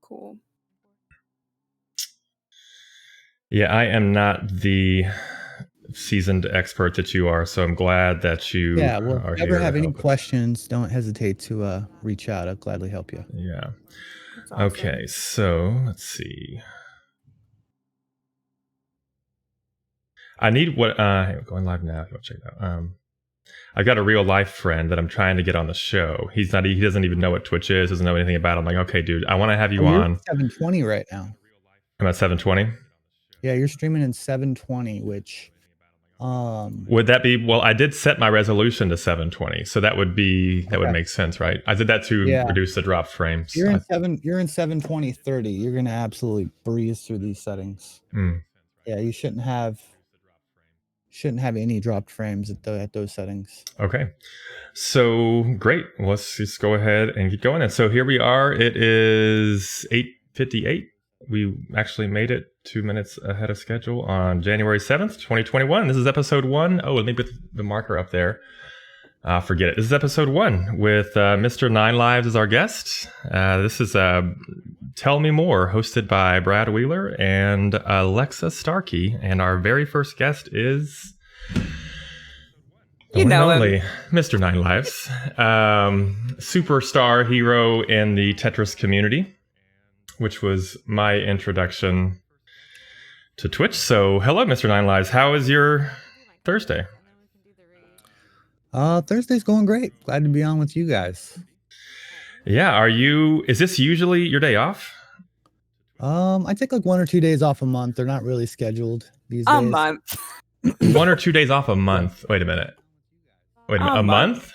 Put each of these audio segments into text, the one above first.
Cool. Yeah, I am not the seasoned expert that you are, so I'm glad that you are if you ever here have to any help us. questions, don't hesitate to reach out. I'll gladly help you. Yeah. That's awesome. Okay, so let's see. I need what going live now. If you want to check it out. I've got a real life friend that I'm trying to get on the show. He doesn't even know what Twitch is, doesn't know anything about it. I'm like, okay, dude, I want to have you you're on. at 720 right now. I'm at 720. Yeah, you're streaming in 720, which would that be, well, I did set my resolution to 720, so that would make sense, right? I did that to reduce the drop frames. You're in 720 30. You're gonna absolutely breeze through these settings. Yeah, you shouldn't have any dropped frames at those settings. Okay, so great. Let's just go ahead and get going. And so here we are. It is 8:58. We actually made it 2 minutes ahead of schedule on January 7th, 2021. This is episode 1. Oh, let me put the marker up there. Forget it. This is episode 1 with Mr. Nine Lives as our guest. This is Tell Me More, hosted by Brad Wheeler and Alexa Starkey. And our very first guest is... only Mr. Nine Lives, superstar hero in the Tetris community, which was my introduction to Twitch. So, hello, Mr. Nine Lives. How is your Thursday? Thursday's going great. Glad to be on with you guys. Yeah, is this usually your day off? I take like 1 or 2 days off a month. They're not really scheduled these days. A month. 1 or 2 days off a month. Wait a minute. A month?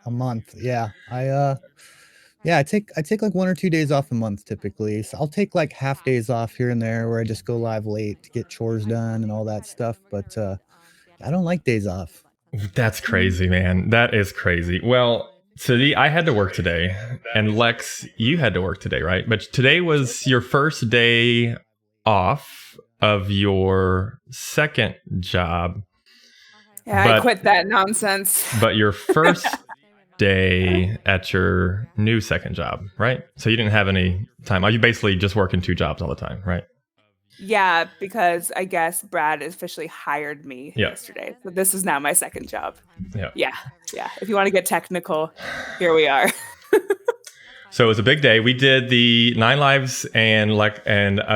A month, yeah. I take like 1 or 2 days off a month typically. So I'll take like half days off here and there where I just go live late to get chores done and all that stuff. But I don't like days off. That's crazy, man. That is crazy. Well, I had to work today, and Lex, you had to work today, right? But today was your first day off of your second job. Yeah, I quit that nonsense. But your first day at your new second job, right? So you didn't have any time. Are you basically just working 2 jobs all the time, right? Yeah, because I guess Brad officially hired me yesterday. So this is now my second job. Yeah. If you want to get technical, here we are. So it was a big day. We did the 9 Lives and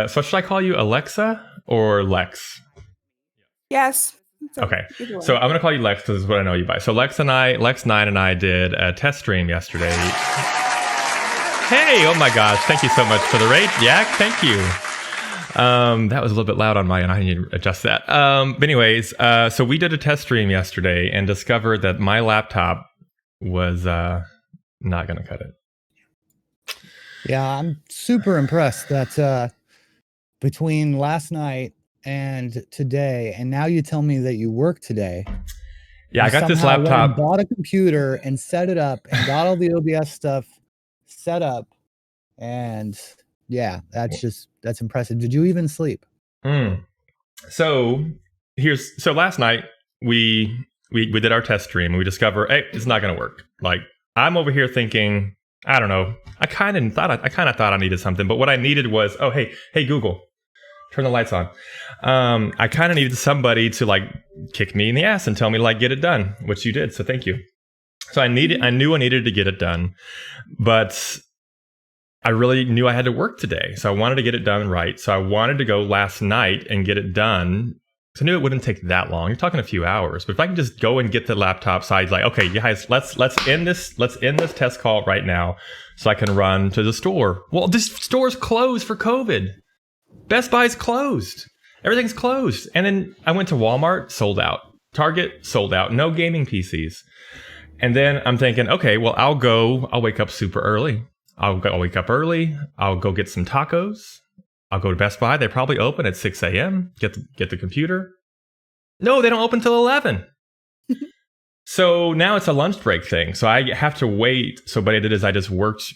so should I call you Alexa or Lex? Yes. Okay. So I'm going to call you Lex because this is what I know you by. So Lex 9 and I did a test stream yesterday. Hey, oh my gosh. Thank you so much for the rate, Yak. Thank you. That was a little bit loud on my end. I need to adjust that. But anyways, so we did a test stream yesterday and discovered that my laptop was not going to cut it. Yeah, I'm super impressed that between last night and today, and now you tell me that you work today. Yeah, I got this laptop. Bought a computer and set it up and got all the OBS stuff set up. And yeah, that's impressive. Did you even sleep? So last night we did our test stream and we discovered, hey, it's not going to work. Like, I'm over here thinking, I don't know. I kind of thought I needed something, but what I needed was, oh, hey Google, turn the lights on. I kind of needed somebody to like kick me in the ass and tell me to like get it done, which you did. So thank you. So I knew I needed to get it done, but I really knew I had to work today. So I wanted to get it done right. So I wanted to go last night and get it done. So I knew it wouldn't take that long. You're talking a few hours, but if I can just go and get the laptop side, like, okay, guys, let's end this test call right now so I can run to the store. Well, this store's closed for COVID. Best Buy's closed. Everything's closed. And then I went to Walmart, sold out. Target, sold out. No gaming PCs. And then I'm thinking, okay, well, I'll wake up super early. I'll wake up early. I'll go get some tacos. I'll go to Best Buy. They probably open at 6 a.m. Get the computer. No, they don't open till 11. So now it's a lunch break thing. So I have to wait. So what I did is I just worked,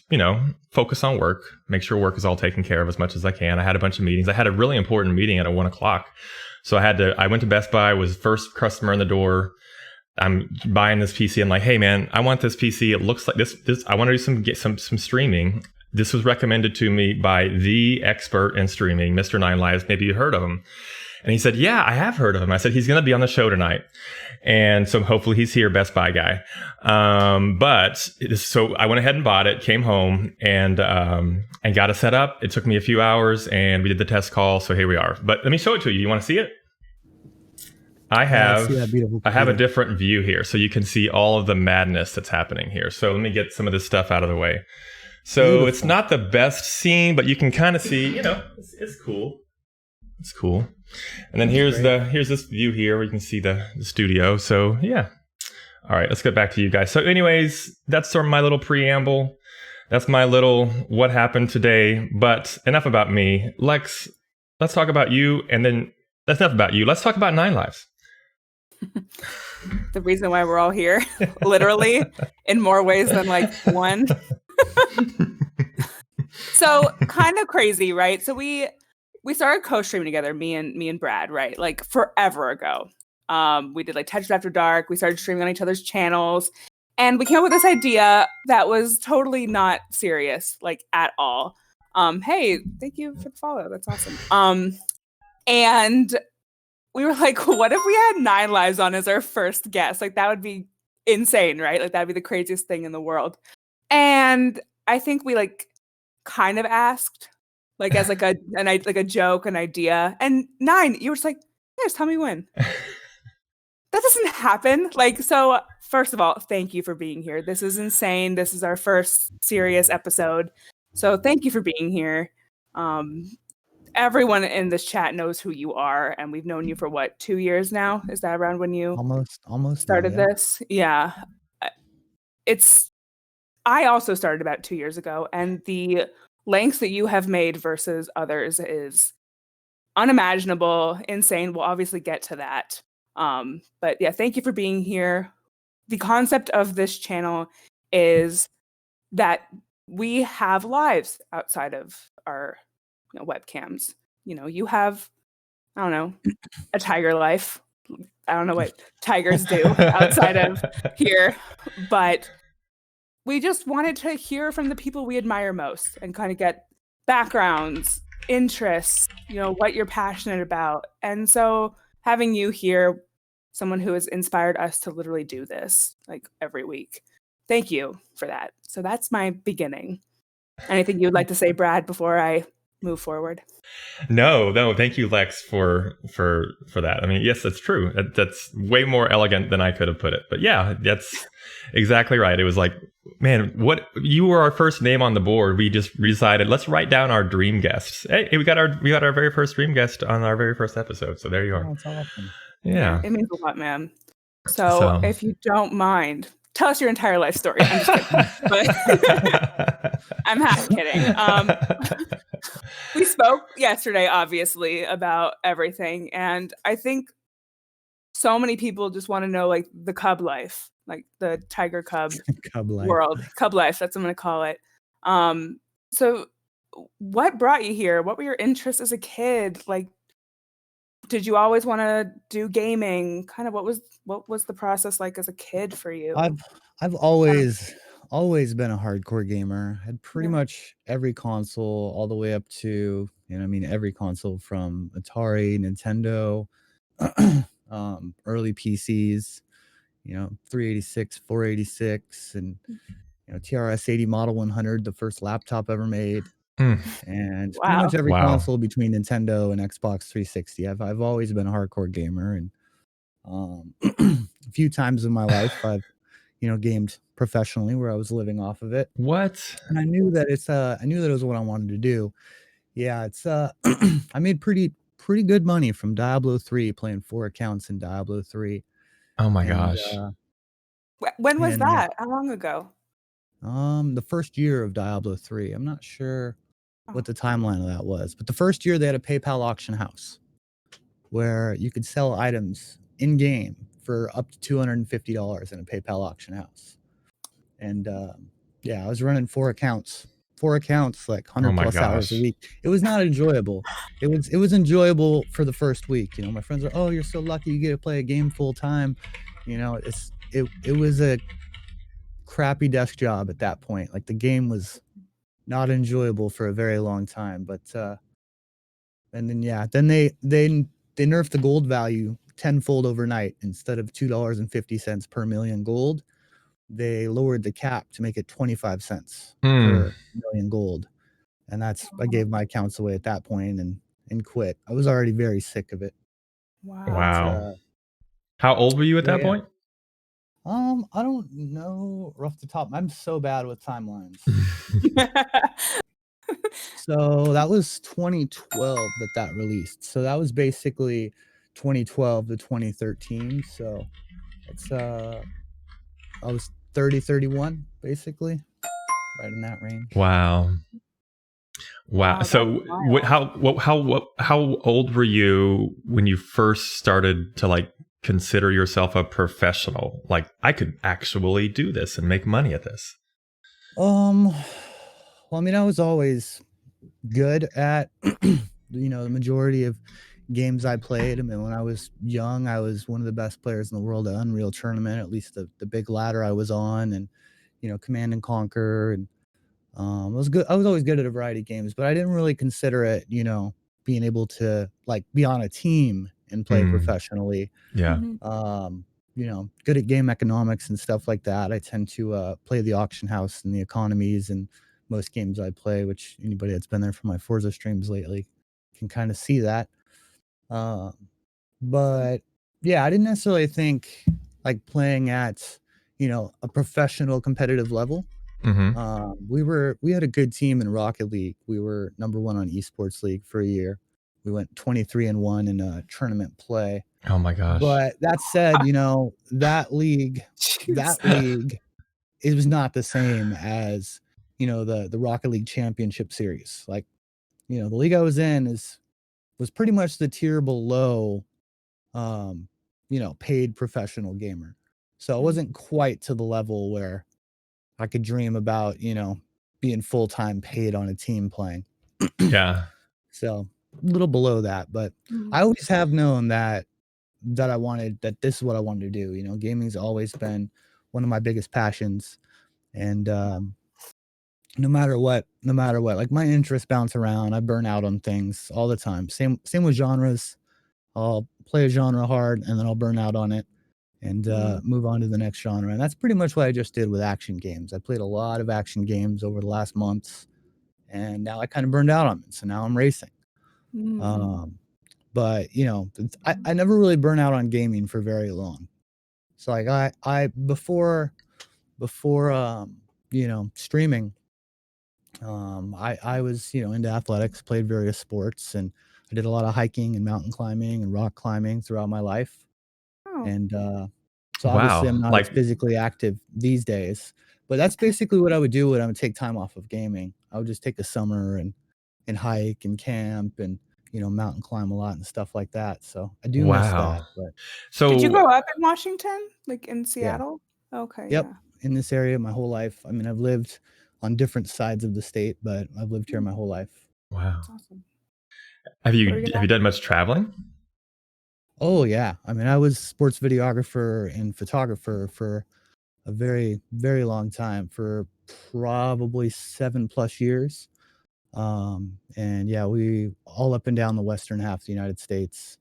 focus on work, make sure work is all taken care of as much as I can. I had a bunch of meetings. I had a really important meeting at 1:00. So I went to Best Buy, was first customer in the door. I'm buying this PC. I'm like, hey man, I want this PC. It looks like this. I want to do some streaming. this was recommended to me by the expert in streaming, Mr. Nine Lives. Maybe you heard of him. And he said, yeah, I have heard of him. I said, he's going to be on the show tonight. And so hopefully he's here, Best Buy guy. So I went ahead and bought it, came home and got it set up. It took me a few hours and we did the test call. So here we are. But let me show it to you. You want to see it? I have a different view here. So you can see all of the madness that's happening here. So let me get some of this stuff out of the way. So beautiful. It's not the best scene, but you can kind of see, it's cool. It's cool. And then here's this view here where you can see the studio. So yeah. All right, let's get back to you guys. So anyways, that's sort of my little preamble. That's my little what happened today. But enough about me. Lex, let's talk about you. And then that's enough about you. Let's talk about Nine Lives. The reason why we're all here, literally, in more ways than like one. So kind of crazy, right? So we started co-streaming together, me and Brad, right? Like forever ago. We did like Untitled Chapter Dark. We started streaming on each other's channels. And we came up with this idea that was totally not serious, like at all. Hey, thank you for the follow. That's awesome. And we were like, what if we had Nine Lives on as our first guest? Like that would be insane, right? Like that'd be the craziest thing in the world. And I think we like kind of asked, like as like a joke, an idea. And Nine, you were just like, yeah, just tell me when. That doesn't happen. Like, so first of all, thank you for being here. This is insane. This is our first serious episode. So thank you for being here. Everyone in this chat knows who you are, and we've known you for what, 2 years now? Is that around when you almost started this? Yeah. I also started about 2 years ago, and the lengths that you have made versus others is unimaginable, insane. We'll obviously get to that. But yeah, thank you for being here. The concept of this channel is that we have lives outside of our webcams. You have, I don't know, a tiger life. I don't know what tigers do outside of here, but we just wanted to hear from the people we admire most and kind of get backgrounds, interests, what you're passionate about. And so having you here, someone who has inspired us to literally do this like every week. Thank you for that. So that's my beginning. Anything you would like to say, Brad, before I move forward? No. Thank you, Lex, for that. I mean, yes, that's true. That's way more elegant than I could have put it. But yeah, that's exactly right. It was like, man, what you were our first name on the board. We decided let's write down our dream guests. Hey, we got our very first dream guest on our very first episode. So there you are. Oh, that's awesome. Yeah, it means a lot, man. So if you don't mind, tell us your entire life story. I'm just kidding. But I'm half kidding. We spoke yesterday, obviously, about everything. And I think so many people just want to know, like, the cub life, like the tiger cub world. Cub life, that's what I'm going to call it. So what brought you here? What were your interests as a kid? Like, did you always want to do gaming? Kind of what was the process like as a kid for you? I've always been a hardcore gamer. Had pretty much every console all the way up to, every console from Atari, Nintendo, early PCs, 386, 486, and TRS-80 Model 100, the first laptop ever made. And pretty much every console between Nintendo and Xbox 360. I've always been a hardcore gamer, and a few times in my life I've gamed professionally where I was living off of it. What? And I knew that it was what I wanted to do. Yeah, it's I made pretty good money from Diablo 3, playing 4 accounts in Diablo 3. Oh my gosh. When was that? How long ago? The first year of Diablo 3. I'm not sure what the timeline of that was, but the first year they had a PayPal auction house where you could sell items in game for up to $250 in a PayPal auction house. And I was running 4 accounts, like 100 plus hours a week. It was not enjoyable. It was enjoyable for the first week. My friends are, oh, you're so lucky you get to play a game full time. It was a crappy desk job at that point. Like the game was not enjoyable for a very long time. But and then then they nerfed the gold value tenfold overnight. Instead of $2.50 per million gold, they lowered the cap to make it 25 cents Hmm. per million gold. And I gave my accounts away at that point and quit. I was already very sick of it. But Wow. Wow. How old were you at that yeah. point? I don't know off the top. I'm so bad with timelines. So that was 2012 that released. So that was basically 2012 to 2013. So it's I was 30, 31 basically, right in that range. Wow. Wow. Wow, that's So wild. how old were you when you first started to like consider yourself a professional? Like I could actually do this and make money at this. Well, I mean, I was always good at the majority of games I played. I mean, when I was young, I was one of the best players in the world at Unreal Tournament, at least the big ladder I was on, and Command and Conquer, and I was good. I was always good at a variety of games, but I didn't really consider it, being able to like be on a team and play Hmm. professionally. Yeah. Mhm. Good at game economics and stuff like that. I tend to play the auction house and the economies and most games I play, which anybody that's been there for my Forza streams lately can kind of see that. Um, but yeah, I didn't necessarily think like playing at, a professional competitive level. Hmm. We had a good team in Rocket League. We were number one on esports league for a year. We went 23-1 in a tournament play. Oh my gosh. But that said, that Jeez. league, it was not the same as, the Rocket League Championship Series. Like, the league I was in was pretty much the tier below, um, paid professional gamer. So it Mm. wasn't quite to the level where I could dream about, being full time paid on a team playing. Yeah. So a little below that, but I Mhm. always have known that this is what I wanted to do. Gaming's always been one of my biggest passions, and no matter what, like my interests bounce around. I burn out on things all the time. Same with genres. I'll play a genre hard, and then I'll burn out on it and Mm. move on to the next genre. And that's pretty much what I just did with action games. I played a lot of action games over the last months, and now I kind of burned out on it. So now I'm racing. Mhm. Um, but I never really burn out on gaming for very long. So like I before streaming, I was into athletics, played various sports, and I did a lot of hiking and mountain climbing and rock climbing throughout my life. Oh. And so obviously I'm Wow. not as Like physically active these days, but that's basically what I would do when I would take time off of gaming. I would just take a summer and hike and camp and mountain climb a lot and stuff like that. So I do miss that, wow. but Did you So grow up in Washington? Like in yeah. Seattle? Okay, Yep, yeah. in this area my whole life. I mean, I've lived on different sides of the state, but I've lived here Mm, my whole life. wow. that's awesome. Have What are you you have gonna you done much traveling? Oh yeah, I mean, I was sports videographer and photographer for a very, very long time, for probably 7 plus years. And yeah, we all up and down the western half of the United States.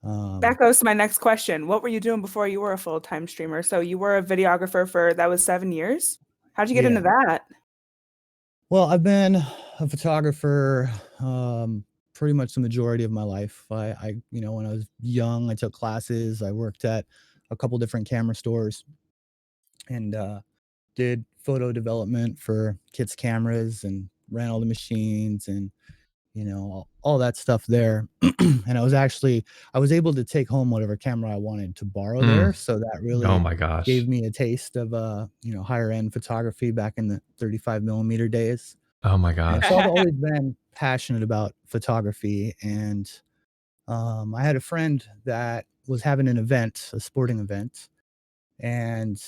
That Um, goes to my next question. What were you doing before you were a full-time streamer? So you were a videographer for that was 7 years? How'd you get into yeah. that? Well, I've been a photographer pretty much the majority of my life. When I was young, I took classes. I worked at a couple different camera stores and did photo development for kids' cameras and ran all the machines and all that stuff there. And I was able to take home whatever camera I wanted to borrow there. Mm. So that Oh really my gosh. gave me a taste of higher end photography back in the 35 millimeter days. Oh my And so gosh. I've always been passionate about photography. And I had a friend that was having an event, a sporting event, and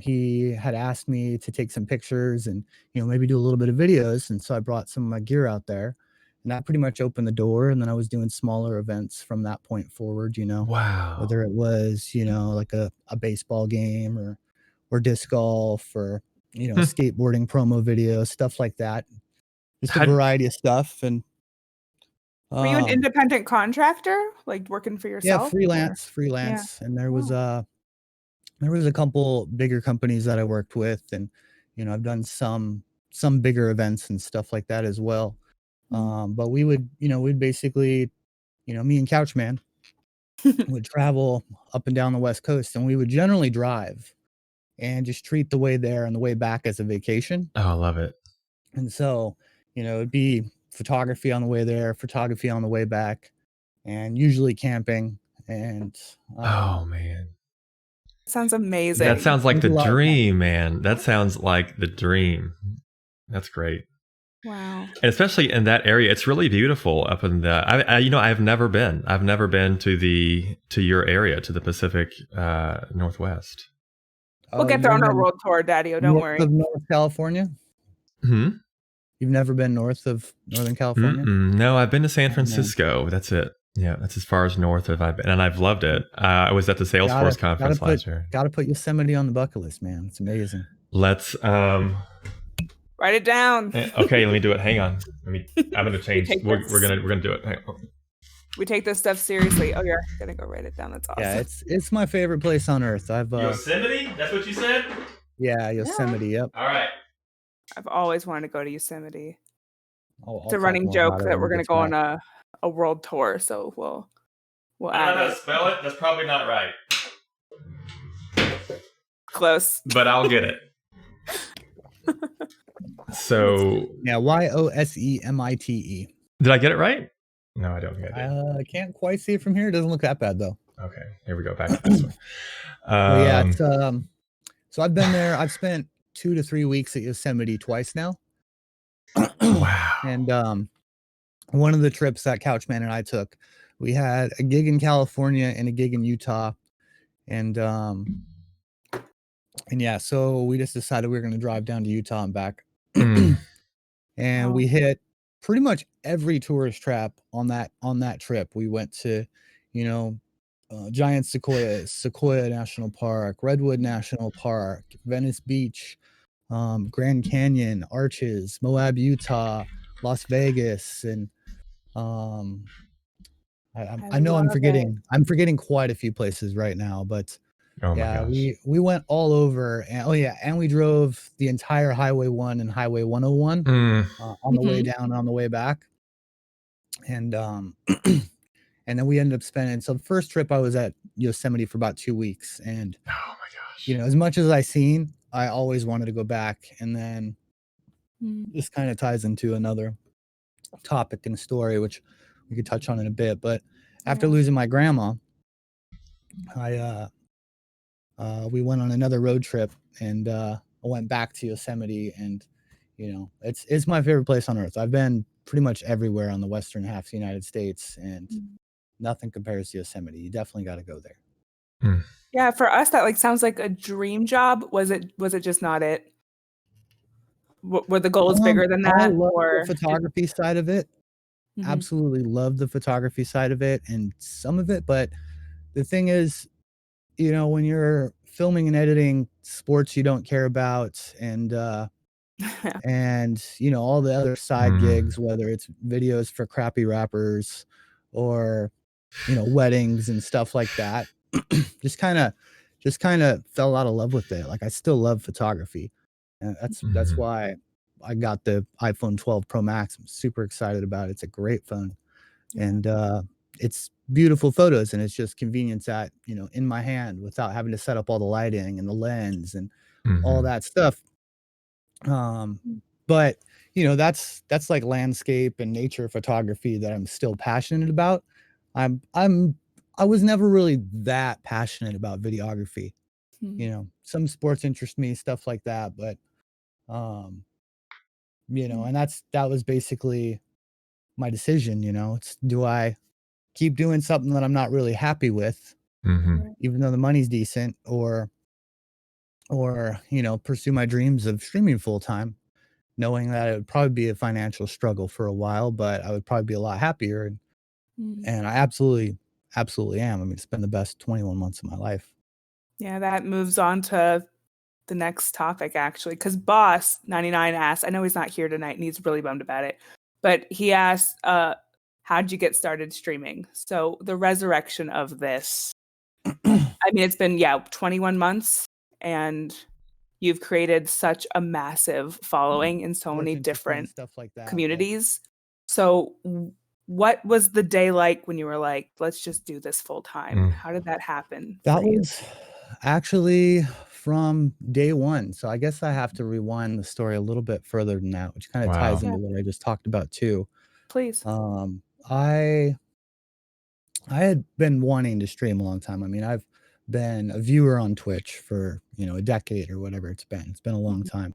he had asked me to take some pictures and maybe do a little bit of videos. And so I brought some of my gear out there, and that pretty much opened the door. And then I was doing smaller events from that point forward, Wow. whether it was like a baseball game or disc golf or skateboarding promo videos, stuff like that. Just a How- variety of stuff. And Were you an independent contractor, like working for yourself? freelance. And there was a couple bigger companies that I worked with, and I've done some bigger events and stuff like that as well. But we'd basically, me and Couchman would travel up and down the West Coast, and we would generally drive and just treat the way there and the way back as a vacation. Oh, I love it. And so, it'd be photography on the way there, photography on the way back, and usually camping. And oh man, sounds amazing. That sounds like the dream, man. That sounds like the dream. That's great. Wow. And especially in that area, it's really beautiful up in the. I've never been. I've never been to your area, to the Pacific Northwest. We'll get there on our world tour, Daddy-O. Don't worry. Of North California? Hmm? You've never been north of Northern California? No, I've been to San Francisco. That's it. Yeah, that's as far as north as I've been, and I've loved it. I was at the Salesforce conference last year. Got to put Yosemite on the bucket list, man. It's amazing. Let's write it down. Okay, let me do it. Hang on. I'm going to change. We're gonna do it. Hang on. We take this stuff seriously. Oh, you're gonna go write it down. That's awesome. Yeah, it's my favorite place on earth. Yosemite? That's what you said? Yeah, Yosemite. Yeah. Yep. All right. I've always wanted to go to Yosemite. It's a running joke that we're gonna go on a world tour. So we'll I don't know how to spell it. That's probably not right. Close. But I'll get it. So yeah, Yosemite. Did I get it right? No, I don't think I did. I can't quite see it from here. It doesn't look that bad though. Okay, here we go. Back to this one. Yeah, it's, so I've been there. I've spent 2 to 3 weeks at Yosemite twice now. Wow. And one of the trips that Couchman and I took, we had a gig in California and a gig in Utah. And yeah, so we just decided we were going to drive down to Utah and back. And we hit pretty much every tourist trap on that trip. We went to, Giant Sequoia National Park, Redwood National Park, Venice Beach, Grand Canyon, Arches, Moab, Utah, Las Vegas, and I know I'm forgetting quite a few places right now, but yeah, we went all over, and we drove the entire Highway 1 and Highway 101 on the way down and on the way back. And and then we ended up spending, so the first trip I was at Yosemite for about 2 weeks, and oh my gosh, as much as I seen, I always wanted to go back. And then this kind of ties into another topic and story, which we could touch on in a bit. But after losing my grandma, we went on another road trip, and I went back to Yosemite, and it's my favorite place on earth. I've been pretty much everywhere on the western half of the United States, and nothing compares to Yosemite. You definitely got to go there. Yeah, for us that sounds like a dream job. Was it just not it? Were the goals bigger than that? I love the photography side of it. Absolutely love the photography side of it and some of it, but the thing is, when you're filming and editing sports you don't care about, and and all the other side gigs, whether it's videos for crappy rappers or weddings and stuff like that, just kind of fell out of love with it. I still love photography, and that's why I got the iPhone 12 Pro Max. I'm super excited about it. It's a great phone, and it's beautiful photos, and it's just convenience at in my hand without having to set up all the lighting and the lens and all that stuff. But that's like landscape and nature photography that I'm still passionate about. I was never really that passionate about videography. Some sports interest me, stuff like that, but and that was basically my decision. It's, do I keep doing something that I'm not really happy with, even though the money's decent, or pursue my dreams of streaming full time, knowing that it would probably be a financial struggle for a while, but I would probably be a lot happier. And I absolutely am. I mean, it's been the best 21 months of my life. Yeah, that moves on to the next topic actually, because Boss 99 asked. I know he's not here tonight, and he's really bummed about it. But he asked, "How'd you get started streaming?" So the resurrection of this. I mean, it's been 21 months, and you've created such a massive following in so many Working for free and different stuff like that. communities. So what was the day like when you were like, let's just do this full time? How did that happen? That was actually from day one. So I guess I have to rewind the story a little bit further than that, which kind of ties into what I just talked about too. Please. I had been wanting to stream a long time. I mean, I've been a viewer on Twitch for, a decade or whatever it's been. It's been a long time.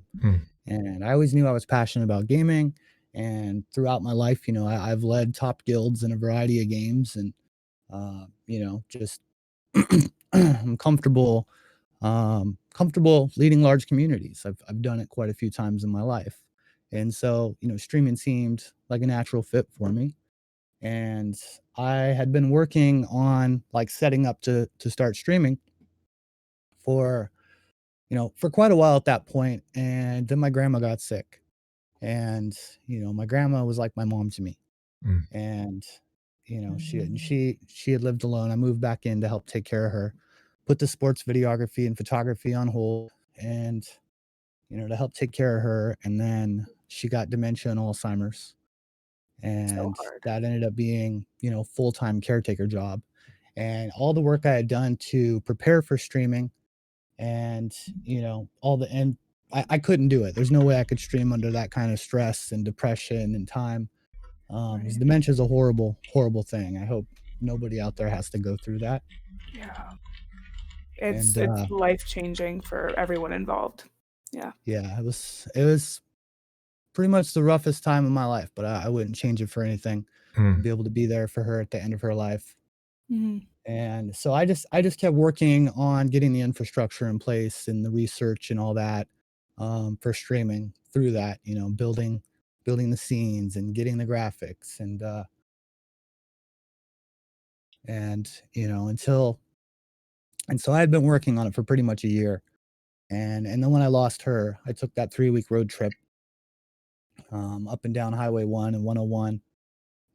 And I always knew I was passionate about gaming. And throughout my life, I've led top guilds in a variety of games and, just I'm comfortable leading large communities. I've done it quite a few times in my life. And so, streaming seemed like a natural fit for me. And I had been working on like setting up to start streaming for for quite a while at that point. And then my grandma got sick. And my grandma was like my mom to me. And she had lived alone. I moved back in to help take care of her, put the sports videography and photography on hold, and to help take care of her. And then she got dementia and Alzheimer's, and that ended up being full-time caretaker job. And all the work I had done to prepare for streaming, and I couldn't do it. There's no way I could stream under that kind of stress and depression and time. Because dementia is a horrible, horrible thing. I hope nobody out there has to go through that. Yeah. It's life-changing for everyone involved. Yeah. Yeah, it was pretty much the roughest time of my life, but I wouldn't change it for anything. To be able to be there for her at the end of her life. And so I just kept working on getting the infrastructure in place and the research and all that for streaming through that, building the scenes and getting the graphics and so I had been working on it for pretty much a year. And then when I lost her, I took that 3-week road trip up and down Highway 1 and 101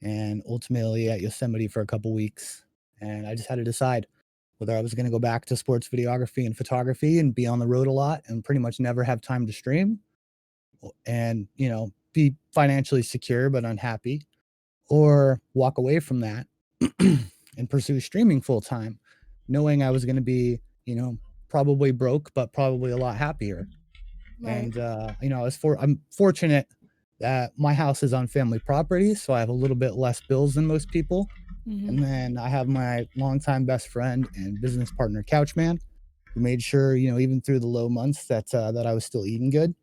and ultimately at Yosemite for a couple weeks. And I just had to decide whether I was going to go back to sports videography and photography and be on the road a lot and pretty much never have time to stream and, be financially secure but unhappy, or walk away from that and pursue streaming full time, knowing I was going to be, probably broke, but probably a lot happier. And, I'm fortunate that my house is on family property, so I have a little bit less bills than most people. And then I have my longtime best friend and business partner, Couchman, who made sure, even through the low months that I was still eating good.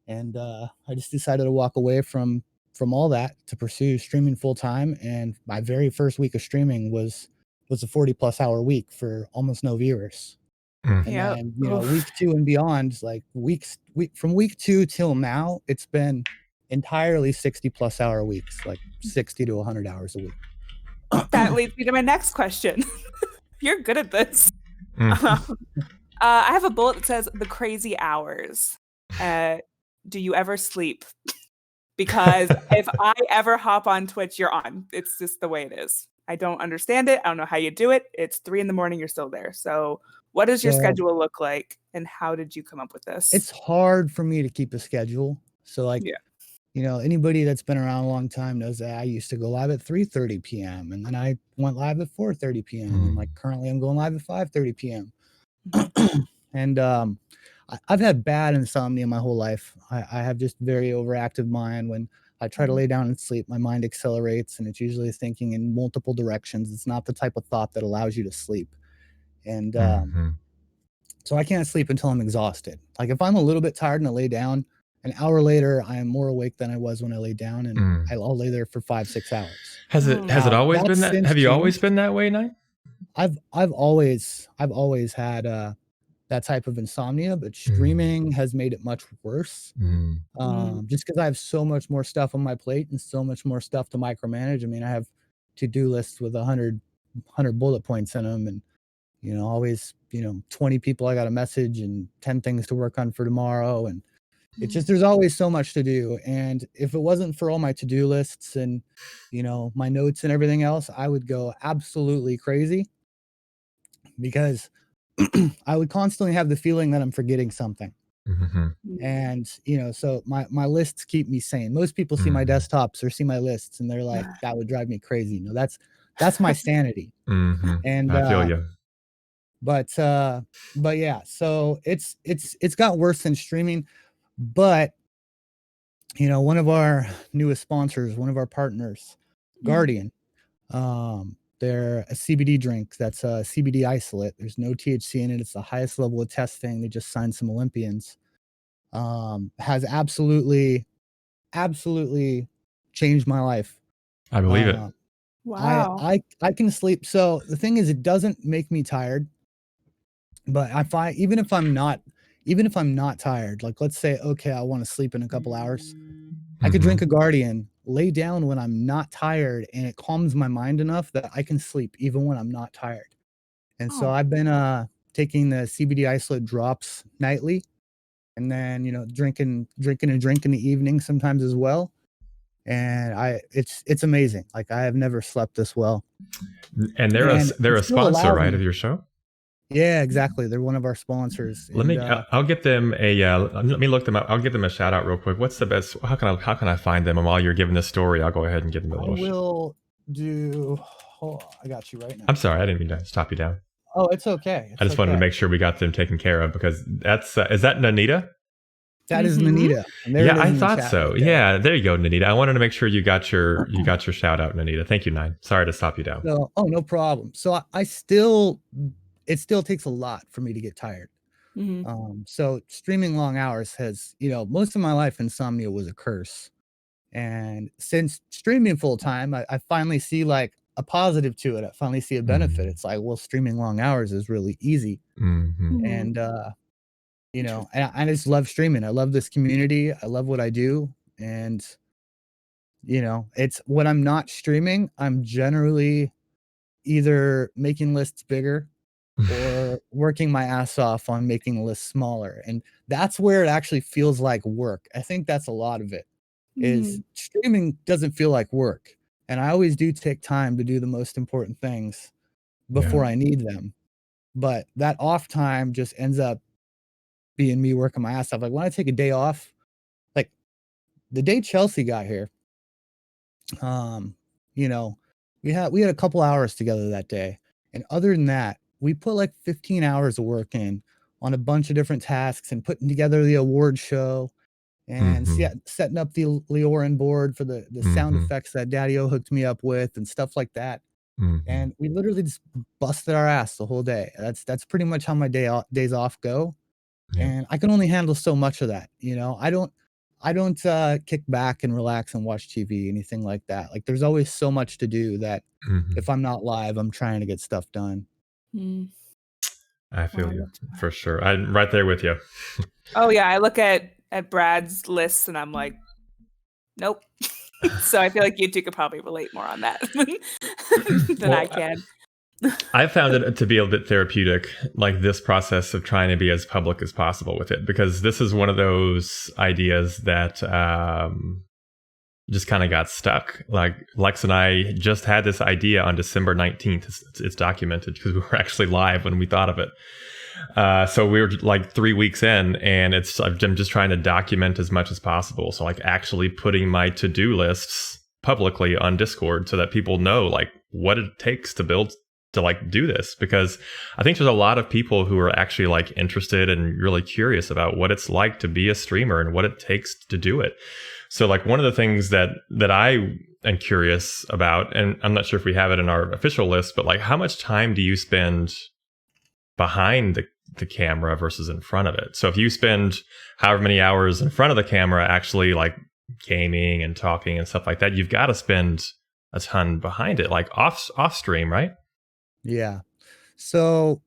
And I just decided to walk away from all that to pursue streaming full time. And my very first week of streaming was a 40+ hour week for almost no viewers. And then, week 2 and beyond, like from week 2 till now, it's been entirely 60+ hour weeks, like 60 to 100 hours a week. That leads me to my next question. You're good at this. I have a bullet that says the crazy hours. Do you ever sleep? Because if I ever hop on Twitch, you're on. It's just the way it is. I don't understand it. I don't know how you do it. It's 3 a.m, you're still there. So what does your schedule look like, and how did you come up with this? It's hard for me to keep a schedule. So anybody that's been around a long time knows that I used to go live at 3:30 p.m. and then I went live at 4:30 p.m. and like currently I'm going live at 5:30 p.m. And I've had bad insomnia my whole life. I have just very overactive mind. When I try to lay down and sleep, my mind accelerates and it's usually thinking in multiple directions. It's not the type of thought that allows you to sleep. And so I can't sleep until I'm exhausted. Like if I'm a little bit tired and I lay down, an hour later, I am more awake than I was when I laid down, and I'll lay there for 5-6 hours. Has it always been that? Have you always been that way, Knight? I've always had that type of insomnia, but streaming has made it much worse. Just because I have so much more stuff on my plate and so much more stuff to micromanage. I mean, I have to-do lists with 100 bullet points in them, and always 20 people I got to message and 10 things to work on for tomorrow. And it's just, there's always so much to do. And if it wasn't for all my to-do lists and, my notes and everything else, I would go absolutely crazy because I would constantly have the feeling that I'm forgetting something. Mm-hmm. And, so my lists keep me sane. Most people see my desktops or see my lists and they're like, that would drive me crazy. That's my sanity. Mm-hmm. And, I feel you. but yeah, so it's got worse than streaming, but one of our newest sponsors, one of our partners, Guardian, they're a CBD drink that's a CBD isolate. There's no THC in it. It's the highest level of testing. They just signed some Olympians. Has absolutely changed my life. I believe it. Wow. I can sleep. So the thing is, it doesn't make me tired. But I find even if I'm not tired, like let's say, okay, I want to sleep in a couple hours, I could drink a Guardian, lay down when I'm not tired, and it calms my mind enough that I can sleep even when I'm not tired. And so I've been taking the CBD isolate drops nightly, and then drinking a drink in the evening sometimes as well. And it's amazing. Like I have never slept this well. And they're And a it still sponsor, allows right, me. of your show? Yeah, exactly. They're one of our sponsors. I'll get them let me look them up. I'll give them a shout out real quick. What's the best? How can I find them? And while you're giving this story, I'll go ahead and give them a little. I will do. Hold on, I got you right now. I'm sorry, I didn't mean to stop you down. Oh, it's okay. I just wanted to make sure we got them taken care of because that's is that Nanita? That is Nanita. Yeah, I thought so. Right yeah, there you go, Nanita. I wanted to make sure you got your shout out, Nanita. Thank you, Nine. Sorry to stop you down. So, no problem. So it still takes a lot for me to get tired. So streaming long hours has, most of my life insomnia was a curse. And since streaming full time, I finally see like a positive to it. I finally see a benefit. It's like, well, streaming long hours is really easy. And, and I just love streaming. I love this community. I love what I do. And, it's when I'm not streaming, I'm generally either making lists bigger or working my ass off on making lists smaller. And that's where it actually feels like work. I think that's a lot of it is streaming doesn't feel like work. And I always do take time to do the most important things before I need them. But that off time just ends up being me working my ass off. Like when I take a day off, like the day Chelsea got here, we had a couple hours together that day. And other than that, we put like 15 hours of work in on a bunch of different tasks and putting together the award show and setting up the Leorin board for the sound effects that Daddy-O hooked me up with and stuff like that. And we literally just busted our ass the whole day. That's pretty much how my days off go. And I can only handle so much of that. I don't kick back and relax and watch TV, anything like that. Like there's always so much to do that if I'm not live, I'm trying to get stuff done. I feel you for sure. I'm right there with you. Oh yeah, I look at Brad's lists and I'm like, nope. So I feel like you two could probably relate more on that than I can. I found it to be a bit therapeutic, like this process of trying to be as public as possible with it, because this is one of those ideas that just kind of got stuck. Like Lex and I just had this idea on December 19th. It's documented because we were actually live when we thought of it. So we were like 3 weeks in, and I'm just trying to document as much as possible. So like actually putting my to-do lists publicly on Discord so that people know like what it takes to like do this, because I think there's a lot of people who are actually like interested and really curious about what it's like to be a streamer and what it takes to do it. So like one of the things that I am curious about, and I'm not sure if we have it in our official list, but like how much time do you spend behind the camera versus in front of it? So if you spend however many hours in front of the camera actually like gaming and talking and stuff like that, you've got to spend a ton behind it, like off stream, right? Yeah. So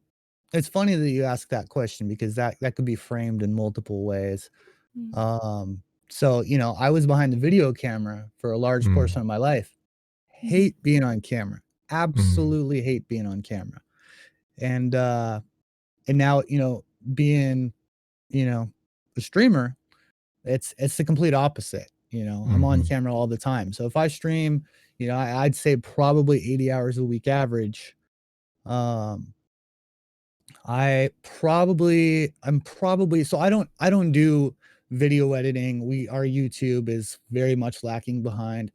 it's funny that you ask that question because that could be framed in multiple ways. So, I was behind the video camera for a large portion of my life. Hate being on camera. Absolutely hate being on camera. And now, being, a streamer, it's the complete opposite. I'm on Mhm. camera all the time. So if I stream, I'd say probably 80 hours a week average. Um, I'm probably so I don't do video editing. Our YouTube is very much lacking behind.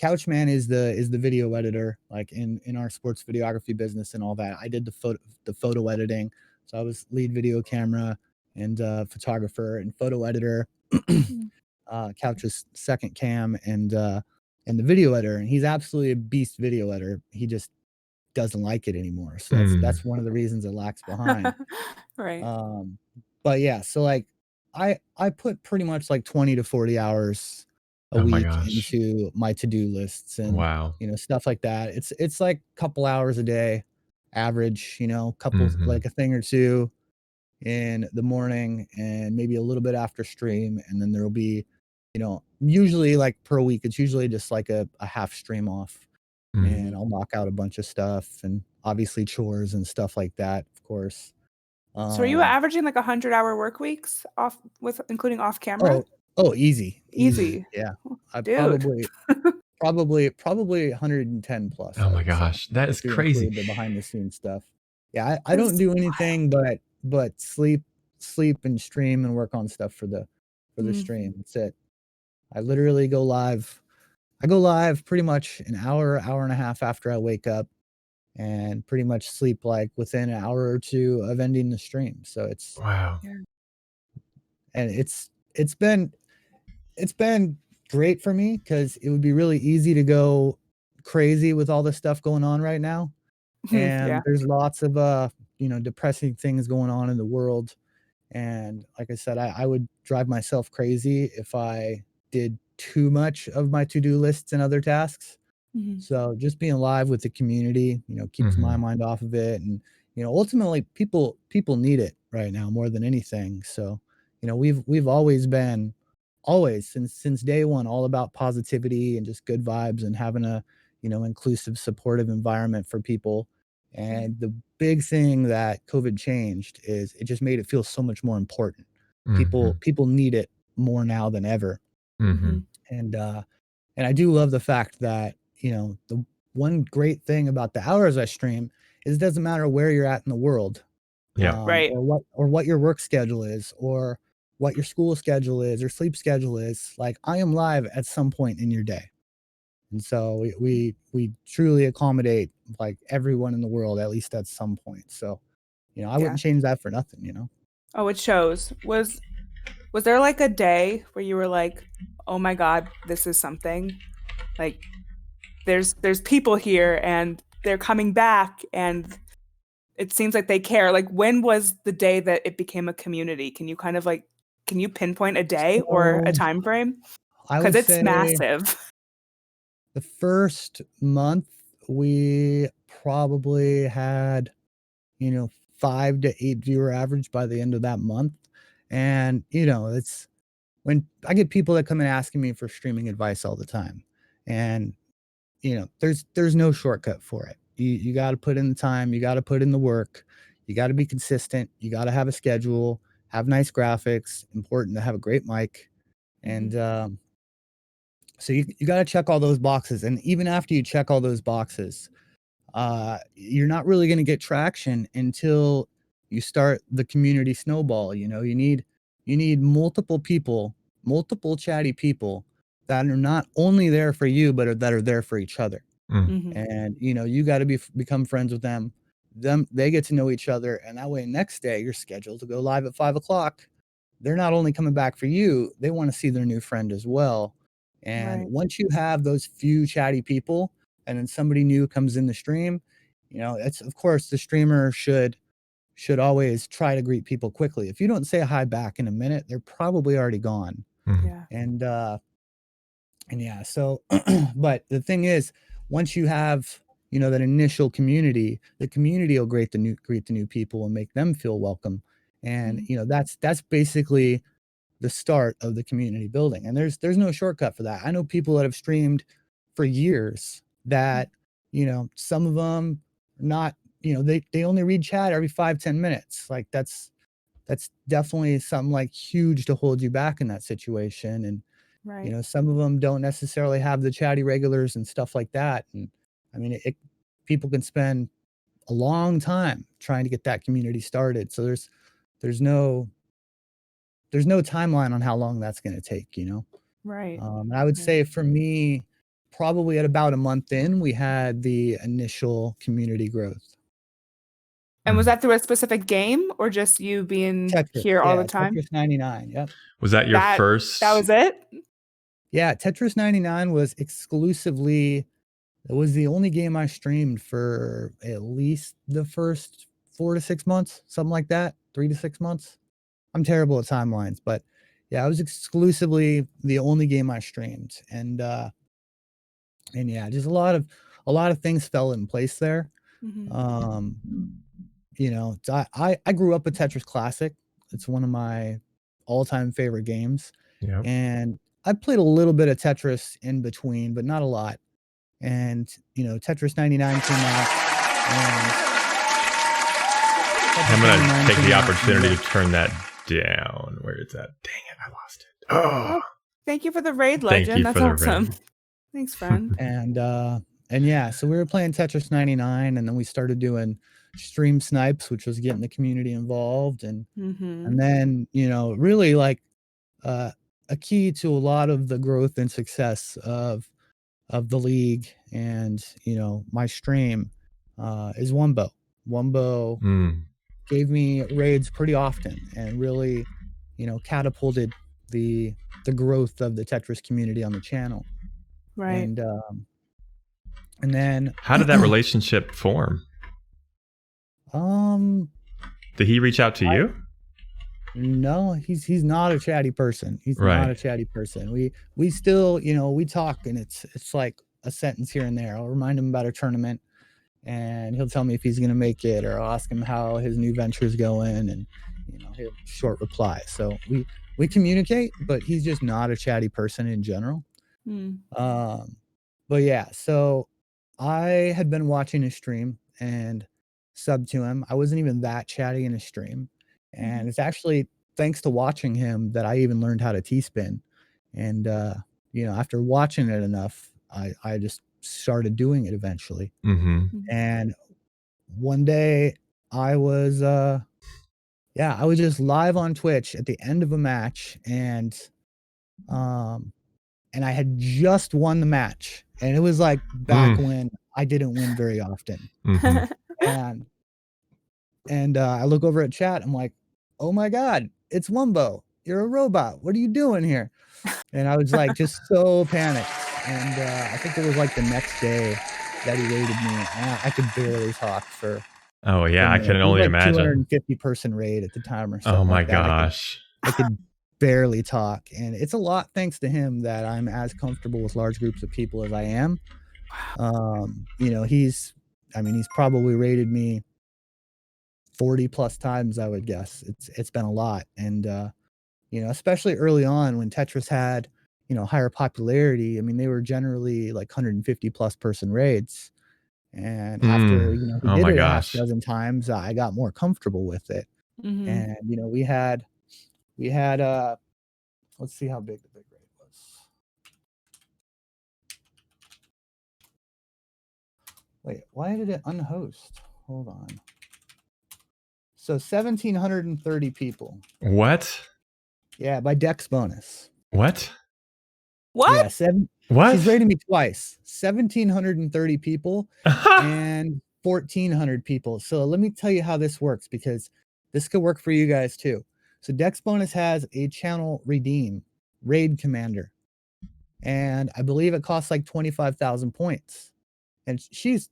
Couchman is the video editor, like in our sports videography business and all that. I did the photo editing. So I was lead video camera and photographer and photo editor. Mm. Couch's second cam and the video editor, and he's absolutely a beast video editor. He just doesn't like it anymore. So Mm. that's one of the reasons it lacks behind. Right. Um, but yeah, so like I put pretty much like 20 to 40 hours a Oh my week gosh. into my to-do lists and Wow. stuff like that. It's like a couple hours a day average, couple Mhm. like a thing or two in the morning and maybe a little bit after stream, and then there'll be, usually like per week, it's usually just like a half stream off, Mm. and I'll knock out a bunch of stuff and obviously chores and stuff like that, of course. So are you Um, averaging like 100-hour work weeks off with including off camera? oh, oh, easy, easy. Easy. Yeah. I Dude. probably 110 plus, Oh I my would say, gosh, that is if you crazy. include the behind the scenes stuff. Yeah, I don't That's do wild. anything but sleep and stream and work on stuff for the Mm. stream. That's it. I literally go live. I go live pretty much an hour and a half after I wake up, and pretty much sleep like within an hour or two of ending the stream. So Wow. Yeah. and it's been great for me because it would be really easy to go crazy with all this stuff going on right now. And Yeah. there's lots of depressing things going on in the world. And like I said, I would drive myself crazy if I did too much of my to-do lists and other tasks. Mhm. So just being live with the community, keeps my Mhm. mind off of it. And, ultimately people need it right now more than anything. So, we've always been always since day one, all about positivity and just good vibes and having a, inclusive, supportive environment for people. Mhm. And the big thing that COVID changed is it just made it feel so much more important. Mhm. People need it more now than ever. Mhm. Mhm. And and I do love the fact that, the one great thing about the hours I stream is it doesn't matter where you're at in the world, Yeah. Right. or what your work schedule is, or what your school schedule is, or sleep schedule is. Like I am live at some point in your day, and so we truly accommodate like everyone in the world at least at some point. So I Yeah. wouldn't change that for nothing. Oh, it shows. Was there like a day where you were like, "Oh my God, this is something." Like there's people here and they're coming back and it seems like they care. Like when was the day that it became a community? Can you kind of like can you pinpoint a day or a So time frame? I Because would it's say massive. the first month we probably had, 5 to 8 viewer average by the end of that month. And, it's when I get people that come and asking me for streaming advice all the time. And, there's no shortcut for it. You got to put in the time, you got to put in the work, you got to be consistent, you got to have a schedule, have nice graphics, important to have a great mic. Mhm. And so you got to check all those boxes. And even after you check all those boxes, you're not really going to get traction until you start the community snowball. You need multiple people, multiple chatty people that are not only there for you, but that are there for each other. Mm. Mhm. And you got to become friends with them. They get to know each other, and that way next day you're scheduled to go live at 5 o'clock. They're not only coming back for you, they want to see their new friend as well. And Right. once you have those few chatty people, and then somebody new comes in the stream, it's of course the streamer should always try to greet people quickly. If you don't say hi back in a minute, they're probably already gone. Mhm. Yeah. And yeah, so but the thing is, once you have, that initial community, the community will greet the new people and make them feel welcome. And, Mhm. that's basically the start of the community building. And there's no shortcut for that. I know people that have streamed for years that, some of them not they only read chat every 5-10 minutes. Like that's definitely something like huge to hold you back in that situation. And Right. some of them don't necessarily have the chatty regulars and stuff like that. And I mean, people can spend a long time trying to get that community started. So there's no timeline on how long that's going to take. Right. And I would say for me, probably at about a month in, we had the initial community growth. And was that through a specific game or just you being Tetris, here all yeah, the time? Tetris 99. Yep. Was that your first? That was it? Yeah, Tetris 99 was exclusively. It was the only game I streamed for at least the first 4 to 6 months, something like that, 3 to 6 months. I'm terrible at timelines, but yeah, it was exclusively the only game I streamed. And yeah, just a lot of things fell in place there. Mhm. I grew up with Tetris Classic. It's one of my all-time favorite games. Yep. And I played a little bit of Tetris in between, but not a lot. And Tetris 99 came out, and I'm Tetris gonna 99 take came the out, opportunity and, to turn that down. Where is that? Dang it, I lost it. Oh, Thank you for the raid, thank Legend. you That's for the awesome. raid. Thanks, friend. and yeah, so we were playing Tetris 99, and then we started doing stream snipes, which was getting the community involved, and Mhm. then really like a key to a lot of the growth and success of the league and my stream is Wumbo. Wumbo gave me raids pretty often and really catapulted the growth of the Tetris community on the channel. Right. And then How did that relationship form? Did he reach out to you? No, he's not a chatty person. He's Right. not a chatty person. We still, we talk, and it's like a sentence here and there. I'll remind him about a tournament, and he'll tell me if he's going to make it, or I'll ask him how his new venture's going, and he'll short reply. So we communicate, but he's just not a chatty person in general. But yeah, so I had been watching his stream and subbed to him. I wasn't even that chatty in his stream. And it's actually thanks to watching him that I even learned how to T-spin. And after watching it enough, I just started doing it eventually. And one day I was I was just live on Twitch at the end of a match, and I had just won the match, and it was like back when I didn't win very often. And I look over at chat, I'm like, oh my God, it's Wumbo. You're a robot. What are you doing here? And I was like, just so panicked. And I think it was like the next day that he raided me. And I could barely talk for. Oh yeah, I can only imagine. 250 person raid at the time or something. Oh my like that. gosh. I could barely talk, and it's a lot thanks to him that I'm as comfortable with large groups of people as I am. He's probably rated me 40 plus times, I would guess. It's been a lot. And especially early on when Tetris had higher popularity, I mean, they were generally like 150 plus person raids. And after he did it a half dozen times, I got more comfortable with it. And we had let's see how big the big raid was. Wait, why did it unhost? Hold on. So 1,730 people. What? Yeah, by Dex bonus. What? Yeah, what? She's rated me twice. 1,730 people and 1,400 people. So let me tell you how this works, because this could work for you guys too. So Dex bonus has a channel redeem raid commander, and I believe it costs like 25,000 points. And she's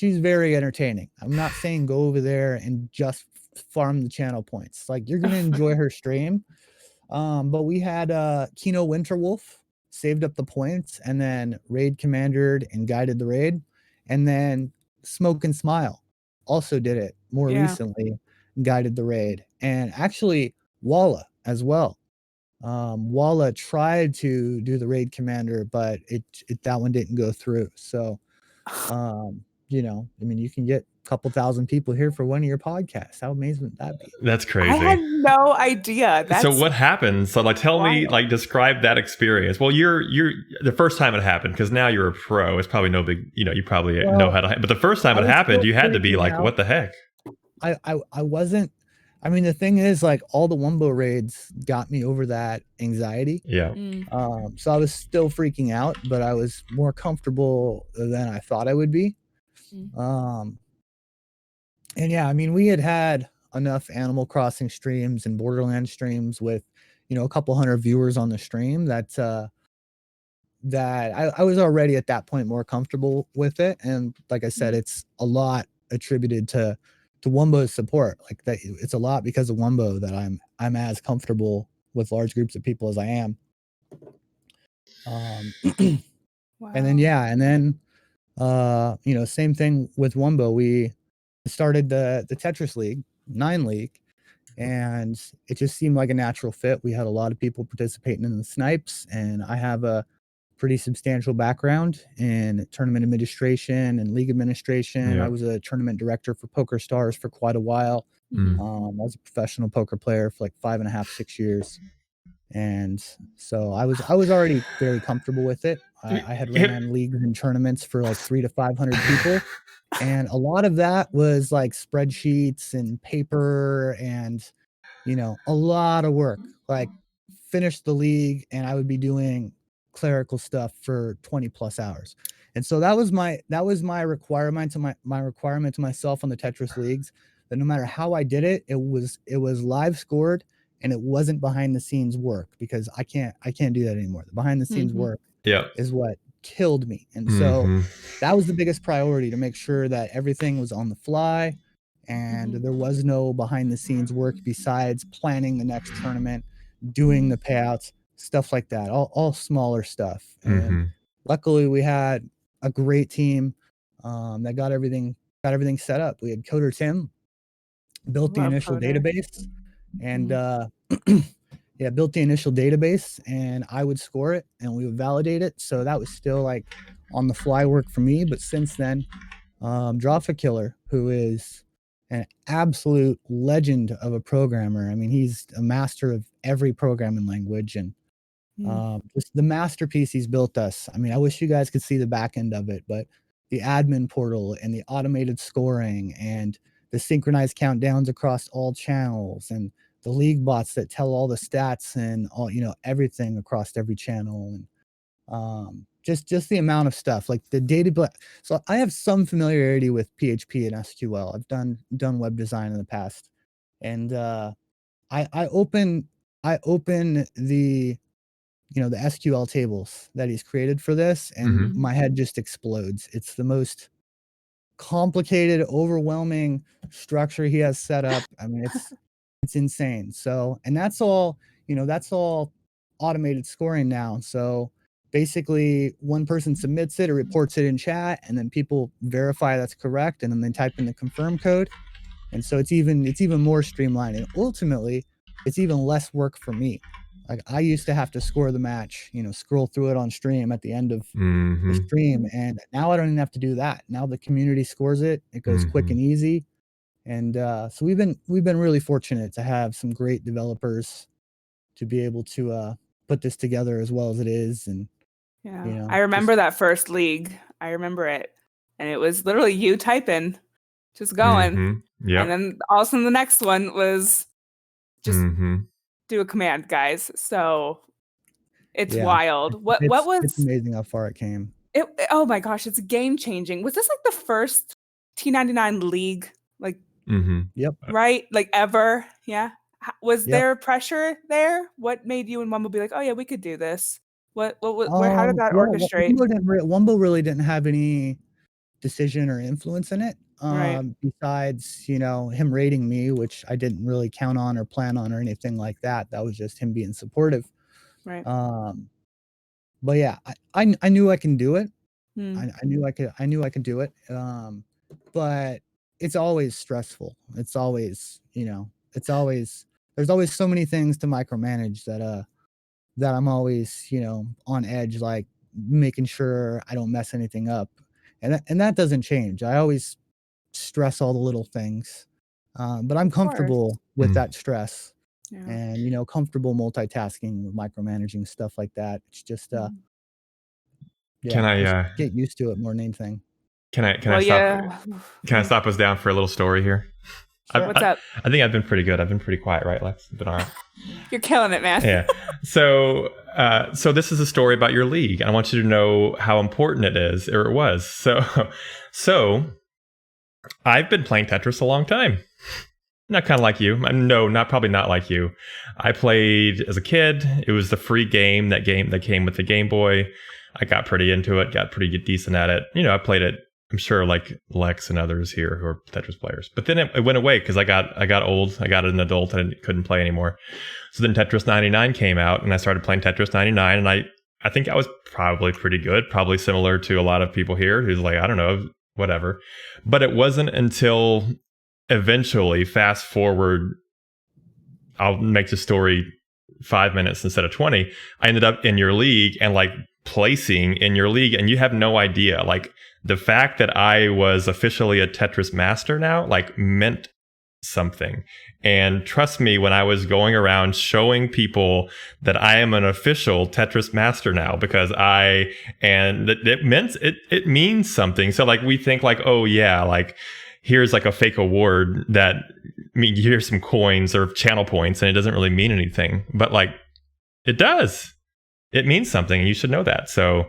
very entertaining. I'm not saying go over there and just farm the channel points. Like, you're gonna enjoy her stream. But we had Kino Winterwolf saved up the points, and then raid commandered and guided the raid. And then Smoke and Smile also did it more recently, guided the raid. And actually Walla as well. Walla tried to do the raid commander, but that one didn't go through. So you can get couple thousand people here for one of your podcasts. How amazing would that be? That's crazy. I had no idea. That's so what happened? So like, tell me, wild. like, describe that experience. Well, you're the first time it happened, because now you're a pro. It's probably no big, you probably know how to. But the first time it happened, you had to be like, what the heck? I wasn't. I mean, the thing is, like, all the Wumbo raids got me over that anxiety. Yeah. So I was still freaking out, but I was more comfortable than I thought I would be. And yeah, I mean, we had enough Animal Crossing streams and Borderlands streams with, a couple hundred viewers on the stream that I was already at that point more comfortable with it. And like I said, it's a lot attributed to Wumbo's support. Like that, it's a lot because of Wumbo that I'm as comfortable with large groups of people as I am. Wow. And then same thing with Wumbo. We started the Tetris League, 9 League, and it just seemed like a natural fit. We had a lot of people participating in the snipes, and I have a pretty substantial background in tournament administration and league administration. Yeah. I was a tournament director for Poker Stars for quite a while. I was a professional poker player for like 5.5, 6 years. And so I was already very comfortable with it. I had ran leagues and tournaments for like 300 to 500 people. And a lot of that was like spreadsheets and paper and, a lot of work. Like, finish the league and I would be doing clerical stuff for 20 plus hours. And so that was my requirement to my requirement to myself on the Tetris leagues, that no matter how I did it, it was live scored and it wasn't behind the scenes work, because I can't do that anymore. The behind the scenes work is what killed me. And so that was the biggest priority, to make sure that everything was on the fly and there was no behind the scenes work besides planning the next tournament, doing the payouts, stuff like that, all smaller stuff. And luckily we had a great team that got everything set up. We had Coder Tim, built the initial database, and built the initial database, and I would score it and we would validate it. So that was still like on the fly work for me. But since then, Drawfa Killer, who is an absolute legend of a programmer. I mean, he's a master of every programming language, and just the masterpiece he's built us. I mean, I wish you guys could see the back end of it, but the admin portal and the automated scoring and the synchronized countdowns across all channels and the league bots that tell all the stats and all, everything across every channel, and just the amount of stuff, like the data. So I have some familiarity with PHP and SQL. I've done web design in the past, and I open the the SQL tables that he's created for this, and my head just explodes. It's the most complicated, overwhelming structure he has set up. I mean, it's insane. So, and that's all automated scoring now. So basically, one person submits it or reports it in chat, and then people verify that's correct, and then they type in the confirm code. And so it's even more streamlined, and ultimately it's even less work for me. Like, I used to have to score the match, scroll through it on stream at the end of the stream, and now I don't even have to do that. Now the community scores it. It goes quick and easy. And so we've been really fortunate to have some great developers to be able to put this together as well as it is. And I remember that first league. I remember it, and it was literally you typing, just going, and then all of a sudden the next one was just do a command, guys. So it's wild. It's amazing how far it came. Oh my gosh, it's game changing. Was this like the first T99 league, like right, like ever? Yeah. Was there pressure there? What made you and Wumbo be like, oh yeah, we could do this? How did that orchestrate? Wumbo really didn't have any decision or influence in it, besides him rating me, which I didn't really count on or plan on or anything like that. That was just him being supportive. Right. But yeah, I knew I can do it. I knew I could do it. But it's always stressful. It's always there's always so many things to micromanage that I'm always on edge, like making sure I don't mess anything up, and that doesn't change. I always stress all the little things. But I'm comfortable with that stress, and comfortable multitasking, micromanaging, stuff like that. It's just just get used to it more than anything. Can I stop us down for a little story here? Sure. What's up? I think I've been pretty good. I've been pretty quiet, right, Lex? Been all right. You're killing it, man. Yeah. So this is a story about your league. I want you to know how important it is, or it was. So I've been playing Tetris a long time. Not kind of like you. No, probably not like you. I played as a kid. It was the free game that came with the Game Boy. I got pretty into it. Got pretty decent at it. I played it. I'm sure like Lex and others here who are Tetris players. But then it went away because I got old. I got an adult and couldn't play anymore. So then Tetris 99 came out and I started playing Tetris 99 and I think I was probably pretty good, probably similar to a lot of people here who's like, I don't know, whatever. But it wasn't until eventually, fast forward, I'll make the story 5 minutes instead of 20. I ended up in your league and like placing in your league, and you have no idea. Like the fact that I was officially a Tetris master now, like meant something. And trust me, when I was going around showing people that I am an official Tetris master now, because it means something. So like we think like, oh yeah, like here's like a fake award that here's some coins or channel points and it doesn't really mean anything, but like it does. It means something and you should know that. So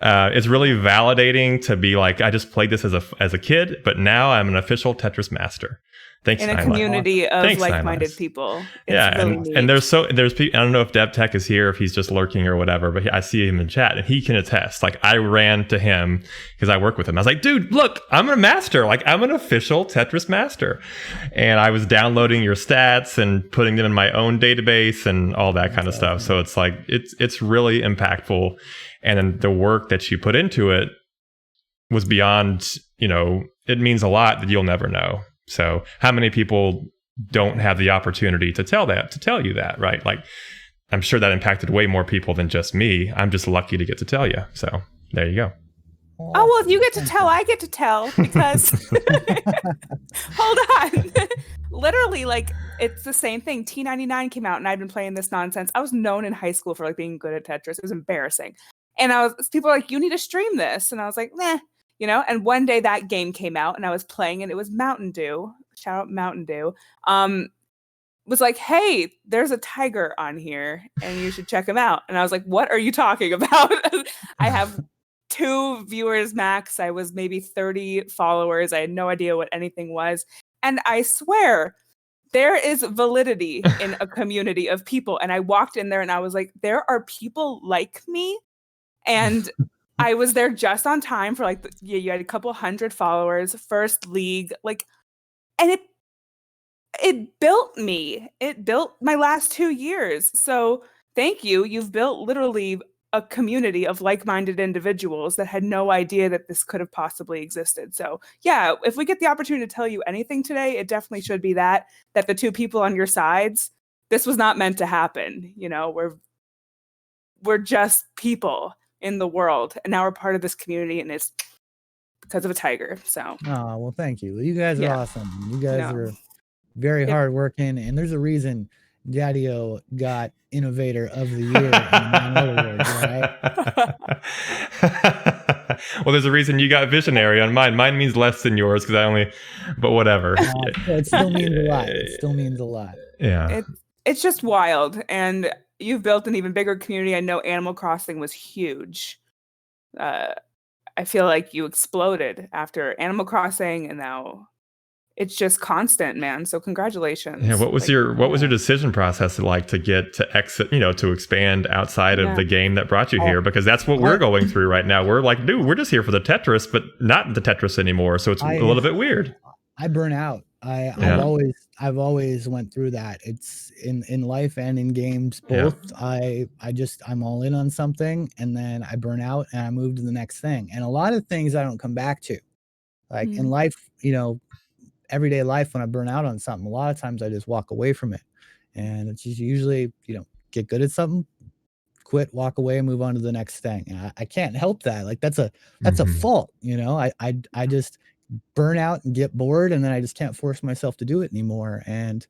it's really validating to be like, I just played this as a kid, but now I'm an official Tetris master. Thanks, in a community of like-minded people. It's really neat. And there's people, I don't know if Dev Tech is here, if he's just lurking or whatever, but I see him in chat and he can attest. Like I ran to him because I work with him. I was like, dude, look, I'm a master. Like I'm an official Tetris master. And I was downloading your stats and putting them in my own database and all that kind of stuff. So it's like, it's really impactful. And then the work that you put into it was beyond, it means a lot that you'll never know. So how many people don't have the opportunity to tell you that, right? Like, I'm sure that impacted way more people than just me. I'm just lucky to get to tell you. So there you go. Oh, well, if you get to tell, I get to tell because hold on. Literally, like, it's the same thing. T99 came out and I'd been playing this nonsense. I was known in high school for like being good at Tetris. It was embarrassing. And people were like, you need to stream this. And I was like, nah. And one day that game came out and I was playing and it was Mountain Dew. Shout out Mountain Dew. Was like, hey, there's a tiger on here and you should check him out. And I was like, what are you talking about? I have 2 viewers max. I was maybe 30 followers. I had no idea what anything was. And I swear there is validity in a community of people. And I walked in there and I was like, there are people like me. And I was there just on time for like, you had a couple hundred followers, first league, like, and it built me. It built my last 2 years. So thank you. You've built literally a community of like-minded individuals that had no idea that this could have possibly existed. So yeah, if we get the opportunity to tell you anything today, it definitely should be that the 2 people on your sides, this was not meant to happen. We're just people in the world, and now we're part of this community, and it's because of a tiger. So well, thank you. You guys are awesome. You guys are very hardworking, and there's a reason Daddy-O got Innovator of the Year in the right? Well, there's a reason you got Visionary on mine. Mine means less than yours because but whatever. It still means a lot. It still means a lot. Yeah. It's just wild, and you've built an even bigger community. I know Animal Crossing was huge. I feel like you exploded after Animal Crossing, and now it's just constant, man. So congratulations. Yeah. What was your decision process like to get to exit, to expand outside of the game that brought you here? Because that's what we're going through right now. We're like, dude, we're just here for the Tetris, but not the Tetris anymore. So it's a little bit weird. I burn out. I've always went through that. It's in life and in games both. Yeah. I'm all in on something and then I burn out and I move to the next thing. And a lot of things I don't come back to. Like in life, everyday life, when I burn out on something, a lot of times I just walk away from it. And it's just usually, get good at something, quit, walk away, and move on to the next thing. And I can't help that. Like that's a fault, I just burn out and get bored, and then I just can't force myself to do it anymore. And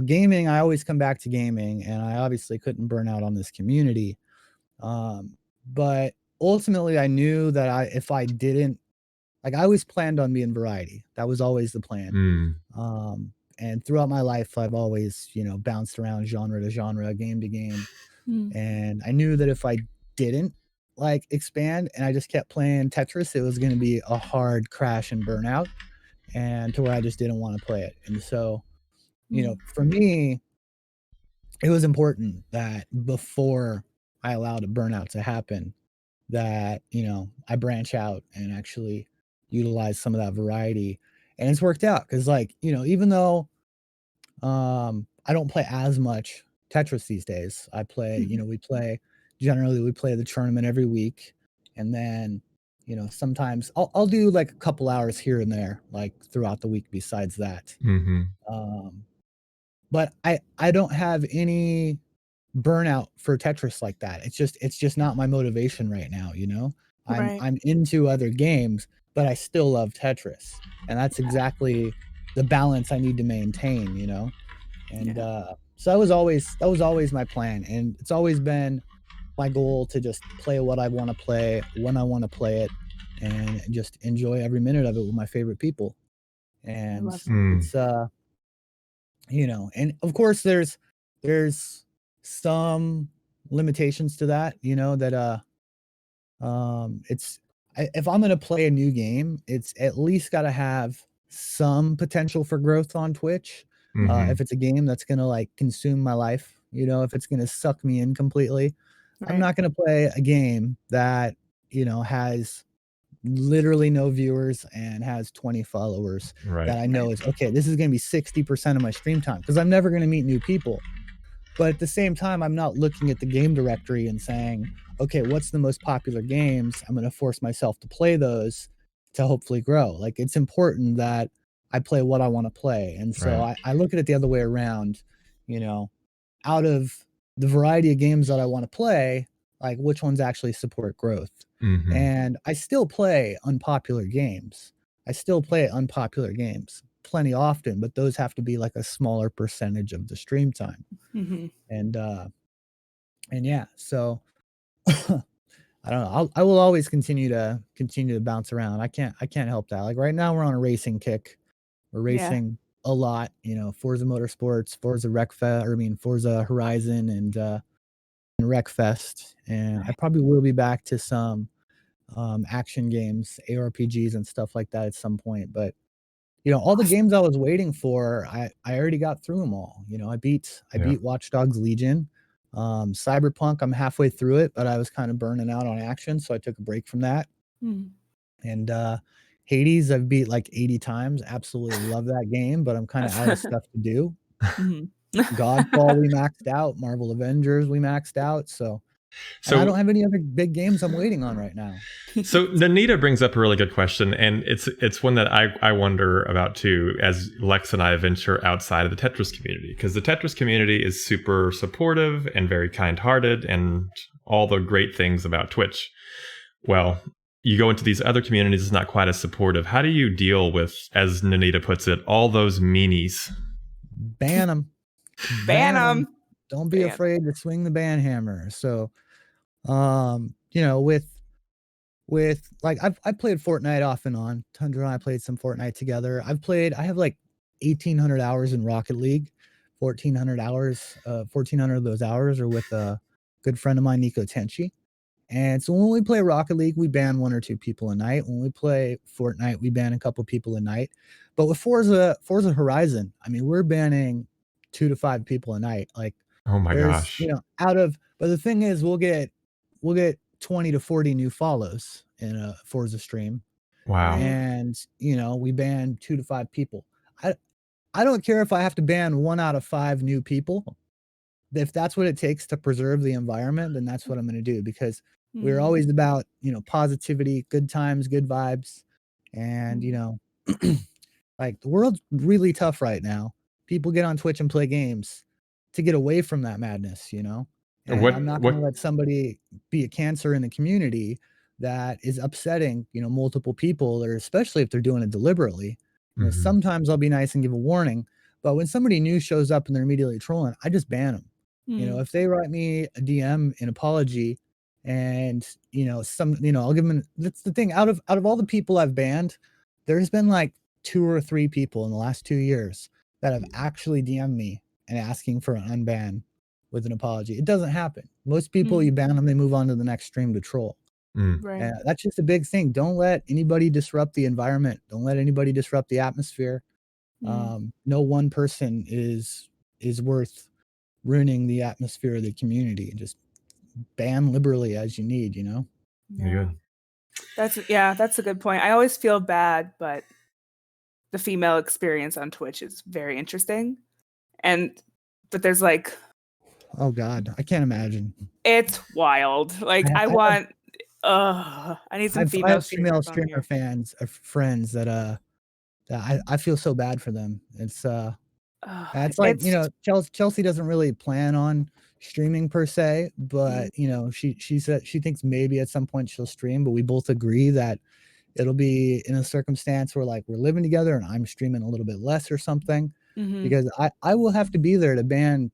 gaming, I always come back to gaming, and I obviously couldn't burn out on this community. But ultimately, I knew that if I didn't, like, I always planned on being variety. That was always the plan. Mm. And throughout my life, I've always, bounced around genre to genre, game to game. And I knew that if I didn't like expand and I just kept playing Tetris, it was going to be a hard crash and burnout, and to where I just didn't want to play it. And so, for me, it was important that before I allowed a burnout to happen, that, I branch out and actually utilize some of that variety. And it's worked out because, like, even though I don't play as much Tetris these days, I play, we play, generally we play the tournament every week. And then, sometimes I'll do like a couple hours here and there, like throughout the week besides that. Mm-hmm. But I don't have any burnout for Tetris like that. It's just not my motivation right now, Right. I'm into other games, but I still love Tetris. And that's exactly the balance I need to maintain, And so that was always my plan. And it's always been my goal to just play what I want to play when I want to play it, and just enjoy every minute of it with my favorite people. And love it's and of course there's some limitations to that, that it's if I'm going to play a new game, it's at least got to have some potential for growth on Twitch. Mm-hmm. If it's a game that's going to like consume my life, if it's going to suck me in completely, I'm not going to play a game that, has literally no viewers and has 20 followers Right. that I know is okay. This is going to be 60% of my stream time, because I'm never going to meet new people. But at the same time, I'm not looking at the game directory and saying, okay, what's the most popular games? I'm going to force myself to play those to hopefully grow. Like, it's important that I play what I want to play. And so Right. I look at it the other way around, out of the variety of games that I want to play, like, which ones actually support growth. Mm-hmm. And I still play unpopular games. Plenty often, but those have to be like a smaller percentage of the stream time. And yeah, so I don't know. I will always continue to bounce around. I can't help that. Like, right now we're on a racing kick. We're racing a lot, Forza Motorsports, Forza Horizon, and Wreckfest. And I probably will be back to some action games, ARPGs and stuff like that at some point. But all the games I was waiting for, I already got through them all. I beat Watch Dogs Legion. Cyberpunk, I'm halfway through it, but I was kind of burning out on action, so I took a break from that. And Hades, I've beat like 80 times. Absolutely love that game, but I'm kind of out of stuff to do. Godfall, we maxed out. Marvel Avengers, we maxed out. So and I don't have any other big games I'm waiting on right now. So Nanita brings up a really good question, and it's one that I wonder about too, as Lex and I venture outside of the Tetris community, because the Tetris community is super supportive and very kind-hearted and all the great things about Twitch. Well, you go into these other communities, it's not quite as supportive. How do you deal with, as Nanita puts it, all those meanies? Ban them. Ban them. Don't be afraid to swing the ban hammer. So, with like I've played Fortnite off and on. Tundra and I played some Fortnite together. I have like 1,800 hours in Rocket League. 1,400 hours. 1,400 of those hours are with a good friend of mine, Nico Tenchi. And so when we play Rocket League, we ban 1 or 2 people a night. When we play Fortnite, we ban a couple people a night. But with Forza Horizon, I mean, we're banning 2 to 5 people a night. Like, oh my gosh, but the thing is, we'll get 20 to 40 new follows in a Forza stream. Wow. And we ban 2 to 5 people. I don't care if I have to ban 1 out of 5 new people. If that's what it takes to preserve the environment, then that's what I'm going to do, because we're always about, positivity, good times, good vibes. And, like, the world's really tough right now. People get on Twitch and play games to get away from that madness, And I'm not going to let somebody be a cancer in the community that is upsetting, multiple people, or especially if they're doing it deliberately. Mhm. Sometimes I'll be nice and give a warning, but when somebody new shows up and they're immediately trolling, I just ban them. Mm. If they write me a DM, an apology, and I'll give them. That's the thing. Out of all the people I've banned, there's been like 2 or 3 people in the last 2 years that have actually DM'd me and asking for an unban with an apology. It doesn't happen. Most people, you Mm. ban them, they move on to the next stream to troll. Mm. Right. That's just a big thing. Don't let anybody disrupt the environment. Don't let anybody disrupt the atmosphere. Mm. No one person is worth ruining the atmosphere of the community. Just ban liberally as you need. Yeah. Good. That's a good point. I always feel bad, but the female experience on Twitch is very interesting. But there's like, Oh God, I can't imagine. it's wild. Like I, I have I need some I female have female streamers on streamer here. fans, friends that I feel so bad for them. It's like, It's Chelsea doesn't really plan on streaming per se, mm, but she said she thinks maybe at some point she'll stream, but we both agree that it'll be in a circumstance where like we're living together and I'm streaming a little bit less or something, mhm, because I will have to be there to ban,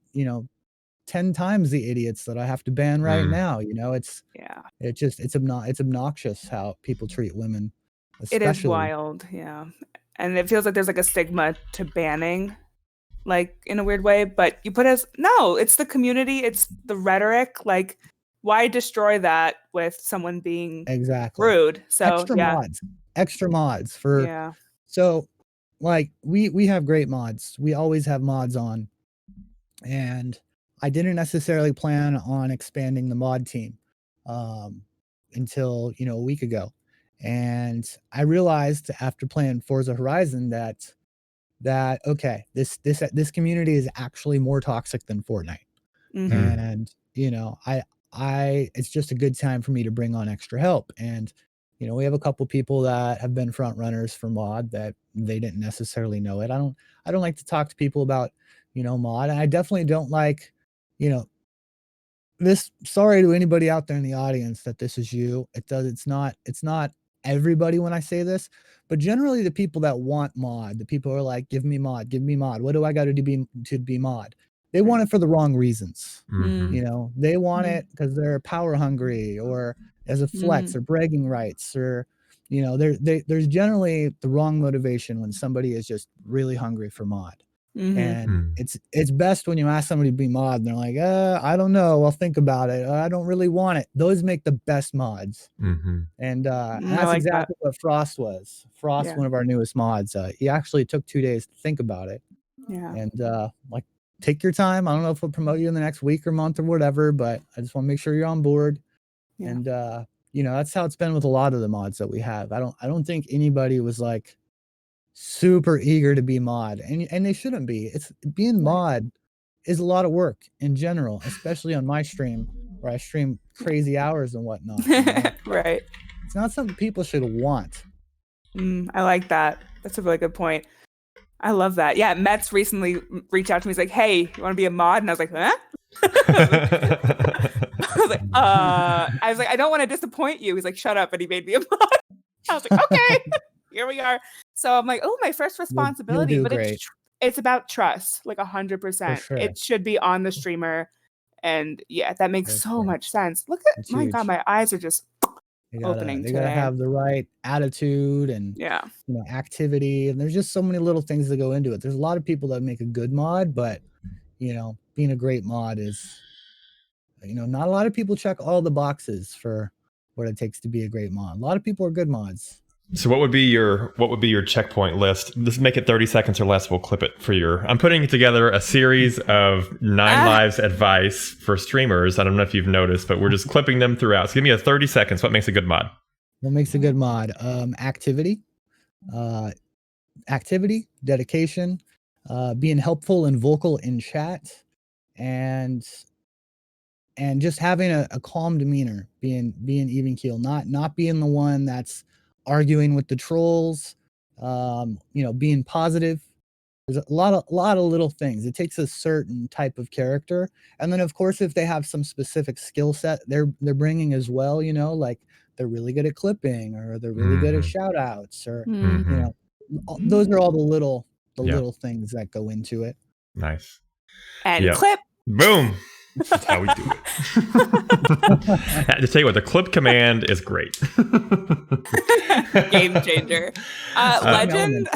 10 times the idiots that I have to ban right Mm. now. yeah. It's obnoxious how people treat women, It is especially. wild, yeah. And it feels like there's like a stigma to banning, like in a weird way, but you put as no, it's the community, it's the rhetoric. Like, why destroy that with someone being Exactly. rude? So Extra yeah, mods, extra mods for yeah. so like we have great mods. We always have mods on, and I didn't necessarily plan on expanding the mod team um until, a week ago. And I realized after playing Forza Horizon that okay, this community is actually more toxic than Fortnite. Mhm. Mm. And I it's just a good time for me to bring on extra help. And we have a couple people that have been front runners for mod that they didn't necessarily know it. I don't like to talk to people about mod. And I definitely don't like you know this. Sorry to anybody out there in the audience that this is you. It's not everybody when I say this, but generally the people that want mod, the people who are like, give me mod, give me mod, what do I got to do to be mod, they want Right. it for the wrong reasons. Mm. Mhm. They want Mhm. it because they're power hungry, or as a flex, Mhm. or bragging rights, or there's generally the wrong motivation when somebody is just really hungry for mod. Mhm. And Mm. it's best when you ask somebody to be mod and they're like, I don't know, I'll think about it, I don't really want it. Those make the best mods. Mhm. And I that's like that. exactly what Frost was. Frost, Yeah. one of our newest mods, he actually took 2 days to think about it. Yeah. And like, take your time. I don't know if we'll promote you in the next week or month or whatever, but I just want to make sure you're on board. Yeah. And that's how it's been with a lot of the mods that we have. I don't think anybody was like super eager to be mod, and they shouldn't be. It's being Right. mod is a lot of work in general, especially on my stream where I stream crazy hours and whatnot. Right. It's not something people should want. I like that. That's a really good point. I love that. Yeah, Metz recently reached out to me. He's like, "Hey, you want to be a mod?" And I was like, "Huh?" I was like, "I don't want to disappoint you." He's like, "Shut up!" And he made me a mod. I was like, "Okay, here we are." So I'm like, "Oh, my first You'll responsibility," do but great it's about trust, like for 100%. sure. It should be on the streamer, and yeah, that makes For so sure. much sense. Look at It's my God, huge. my eyes are just They gotta opening they gotta today. have the right attitude and Yeah, activity, and there's just so many little things that go into it. There's a lot of people that make a good mod, but being a great mod is, not a lot of people check all the boxes for what it takes to be a great mod. A lot of people are good mods. So what would be your checkpoint list? Let's make it 30 seconds or less. We'll clip it for your. I'm putting together a series of 9 Ah, lives advice for streamers. I don't know if you've noticed, but we're just clipping them throughout. So give me a 30 seconds. What makes a good mod? What makes a good mod? Activity, uh, dedication, being helpful and vocal in chat, and just having a calm demeanor, being even keel, not being the one that's arguing with the trolls, being positive. There's a lot of little things. It takes a certain type of character, and then of course if they have some specific skill set they're bringing as well, like they're really good at clipping, or they're really good at shout outs, or Mm. you know, those are all the little Yeah. things that go into it. Nice. And Yep. clip. Boom. That's how we do it. Just tell you what, the clip command is great. Game changer. Legend.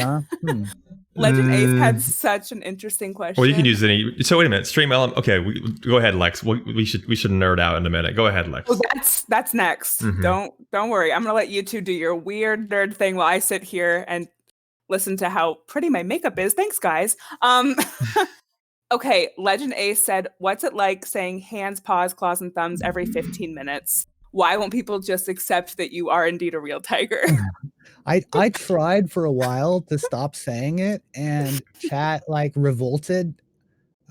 Legend Ace had such an interesting question. Well, you can use any. So wait a minute, stream element. Okay, go ahead, Lex. We should nerd out in a minute. Go ahead, Lex. Oh, that's next. Don't worry. I'm gonna let you two do your weird nerd thing while I sit here and listen to how pretty my makeup is. Thanks, guys. Okay, Legend Ace said, "What's it like saying hands, paws, claws, and thumbs every 15 minutes? Why won't people just accept that you are indeed a real tiger?" I tried for a while to stop saying it, and chat like revolted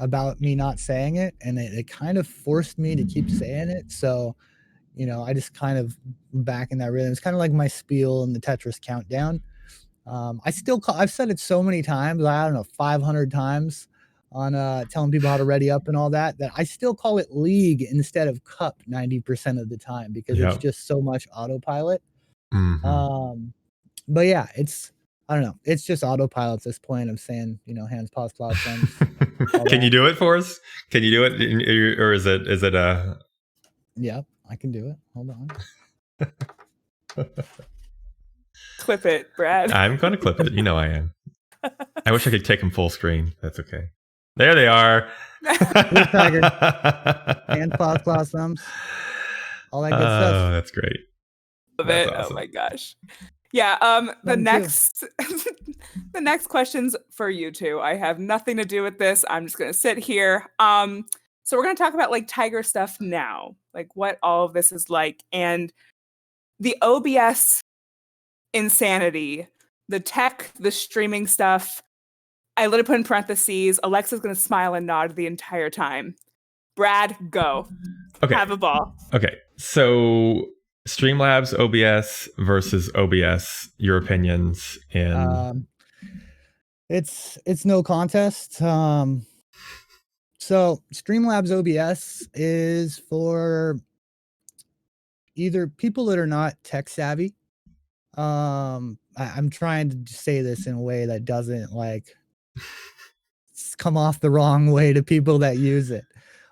about me not saying it, and it kind of forced me to keep saying it. So, you know, I just kind of back in that rhythm. It's kind of like my spiel in the Tetris countdown. I've said it so many times, I don't know, 500 times on telling people how to ready up and all that I still call it league instead of cup 90% of the time, because it's just so much autopilot. But yeah, I don't know, it's just autopilot at this point of saying, you know, hands, paws, claws, thumbs. Can you do it for us? Can you do it, or is it Yeah, I can do it. Hold on. Clip it, Brad. I'm going to clip it. You know I am. I wish I could take them full screen. That's okay. There they are. Tiger. Hand, paws, claws, thumbs. All that good stuff. Oh, that's great. Love it. Awesome. Oh my gosh. Yeah. The next question's for you two. I have nothing to do with this. I'm just gonna sit here. So we're gonna talk about like tiger stuff now, like what all of this is like, and the OBS insanity, the tech, the streaming stuff. I literally put in parentheses, Alexa's going to smile and nod the entire time. Brad, go. Okay. Have a ball. Okay. So Streamlabs OBS versus OBS, your opinions in... It's no contest. So Streamlabs OBS is for either people that are not tech savvy. I'm trying to say this in a way that doesn't like come off the wrong way to people that use it.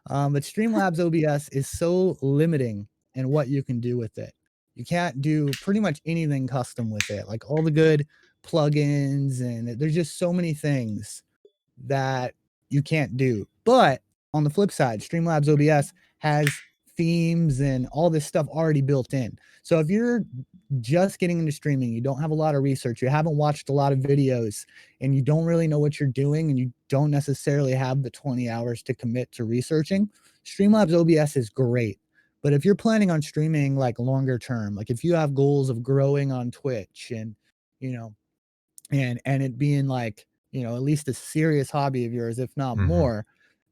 But Streamlabs OBS is so limiting in what you can do with it. You can't do pretty much anything custom with it. Like all the good plugins, and there's just so many things that you can't do. But on the flip side, Streamlabs OBS has themes and all this stuff already built in. So if you're just getting into streaming, you don't have a lot of research, you haven't watched a lot of videos, and you don't really know what you're doing, and you don't necessarily have the 20 hours to commit to researching, Streamlabs OBS is great. But if you're planning on streaming like longer term, like if you have goals of growing on Twitch and, you know, and it being like, you know, at least a serious hobby of yours, if not more,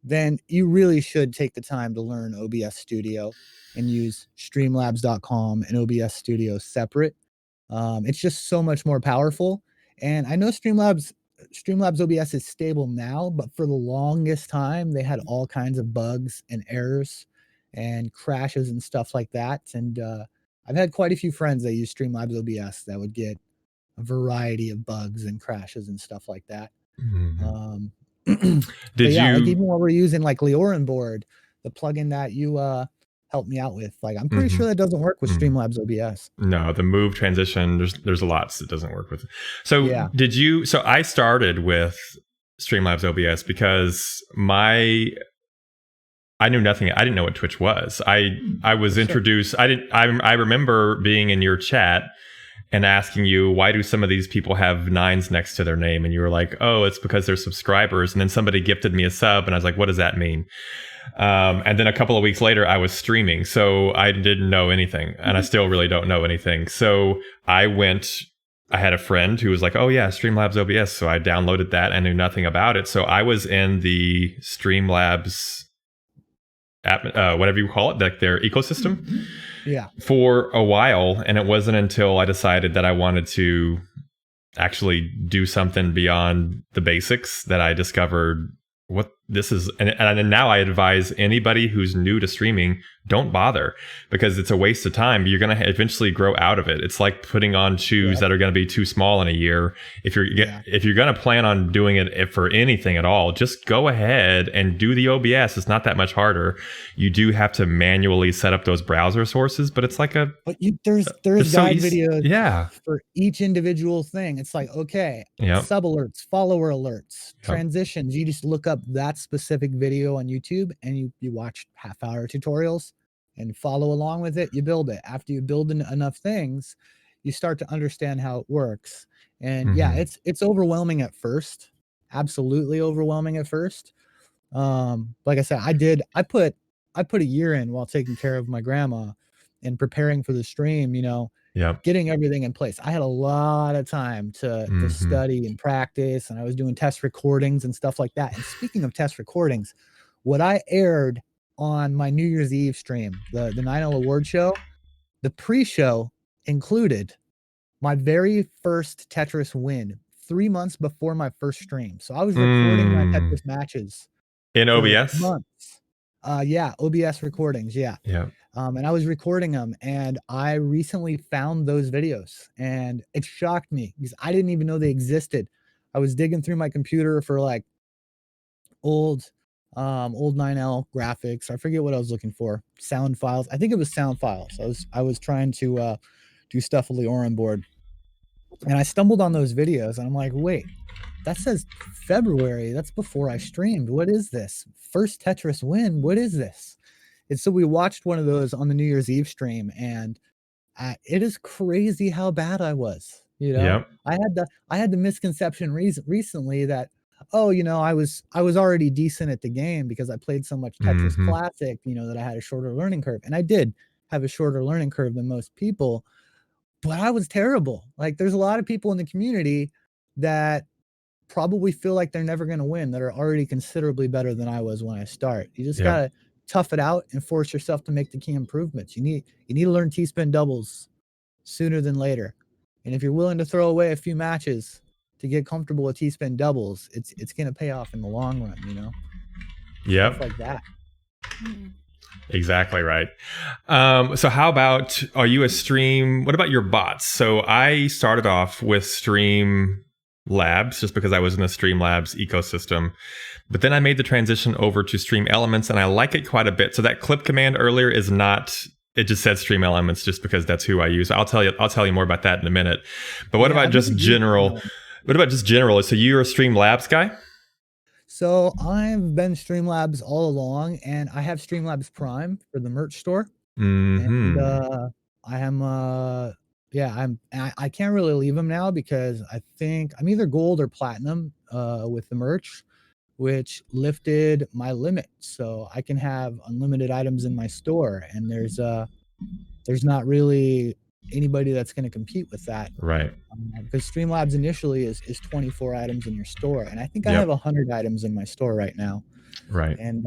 then you really should take the time to learn OBS Studio and use streamlabs.com and OBS Studio separate. It's just so much more powerful. And I know Streamlabs OBS is stable now, but for the longest time, they had all kinds of bugs and errors and crashes and stuff like that. And I've had quite a few friends that use Streamlabs OBS that would get a variety of bugs and crashes and stuff like that. Like even while we're using like Leorin board, the plugin that you helped me out with, like I'm pretty sure that doesn't work with Streamlabs OBS. No, the move transition, there's a lot that doesn't work with it. So so I started with Streamlabs OBS because I knew nothing. I didn't know what Twitch was. I was introduced. I remember being in your chat and asking you, why do some of these people have 9s next to their name? And you were like, oh, it's because they're subscribers. And then somebody gifted me a sub, and I was like, what does that mean? And then a couple of weeks later, I was streaming, so I didn't know anything, and I still really don't know anything. So I had a friend who was like, oh yeah, Streamlabs OBS. So I downloaded that. I knew nothing about it. So I was in the Streamlabs app, whatever you call it, like their ecosystem, for a while. And it wasn't until I decided that I wanted to actually do something beyond the basics that I discovered this is, and now I advise anybody who's new to streaming, don't bother, because it's a waste of time. You're going to eventually grow out of it. It's like putting on shoes that are going to be too small in a year. If you're going to plan on doing it for anything at all, just go ahead and do the OBS. It's not that much harder. You do have to manually set up those browser sources, but it's like there's guide videos for each individual thing. It's like, okay, sub alerts, follower alerts, transitions. You just look up that specific video on YouTube and you watch half-hour tutorials and follow along with it. You build it. After you build enough things, you start to understand how it works. And it's overwhelming at first, absolutely overwhelming at first. Like I said, I put a year in while taking care of my grandma and preparing for the stream, getting everything in place. I had a lot of time to study and practice, and I was doing test recordings and stuff like that. And speaking of test recordings, what I aired on my New Year's Eve stream, the 9/0 award show, the pre-show included my very first Tetris win 3 months before my first stream. So I was recording my Tetris matches in OBS months. OBS recordings. Yeah. And I was recording them, and I recently found those videos, and it shocked me because I didn't even know they existed. I was digging through my computer for like old 9L graphics. I forget what I was looking for. Sound files. I think it was sound files. I was trying to do stuff with the Orin board, and I stumbled on those videos, and I'm like, wait, that says February. That's before I streamed. What is this? First Tetris win. What is this? And so we watched one of those on the New Year's Eve stream, and it is crazy how bad I was. I had the misconception recently that, I was already decent at the game because I played so much Tetris Classic, that I had a shorter learning curve, and I did have a shorter learning curve than most people, but I was terrible. Like, there's a lot of people in the community that probably feel like they're never going to win, that are already considerably better than I was when I start. You just gotta tough it out and force yourself to make the key improvements. You need to learn T-spin doubles sooner than later. And if you're willing to throw away a few matches to get comfortable with T-spin doubles, it's going to pay off in the long run, Stuff like that. Exactly right. So how about, what about your bots? So I started off with Stream Labs just because I was in the Streamlabs ecosystem. But then I made the transition over to Stream Elements, and I like it quite a bit. So that clip command earlier is not, it just said Stream Elements just because that's who I use. I'll tell you more about that in a minute. But what about just general? What about just general? So you're a Streamlabs guy? So I've been Streamlabs all along, and I have Streamlabs Prime for the merch store. And I am I can't really leave them now because I think I'm either gold or platinum with the merch, which lifted my limit, so I can have unlimited items in my store, and there's not really anybody that's going to compete with that, right? Because Streamlabs initially is 24 items in your store, and I think I have 100 items in my store right now, right? And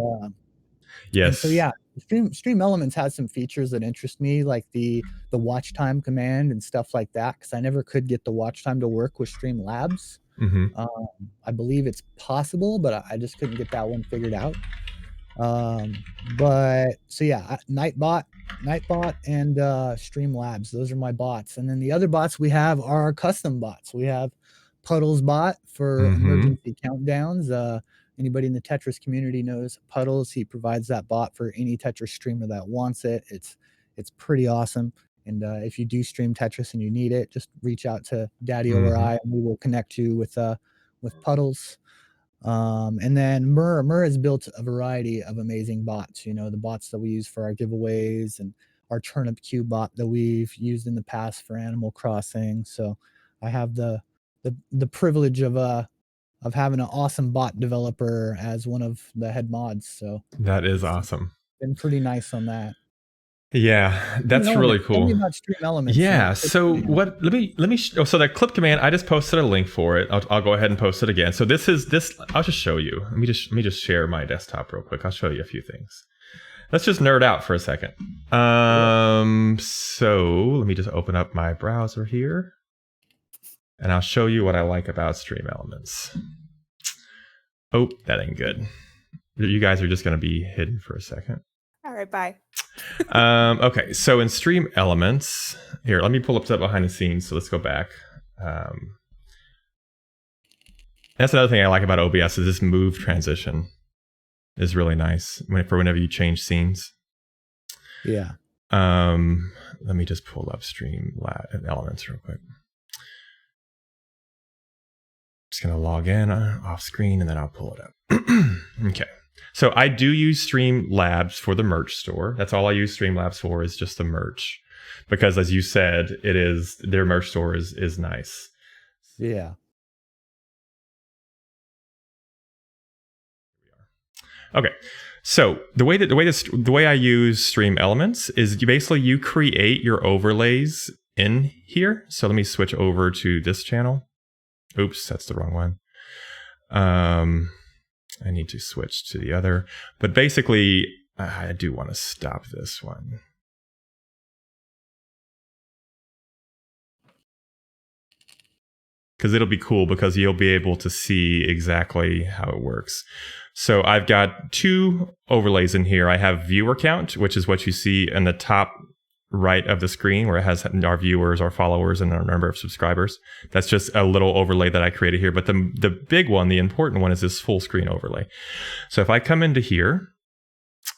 yes, and so Stream Elements has some features that interest me, like the watch time command and stuff like that, because I never could get the watch time to work with Streamlabs. I believe it's possible, but I just couldn't get that one figured out. But so Nightbot and Streamlabs, those are my bots. And then the other bots we have are our custom bots. We have Puddles bot for emergency countdowns. Anybody in the Tetris community knows Puddles. He provides that bot for any Tetris streamer that wants it. It's pretty awesome. And if you do stream Tetris and you need it, just reach out to Daddy or I, and we will connect you with Puddles. And then Mur has built a variety of amazing bots. The bots that we use for our giveaways, and our Turnip Cube bot that we've used in the past for Animal Crossing. So I have the privilege of having an awesome bot developer as one of the head mods. So that is awesome. Been pretty nice on that. Yeah, that's really cool. Tell me about Stream Elements. Yeah. So what? Let me. So that clip command, I just posted a link for it. I'll go ahead and post it again. So this. I'll just show you. Let me just share my desktop real quick. I'll show you a few things. Let's just nerd out for a second. So let me just open up my browser here, and I'll show you what I like about Stream Elements. Oh, that ain't good. you guys are just going to be hidden for a second. All right, bye. Okay, so in Stream Elements, here, let me pull up that behind the scenes. So let's go back. That's another thing I like about OBS is this move transition is really nice for whenever you change scenes. Yeah. Let me just pull up Stream Elements real quick. Just going to log in off screen and then I'll pull it up. Okay. So I do use Streamlabs for the merch store. That's all I use Streamlabs for is just the merch. Because as you said, their merch store is nice. Yeah. Okay. So the way I use Stream Elements is you create your overlays in here. So let me switch over to this channel. Oops, that's the wrong one. I need to switch to the other. But basically, I do want to stop this one. Because it'll be cool because you'll be able to see exactly how it works. So I've got 2 overlays in here. I have viewer count, which is what you see in the top right of the screen where it has our viewers, our followers, and our number of subscribers. That's just a little overlay that I created here. But the big one, the important one, is this full screen overlay. So if I come into here,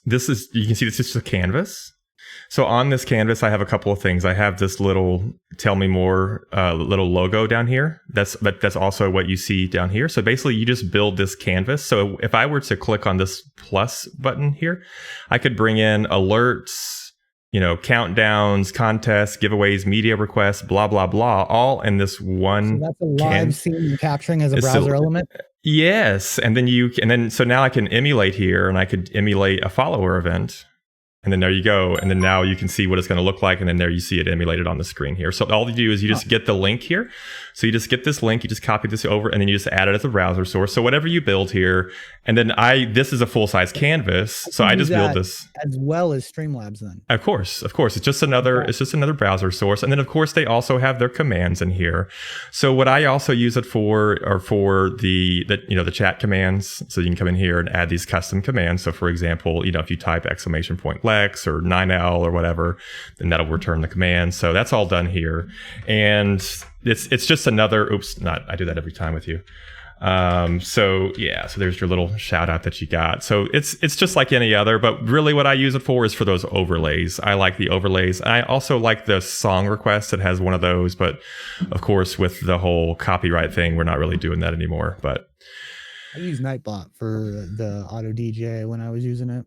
you can see this is just a canvas. So on this canvas, I have a couple of things. I have this little tell me more little logo down here. That's also what you see down here. So basically you just build this canvas. So if I were to click on this plus button here, I could bring in alerts, countdowns, contests, giveaways, media requests, blah, blah, blah, all in this one. So that's a live scene you're capturing as a browser element? Yes. So now I can emulate here and I could emulate a follower event. And then there you go. And then now you can see what it's going to look like. And then there you see it emulated on the screen here. So all you do is you just get the link here. So you just get this link, you just copy this over, and then you just add it as a browser source. So whatever you build here, and then this is a full-size canvas. So I just build this as well as Streamlabs then. Of course. It's just another browser source. And then of course they also have their commands in here. So what I also use it for are for the chat commands. So you can come in here and add these custom commands. So for example, if you type !Lex or 9L or whatever, then that'll return the command. So that's all done here. And it's just another, I do that every time with you. So there's your little shout out that you got. So it's just like any other, but really what I use it for is for those overlays. I like the overlays. I also like the song request that has one of those, but of course with the whole copyright thing, we're not really doing that anymore, but I use Nightbot for the auto DJ when I was using it.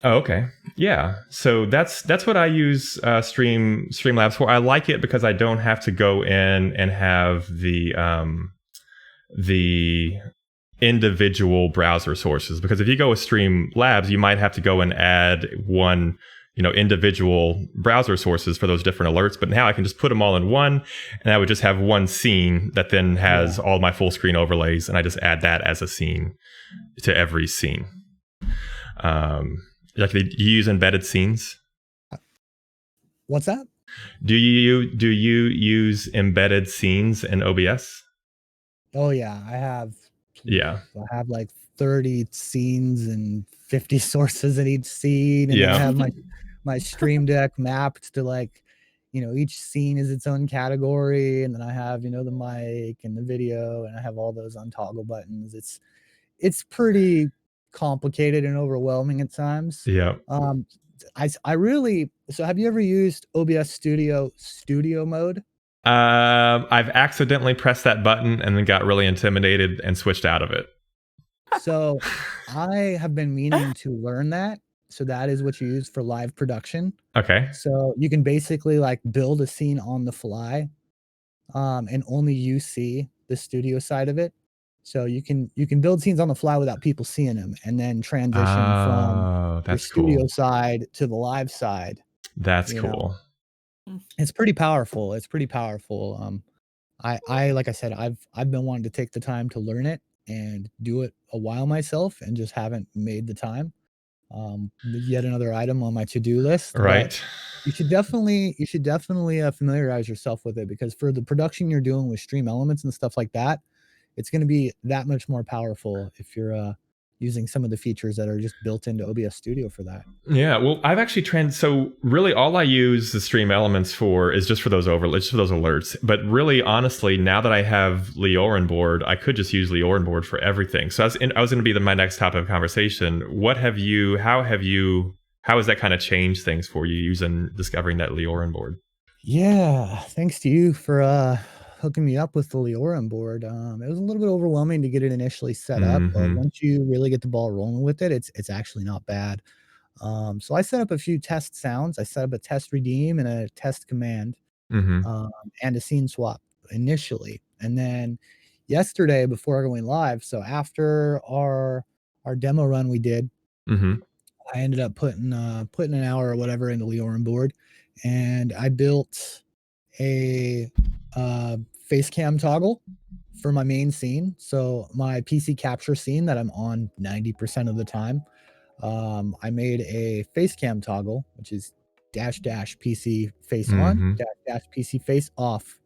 Oh, okay. Yeah. So that's what I use Streamlabs for. I like it because I don't have to go in and have the individual browser sources. Because if you go with Streamlabs, you might have to go and add one, individual browser sources for those different alerts. But now I can just put them all in one, and I would just have one scene that then has all my full screen overlays, and I just add that as a scene to every scene. Like, do you use embedded scenes? What's that? Do you use embedded scenes in OBS? Oh yeah, I have. Yeah, I have like 30 scenes and 50 sources in each scene, and yeah. I have my Stream Deck mapped to each scene is its own category, and then I have the mic and the video, and I have all those on toggle buttons. It's pretty complicated and overwhelming at times. Yeah. So have you ever used OBS Studio mode? I've accidentally pressed that button and then got really intimidated and switched out of it. So I have been meaning to learn that. So that is what you use for live production. Okay. So you can basically build a scene on the fly, and only you see the studio side of it. So you can build scenes on the fly without people seeing them, and then transition from the studio side to the live side. That's cool. It's pretty powerful. I like I said, I've been wanting to take the time to learn it and do it a while myself, and just haven't made the time. Yet another item on my to-do list. Right. You should definitely familiarize yourself with it, because for the production you're doing with Stream Elements and stuff like that, it's going to be that much more powerful if you're using some of the features that are just built into OBS Studio for that. Yeah, well, I've actually so really all I use the stream elements for is just for those just for those alerts. But really, honestly, now that I have Leorin board, I could just use Leorin board for everything. So I was going to be my next topic of conversation. How has that kind of changed things for you discovering that Leorin board? Yeah, thanks to you for hooking me up with the Leorin board. It was a little bit overwhelming to get it initially set up, but once you really get the ball rolling with it, it's actually not bad. So I set up a few test sounds. I set up a test redeem and a test command, and a scene swap initially. And then yesterday, before going live, so after our demo run we did, I ended up putting an hour or whatever into Leorin board, and I built a face cam toggle for my main scene. So my PC capture scene that I'm on 90% of the time, I made a face cam toggle, which is dash PC face on, dash PC face off,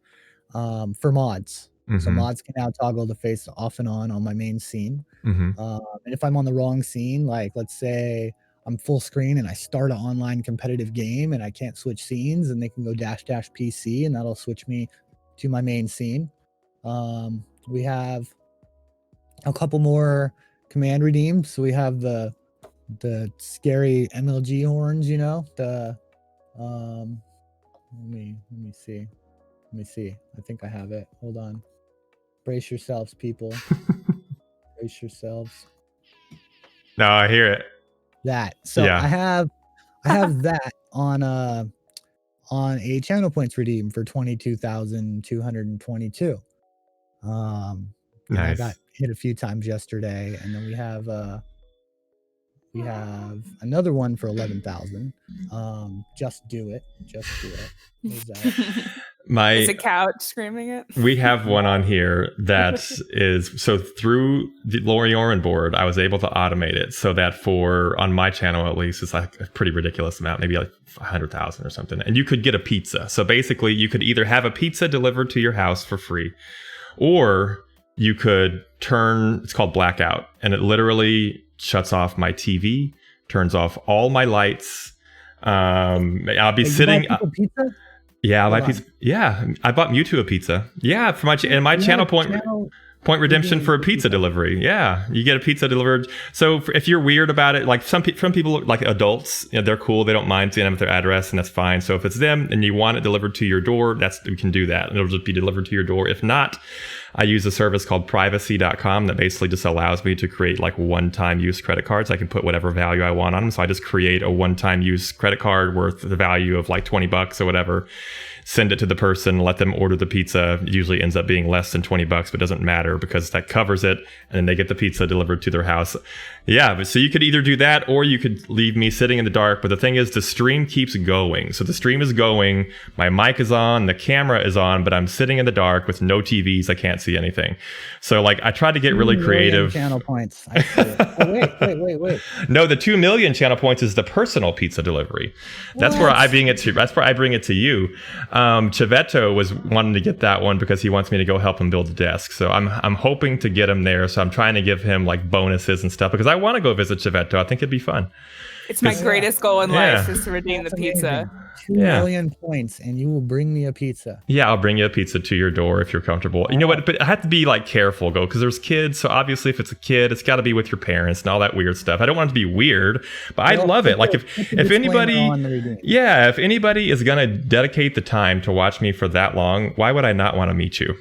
for mods. So mods can now toggle the face off and on my main scene. And if I'm on the wrong scene, like let's say I'm full screen and I start an online competitive game and I can't switch scenes, and they can go dash PC, and that'll switch me to my main scene. We have a couple more command redeems. So we have the scary MLG horns, let me see. I think I have it. Hold on. Brace yourselves, people. Brace yourselves. No, I hear it. That. So yeah. I have that on a channel points redeem for 22,222. Nice. I got hit a few times yesterday, and then we have another one for 11,000. Just do it. What is that? Is a couch screaming it? We have one on here that is, so through the Leorin board, I was able to automate it so that on my channel at least, it's like a pretty ridiculous amount, maybe like 100,000 or something. And you could get a pizza. So basically you could either have a pizza delivered to your house for free, or you could it's called blackout, and it literally shuts off my TV, turns off all my lights. I'll be sitting. Pizza? Yeah, my pizza. Yeah, I bought Mewtwo a pizza. Yeah, for my channel point redemption for a pizza delivery. Yeah, you get a pizza delivered. So if you're weird about it, like some people, like adults, they're cool. They don't mind seeing them with their address, and that's fine. So if it's them and you want it delivered to your door, we can do that, and it'll just be delivered to your door. If not, I use a service called privacy.com that basically just allows me to create like one-time use credit cards. I can put whatever value I want on them. So I just create a one-time use credit card worth the value of like $20 or whatever, send it to the person, let them order the pizza. It usually ends up being less than $20, but it doesn't matter because that covers it, and then they get the pizza delivered to their house. Yeah, but so you could either do that or you could leave me sitting in the dark. But the thing is, the stream keeps going. So the stream is going, my mic is on, the camera is on, but I'm sitting in the dark with no TVs. I can't see anything. So like I tried to get really creative. Channel points. I see it. Oh, wait. No, the 2 million channel points is the personal pizza delivery. That's where I bring it to. That's where I bring it to you. Chivetto was wanting to get that one because he wants me to go help him build the desk. So I'm hoping to get him there. So I'm trying to give him like bonuses and stuff because I want to go visit Chivetto. I think it'd be fun. It's my greatest goal in life is to redeem the pizza. 2 million points, and you will bring me a pizza. Yeah, I'll bring you a pizza to your door if you're comfortable. You know what? But I have to be like careful, because there's kids. So obviously, if it's a kid, it's got to be with your parents and all that weird stuff. I don't want it to be weird, but I love it. Like if anybody is gonna dedicate the time to watch me for that long, why would I not want to meet you?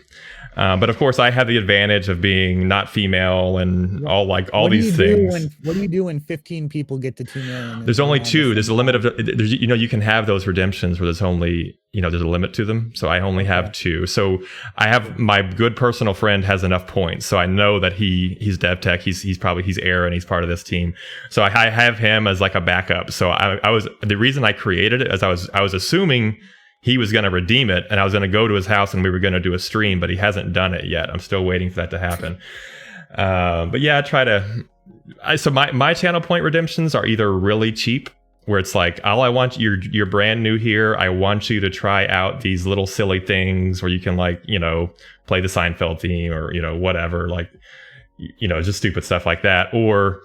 But of course, I have the advantage of being not female and all these things. What do you do when 15 people get to 2 million? There's only 2. There's a limit of, you can have those redemptions where there's only, there's a limit to them. So I only have 2. So I have my good personal friend has enough points. So I know that he's dev tech. He's Aaron. He's part of this team. So I have him as like a backup. So the reason I created it is I was assuming he was going to redeem it, and I was going to go to his house and we were going to do a stream, but he hasn't done it yet. I'm still waiting for that to happen. But yeah, so my channel point redemptions are either really cheap, where it's like, I want you're brand new here. I want you to try out these little silly things where you can play the Seinfeld theme or, whatever. Like, just stupid stuff like that, or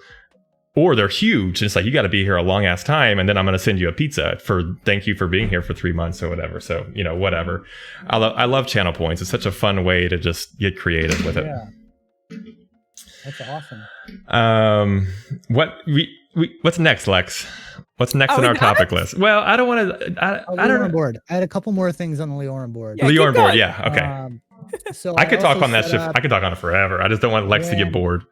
they're huge. And it's like, you got to be here a long ass time, and then I'm going to send you a pizza for thank you for being here for 3 months or whatever. So, whatever. I love channel points. It's such a fun way to just get creative with it. Yeah. That's awesome. What's next, Lex? What's next on our topic list? Well, I don't want to. I don't know. Board. I had a couple more things on the Leorin board. Yeah, Leorin board, yeah. Okay. So I could talk on that shit. I could talk on it forever. I just don't want Lex to get bored.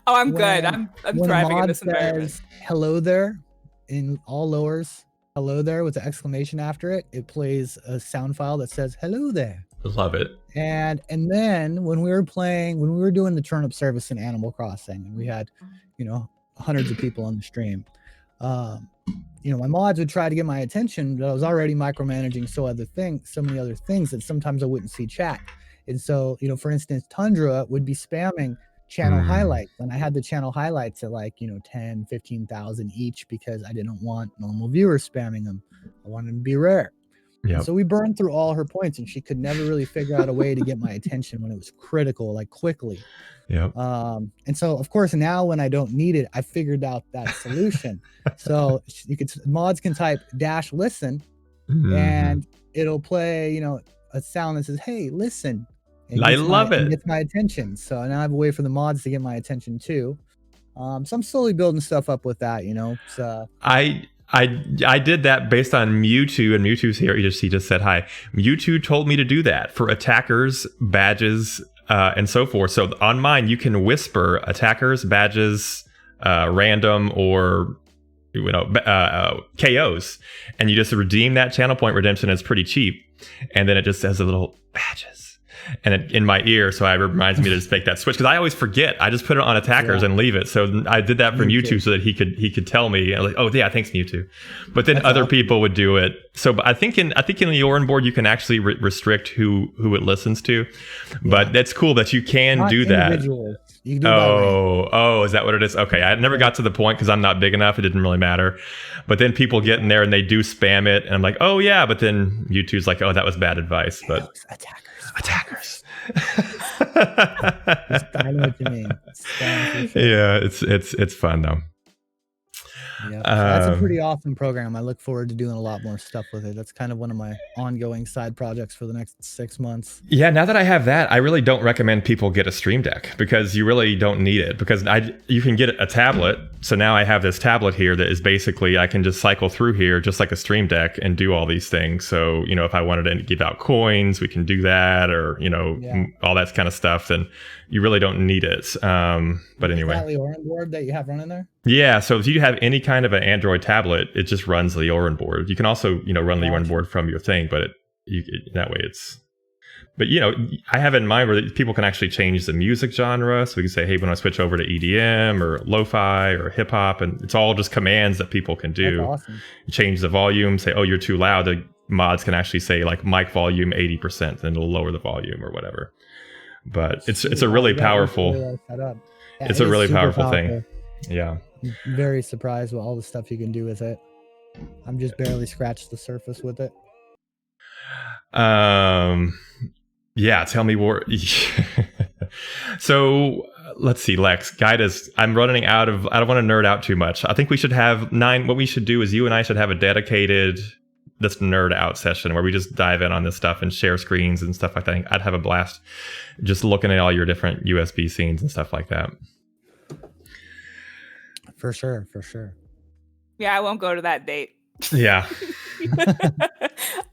Oh, I'm good. I'm thriving in this environment. Says, hello there, in all lowers. Hello there with the exclamation after it. It plays a sound file that says hello there. Love it. And then when we were doing the turnip service in Animal Crossing, and we had, hundreds of people on the stream. My mods would try to get my attention, but I was already micromanaging so many other things that sometimes I wouldn't see chat. And so, for instance, Tundra would be spamming channel highlights, and I had the channel highlights at 10, 15,000 each because I didn't want normal viewers spamming them. I wanted them to be rare. Yep. So we burned through all her points, and she could never really figure out a way to get my attention when it was critical, quickly. Yeah. And so, of course, now when I don't need it, I figured out that solution. So mods can type -listen, and it'll play, a sound that says, "Hey, listen." I love it. It gets my attention. So now I have a way for the mods to get my attention too. So I'm slowly building stuff up with that. So I did that based on Mewtwo, and Mewtwo's here. He just said hi. Mewtwo told me to do that for attackers, badges, and so forth. So on mine, you can whisper attackers, badges, random, or KOs, and you just redeem that channel point redemption. It's pretty cheap, and then it just says a little badges. And in my ear, so it reminds me to just make that switch, because I always forget. I just put it on attackers and leave it. So I did that for Mewtwo so that he could tell me, oh yeah, thanks Mewtwo. But then other people would do it. So I think in the Leorin board you can actually restrict who it listens to. But that's cool that you can do that. You can do is that what it is? Okay, I never got to the point because I'm not big enough. It didn't really matter. But then people get in there and they do spam it, and I'm like, oh yeah. But then YouTube's like, oh, that was bad advice. But attackers. I know what you mean. Yeah, it's fun though. Yeah, so that's a pretty awesome program. I look forward to doing a lot more stuff with it. That's kind of one of my ongoing side projects for the next 6 months. Yeah, now that I have that, I really don't recommend people get a Stream Deck, because you really don't need it, because you can get a tablet. So now I have this tablet here that is basically, I can just cycle through here just like a Stream Deck and do all these things. So, if I wanted to give out coins, we can do that, or, all that kind of stuff. Then you really don't need it. But anyway. Is that Leorin board that you have running there? Yeah, so if you have any kind of an Android tablet, it just runs Leorin board. You can also, run Leorin board from your thing, but that way it's. But I have it in mind where people can actually change the music genre. So we can say, hey, we want to switch over to EDM or lo-fi or hip hop, and it's all just commands that people can do. That's awesome. Change the volume. Say, oh, you're too loud. The mods can actually say mic volume 80%, and it'll lower the volume or whatever. But it's a really powerful. It's a really powerful thing. Yeah. I'm very surprised with all the stuff you can do with it. I'm just barely scratched the surface with it. Yeah, tell me more. So let's see, Lex, guide us. I'm running out of. I don't want to nerd out too much. I think we should have 9. What we should do is you and I should have a dedicated this nerd out session where we just dive in on this stuff and share screens and stuff like that. I'd have a blast just looking at all your different USB scenes and stuff like that. For sure. Yeah, I won't go to that date. Yeah.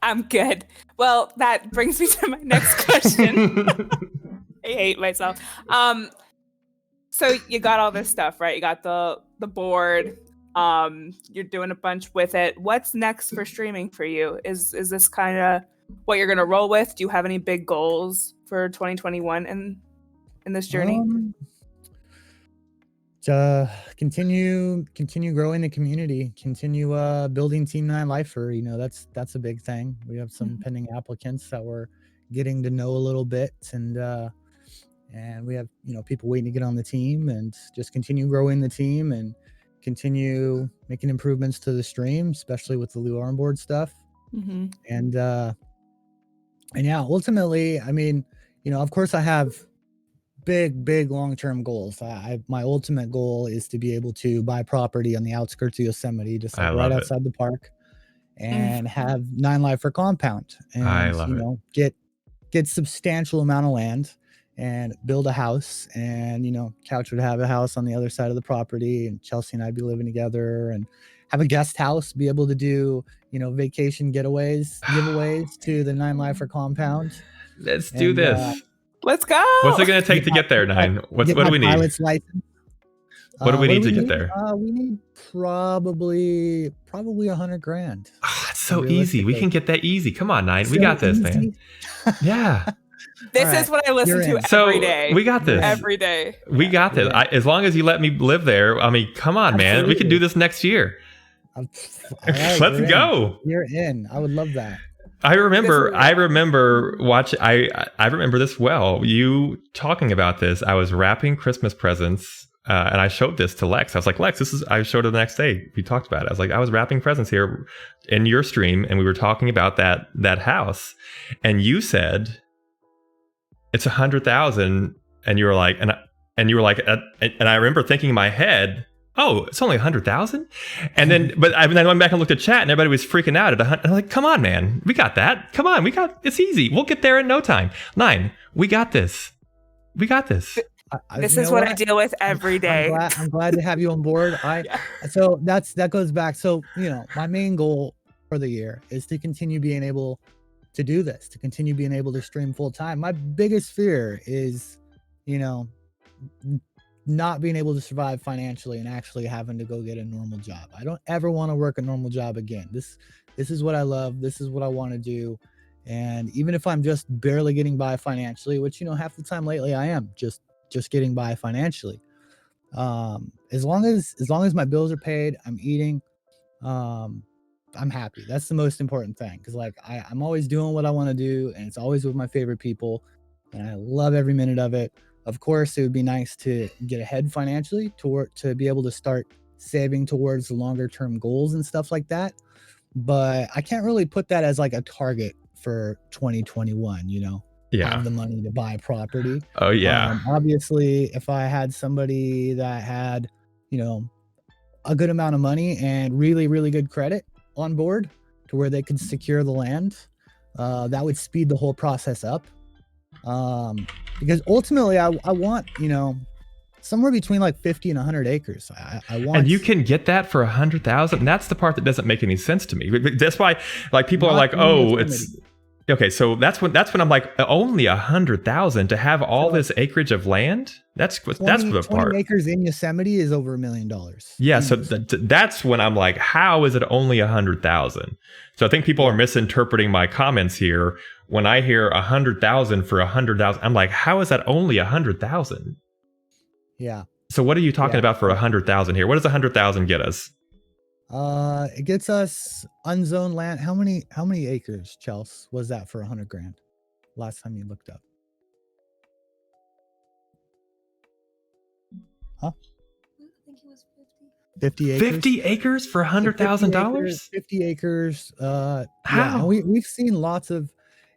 I'm good. Well, that brings me to my next question. I hate myself. So you got all this stuff, right? You got the board. You're doing a bunch with it. What's next for streaming for you? Is this kind of what you're gonna roll with? Do you have any big goals for 2021 in this journey? Continue growing the community, continue building Team 9 Lifer. That's a big thing. We have some pending applicants that we're getting to know a little bit, and we have people waiting to get on the team, and just continue growing the team and continue making improvements to the stream, especially with the Leorin board stuff. And yeah, ultimately, of course I have big long-term goals. My ultimate goal is to be able to buy property on the outskirts of Yosemite, just I like right love it. outside the park, and have 9 lifer compound, I and love it. get substantial amount of land and build a house. And Couch would have a house on the other side of the property, and Chelsea and I'd be living together, and have a guest house, be able to do vacation giveaways to the 9 lifer compound. Let's do And this. Let's go. What's it going to take to get there, Nine? What do we need? Pilot's license. What do we need to get there? We need probably $100,000. Oh, it's so easy. We can get that easy. Come on, Nine. We So got this, easy. man. Yeah. This All is what I listen You're to in. every day. We got this. Every day. We got this. Yeah. As long as you let me live there. I mean, come on, man. We can do this next year. All right, Let's you're go. in. You're in. I would love that. I remember this well. You talking about this. I was wrapping Christmas presents, and I showed this to Lex. I was like, Lex, I showed her the next day. We talked about it. I was like, I was wrapping presents here in your stream, and we were talking about that house. And you said it's 100,000, and you were like, and I remember thinking in my head, oh, it's only 100,000, and then I went back and looked at chat, and everybody was freaking out at 100. I'm like, come on, man, we got that. Come on, it's easy. We'll get there in no time. 9, we got this. We got this. This is what I deal with every day. I'm glad to have you on board. So that goes back. So my main goal for the year is to continue being able to do this, to continue being able to stream full time. My biggest fear is, not being able to survive financially and actually having to go get a normal job. I don't ever want to work a normal job again. This is what I love. This is what I want to do. And even if I'm just barely getting by financially, which half the time lately I am just getting by financially. As long as my bills are paid, I'm eating, I'm happy. That's the most important thing, because I'm always doing what I want to do, and it's always with my favorite people, and I love every minute of it. Of course, it would be nice to get ahead financially to be able to start saving towards the longer term goals and stuff like that. But I can't really put that as like a target for 2021, Yeah. have the money to buy property. Oh yeah. Obviously, if I had somebody that had, a good amount of money and really, really good credit on board to where they could secure the land, that would speed the whole process up. Because ultimately I want, somewhere between like 50 and 100 acres. I want. And you can get that for 100,000. That's the part that doesn't make any sense to me. That's why, people are like, "Oh, it's okay." So that's when I'm like, only 100,000 to have all this acreage of land. That's the 20 part. Acres in Yosemite is over $1 million. Yeah, so that's when I'm like, how is it only 100,000? So I think people are misinterpreting my comments here. When I hear 100,000 for 100,000, I'm like, how is that only 100,000? Yeah. So what are you talking about for 100,000 here? What does 100,000 get us? It gets us unzoned land. How many acres, Chels, was that for $100,000? Last time you looked up. Huh? I think it was 50 acres. 50 acres for $100,000? 50 acres. How? Yeah, we've seen lots of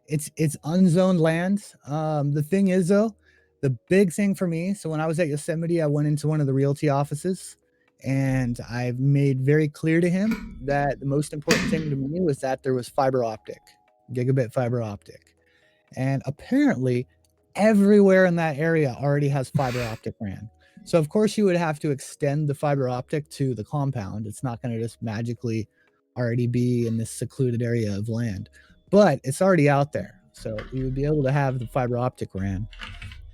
it's unzoned land. The thing is though, the big thing for me, so when I was at Yosemite, I went into one of the realty offices, and I made very clear to him that the most important thing to me was that there was gigabit fiber optic. And apparently everywhere in that area already has fiber optic ran. So of course you would have to extend the fiber optic to the compound. It's not going to just magically already be in this secluded area of land, but it's already out there. So we would be able to have the fiber optic ran.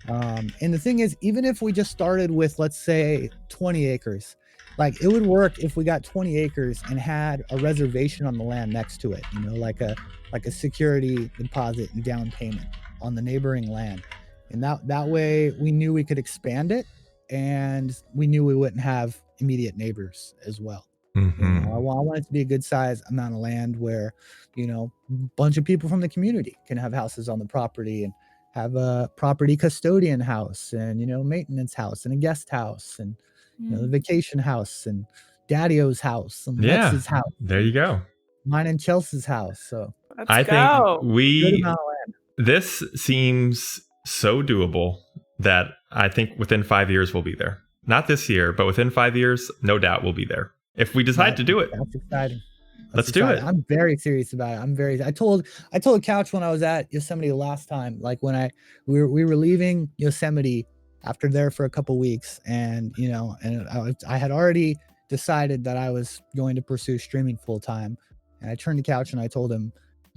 And the thing is, even if we just started with, let's say 20 acres, like it would work if we got 20 acres and had a reservation on the land next to it, like a security deposit and down payment on the neighboring land. And that way we knew we could expand it, and we knew we wouldn't have immediate neighbors as well. Mm-hmm. I want it to be a good size amount of land where, a bunch of people from the community can have houses on the property, and have a property custodian house, and, maintenance house, and a guest house, and, the vacation house, and Daddy-O's house, and Lex's house. There you go. Mine and Chelsea's house. So I think good amount of land. this seems so doable that I think within 5 years we'll be there. Not this year, but within 5 years, no doubt we'll be there. If we decide to do it, That's exciting. let's do it. I'm very serious about it. I told Couch when I was at Yosemite last time, like when we were leaving Yosemite after there for a couple weeks, and I had already decided that I was going to pursue streaming full time, and I turned to Couch and I told him,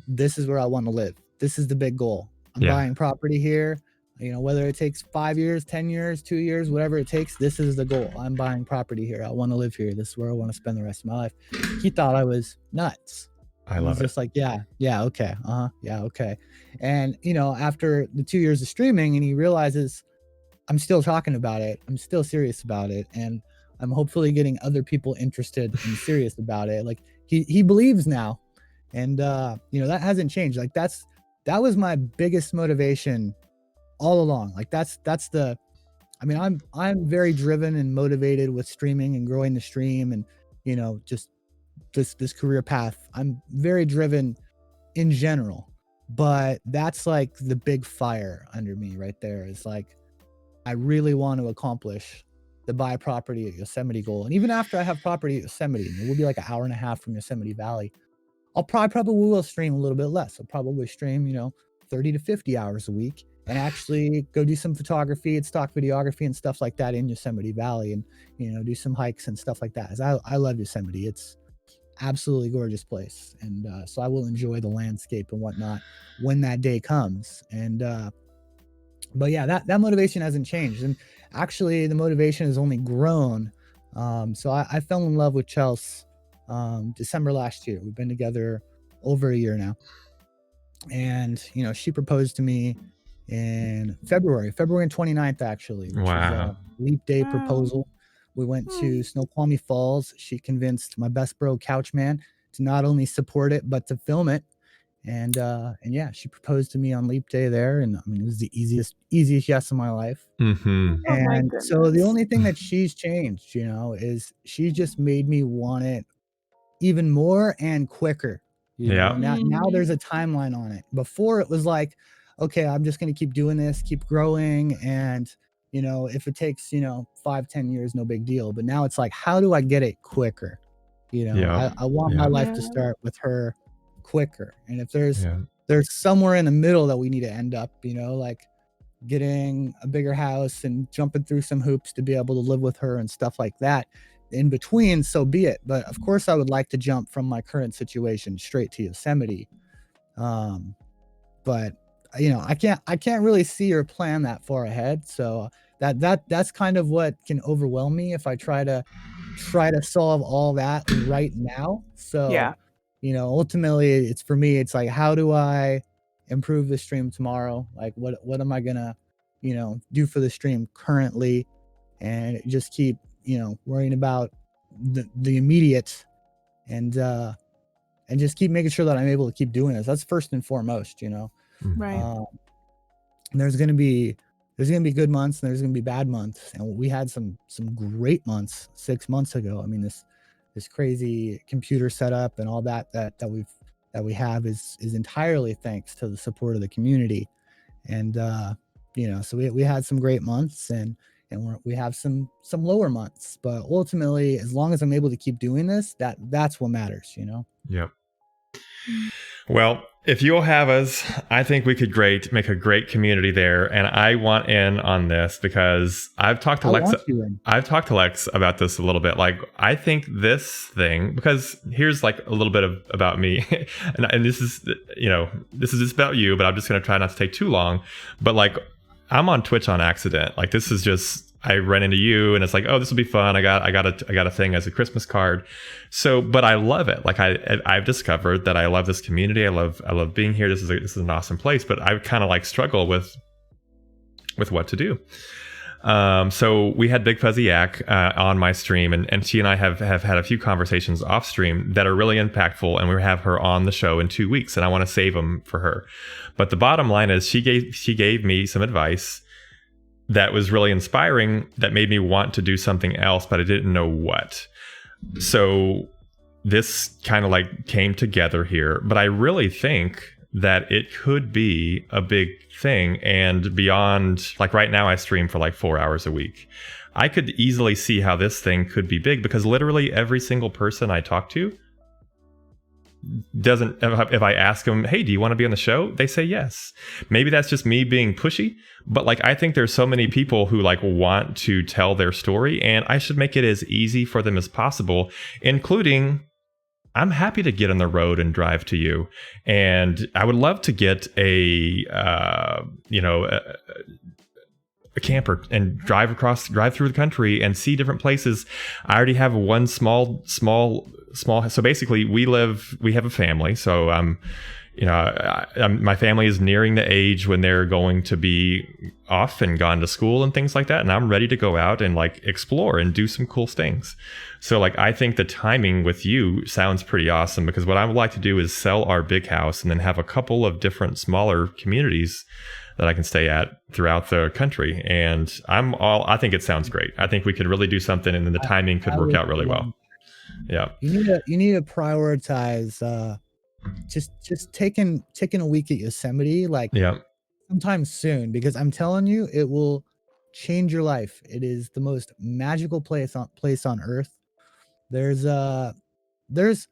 this is where I want to live. This is the big goal. I'm buying property here. Whether it takes 5 years, 10 years, 2 years, whatever it takes, this is the goal. I'm buying property here. I want to live here. This is where I want to spend the rest of my life. He thought I was nuts. I love it. Just like, yeah, okay. Yeah, okay. And, after the 2 years of streaming, and he realizes I'm still talking about it. I'm still serious about it. And I'm hopefully getting other people interested and serious about it. Like he believes now. And, that hasn't changed. Like that was my biggest motivation all along. Like I'm very driven and motivated with streaming and growing the stream and, just this career path. I'm very driven in general, but that's like the big fire under me right there. Is like, I really want to accomplish the buy property at Yosemite goal. And even after I have property at Yosemite, and it will be like an hour and a half from Yosemite Valley, I'll probably will stream a little bit less. I'll probably stream, 30 to 50 hours a week, and actually go do some photography and stock videography and stuff like that in Yosemite Valley, and do some hikes and stuff like that. As I love Yosemite. It's absolutely gorgeous place, and so I will enjoy the landscape and whatnot when that day comes. And but yeah, that motivation hasn't changed, and actually the motivation has only grown. So I fell in love with Chelsea December last year. We've been together over a year now. And, she proposed to me in February 29th, actually, which was a leap day proposal. We went to Snoqualmie Falls. She convinced my best bro, Couch Man, to not only support it, but to film it. And yeah, she proposed to me on leap day there. And it was the easiest yes of my life. Mm-hmm. And so the only thing that she's changed, is she just made me want it even more and quicker. Now there's a timeline on it. Before it was like, okay, I'm just going to keep doing this, keep growing. And, if it takes, 5-10 years, no big deal. But now it's like, how do I get it quicker? I want my life to start with her quicker. And if there's somewhere in the middle that we need to end up, like getting a bigger house and jumping through some hoops to be able to live with her and stuff like that in between, so be it. But of course I would like to jump from my current situation straight to Yosemite. But I can't really see or plan that far ahead. So that's kind of what can overwhelm me if I try to solve all that right now. So ultimately it's for me, it's like, how do I improve the stream tomorrow? Like what am I gonna do for the stream currently, and just keep worrying about the immediate, and just keep making sure that I'm able to keep doing this. That's first and foremost. Right. There's gonna be good months and there's gonna be bad months, and we had some great months 6 months ago. This crazy computer setup and all that we have is entirely thanks to the support of the community. And so we had some great months, and we have some lower months, but ultimately, as long as I'm able to keep doing this, that's what matters. Yep. Well, if you'll have us, I think we could make a great community there. And I want in on this because I've talked to Lex about this a little bit. Like, I think this thing, because here's like a little bit about me, and this is just about you, but I'm just going to try not to take too long. But like, I'm on Twitch on accident. Like, this is just, I ran into you and it's like, oh, this will be fun. I got a thing as a Christmas card. So, but I love it. Like I've discovered that I love this community. I love being here. This is an awesome place, but I kind of like struggle with what to do. So we had Big Fuzzy Yak on my stream, and she and I have had a few conversations off stream that are really impactful, and we have her on the show in 2 weeks, and I want to save them for her. But the bottom line is she gave me some advice that was really inspiring, that made me want to do something else, but I didn't know what. So this kind of like came together here. But I really think that it could be a big thing. And beyond, like right now, I stream for like 4 hours a week. I could easily see how this thing could be big, because literally every single person I talk to doesn't, if I ask them, hey, do you want to be on the show? They say yes. Maybe that's just me being pushy, but like I think there's so many people who like want to tell their story, and I should make it as easy for them as possible, including I'm happy to get on the road and drive to you, and I would love to get a camper and drive through the country and see different places. I already have one small. So basically, we have a family. So my family is nearing the age when they're going to be off and gone to school and things like that, and I'm ready to go out and like explore and do some cool things. So like I think the timing with you sounds pretty awesome, because what I would like to do is sell our big house and then have a couple of different smaller communities that I can stay at throughout the country. And I think it sounds great. I think we could really do something, and then the timing could work out really well. Yeah. You need to prioritize just taking a week at Yosemite, like sometime soon, because I'm telling you, it will change your life. It is the most magical place on earth. There's let's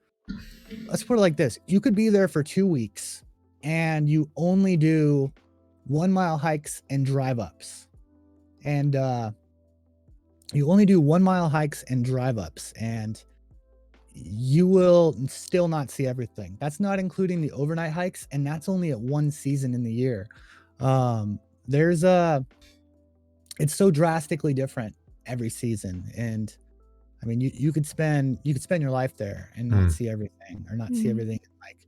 put it like this. You could be there for 2 weeks and you only do 1 mile hikes and drive ups. And you only do 1 mile hikes and drive ups, and you will still not see everything. That's not including the overnight hikes, and that's only at one season in the year. It's so drastically different every season, and I mean, you could spend your life there and not see everything, or not see everything, like,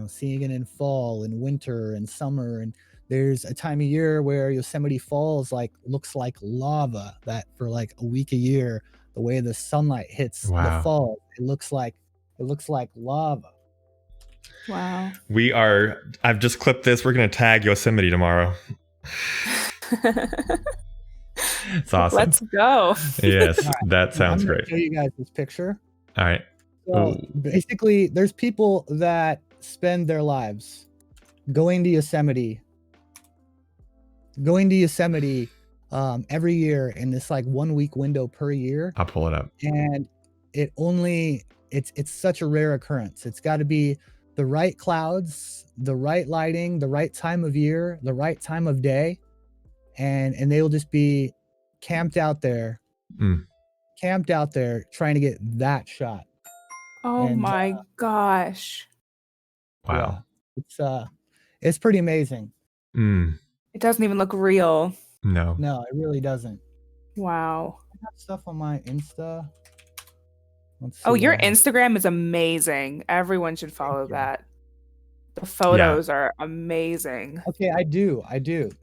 seeing it in fall and winter and summer. And there's a time of year where Yosemite Falls looks like lava, that for like a week a year, the way the sunlight hits the fall, it looks like lava. Wow. I've just clipped this. We're going to tag Yosemite tomorrow. It's awesome. Let's go. Yes, that sounds great. I'm gonna show you guys this picture. All right. So basically, there's people that spend their lives going to Yosemite every year in this like 1 week window per year. I'll pull it up. And it's such a rare occurrence. It's got to be the right clouds, the right lighting, the right time of year, the right time of day, and they will just be camped out there trying to get that shot. Oh my gosh. Wow. Yeah, it's pretty amazing. It doesn't even look real. No, it really doesn't. Wow. I have stuff on my Insta. Oh, your Instagram is amazing. Everyone should follow that. The photos are amazing. Okay, I do.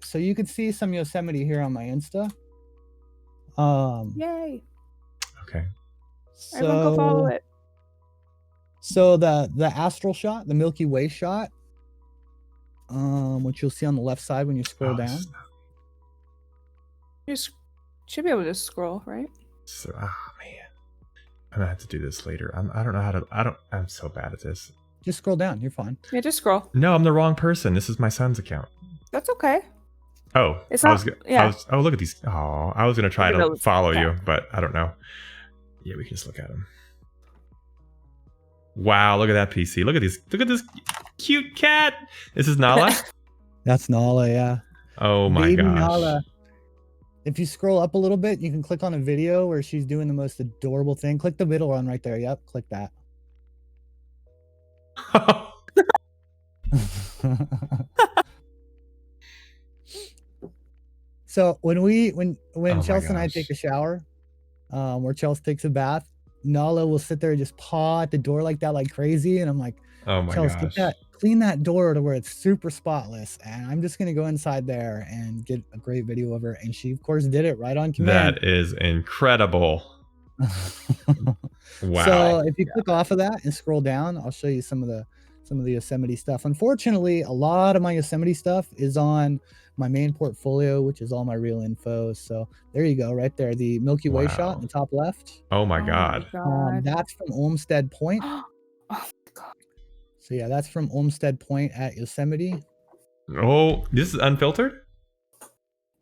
So you can see some Yosemite here on my Insta. Yay. Okay. Everyone go follow it. So the astral shot, the Milky Way shot, which you'll see on the left side when you scroll down. You should be able to scroll, right? So, man, I'm gonna have to do this later. I don't know how to. I'm so bad at this. Just scroll down. You're fine. Yeah, just scroll. No, I'm the wrong person. This is my son's account. That's okay. Oh, it's not. Oh, look at these. Oh, I was gonna try to follow you, but I don't know. Yeah, we can just look at him. Wow, look at that PC. Look at these. Look at this cute cat. This is Nala. That's Nala, yeah. Oh my Baby gosh. Nala. If you scroll up a little bit, you can click on a video where she's doing the most adorable thing. Click the middle one right there. Yep, click that. So when Chelsea and I take a shower, where Chelsea takes a bath, Nala will sit there and just paw at the door like that, like crazy. And I'm like, oh my Chelsea, gosh. Clean that door to where it's super spotless. And I'm just going to go inside there and get a great video of her. And she, of course, did it right on command. That is incredible. Wow. So if you click off of that and scroll down, I'll show you some of the Yosemite stuff. Unfortunately, a lot of my Yosemite stuff is on my main portfolio, which is all my real info. So there you go, right there, the Milky Way shot in the top left. Oh my god. That's from Olmsted Point. Oh my god. So yeah, that's from Olmsted Point at Yosemite. Oh, this is unfiltered?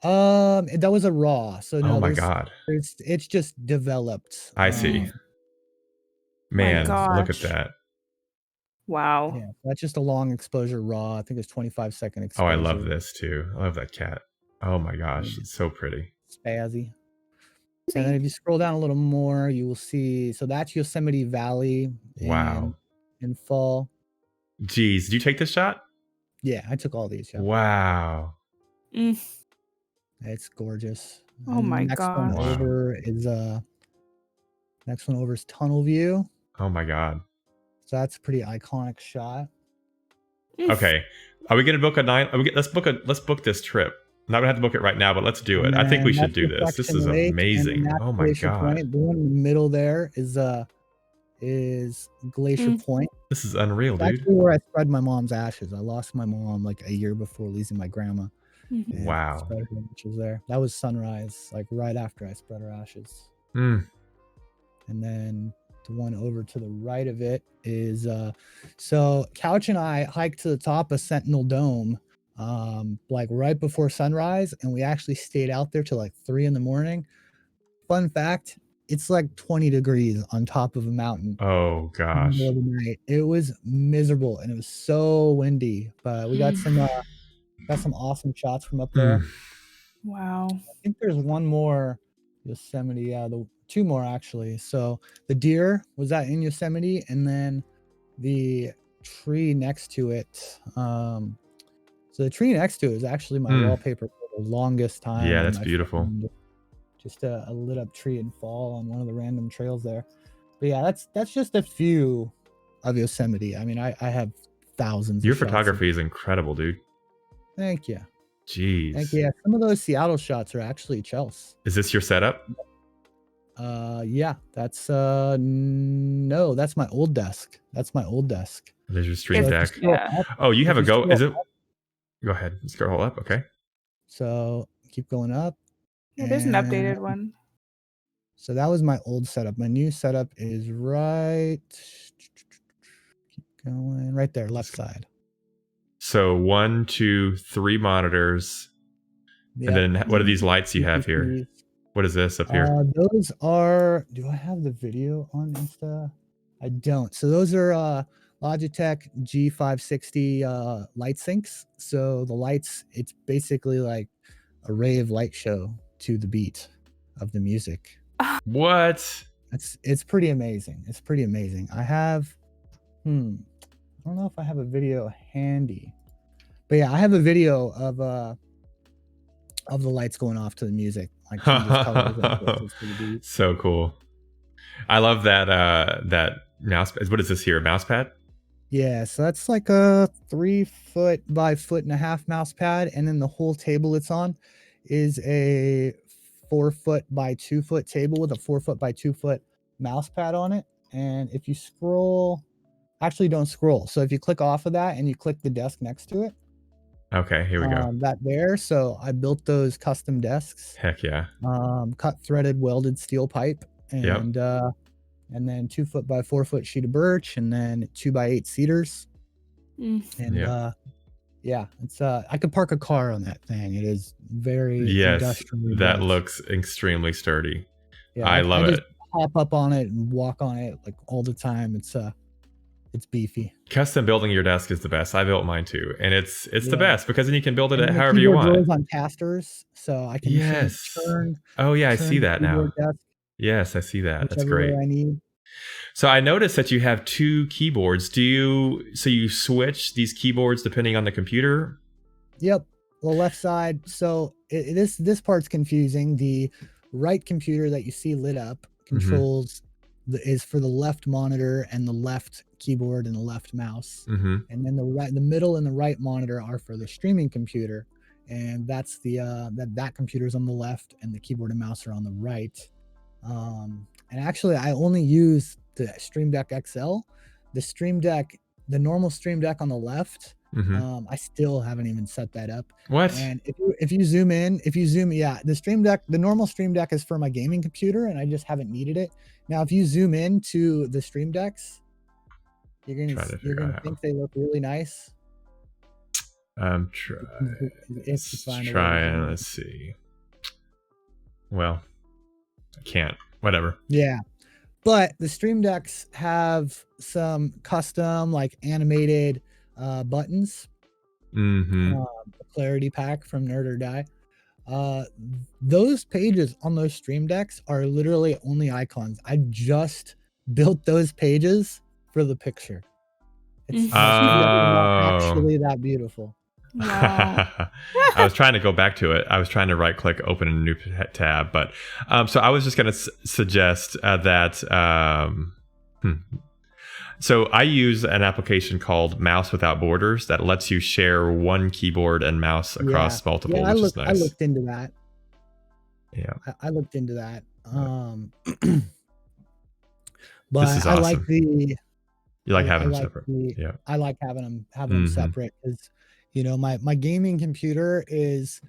That was a raw. So no, Oh my god. it's just developed. I see. My Man, look at gosh. that. Wow. Yeah, that's just a long exposure raw. I think it's 25-second Oh, exposure. I love this too. I love that cat. Oh my gosh, it's so pretty. Spazzy. And then if you scroll down a little more, you will see. So that's Yosemite Valley. Wow. In fall. Geez, did you take this shot? Yeah, I took all these. Yeah. Wow. It's gorgeous. Oh my next one gosh. over is next one over is Tunnel View. Oh my god. So that's a pretty iconic shot. Okay. Are we gonna book a night? Let's book this trip. I'm not gonna have to book it right now, but let's do it. I think we should do this. This is amazing. Oh my god. Point. The one in the middle there is Glacier Point. This is unreal, That's dude. actually where I spread my mom's ashes. I lost my mom like a year before losing my grandma. Wow. Spread her ashes there. That was sunrise, like right after I spread her ashes. Mm. And then the one over to the right of it is so Couch and I hiked to the top of Sentinel Dome like right before sunrise, and we actually stayed out there till like 3 a.m. Fun fact, it's like 20 degrees on top of a mountain. Oh gosh. In the middle of the night. It was miserable and it was so windy, but we got some awesome shots from up there. Wow. I think there's one more Yosemite. Yeah, the two more actually. So the deer was that in Yosemite, and then the tree next to it. So the tree next to it is actually my wallpaper for the longest time. Yeah, that's beautiful. Just a lit up tree in fall on one of the random trails there. But yeah, that's just a few of Yosemite. I mean, I have thousands. Your photography is incredible, dude. Thank you. Jeez. Thank you. Yeah, some of those Seattle shots are actually Chelsea. Is this your setup? Yeah, that's no, that's my old desk. That's my old desk. There's your stream deck. Yeah. Oh, you have a go. Is it? Go ahead. Scroll up. Okay. So keep going up. Yeah, there's an updated one. So that was my old setup. My new setup is right. Keep going right there, left side. So 1, 2, 3 monitors. Yep. And then what are these lights you have here? What is this up here? Those are, do I have the video on Insta? I don't. So those are Logitech G560 light sinks. So the lights, it's basically like a rave light show to the beat of the music. What? It's pretty amazing. It's pretty amazing. I have, I don't know if I have a video handy, but yeah, I have a video of the lights going off to the music. Like so cool. I love that that mouse. What is this here? A mouse pad? Yeah, so that's like a 3 foot by 1.5 foot mouse pad, and then the whole table it's on is a 4 foot by 2 foot table with a 4 foot by 2 foot mouse pad on it. And if you scroll, actually don't scroll. So if you click off of that and you click the desk next to it. Okay, here we go. That there. So I built those custom desks. Heck yeah. Cut threaded welded steel pipe, and and then 2 foot by 4 foot sheet of birch, and then 2 by 8 cedars. And yeah, it's I could park a car on that thing. It is very industrial. That looks extremely sturdy. Yeah, I love it. Hop up on it and walk on it like all the time. It's beefy. Custom building your desk is the best. I built mine too, and it's the best because then you can build it however you want. Goes on casters, so I can turn. Oh yeah, I see that now. Yes, I see that. That's great. I need. So I noticed that you have 2 keyboards. You switch these keyboards depending on the computer? Yep. The left side. So this part's confusing. The right computer that you see lit up controls is for the left monitor and the left keyboard and the left mouse. And then the middle and the right monitor are for the streaming computer, and that's the that computer's on the left and the keyboard and mouse are on the right. And actually I only use the Stream Deck XL. The Stream Deck, the normal Stream Deck on the left, I still haven't even set that up. What? And if you zoom in, the Stream Deck, the normal Stream Deck is for my gaming computer, and I just haven't needed it. Now, if you zoom in to the Stream Decks, You're Trying to gonna figure out how. think they look really nice. I'm If you find a way to trying. do it. Let's see. Well, I can't. Whatever. Yeah. But the Stream Decks have some custom, like animated buttons. Mm-hmm. The Clarity Pack from Nerd or Die. Those pages on those Stream Decks are literally only icons. I just built those pages for the picture. It's not actually that beautiful. Wow. I was trying to go back to it. I was trying to right click, open a new tab. But so I was just going to suggest that. So I use an application called Mouse Without Borders that lets you share one keyboard and mouse across multiple, which is nice. I looked into that. Yeah, I looked into that. But this is I awesome. like the. You like having them separate. Yeah, I like having them separate because, you know, my gaming computer is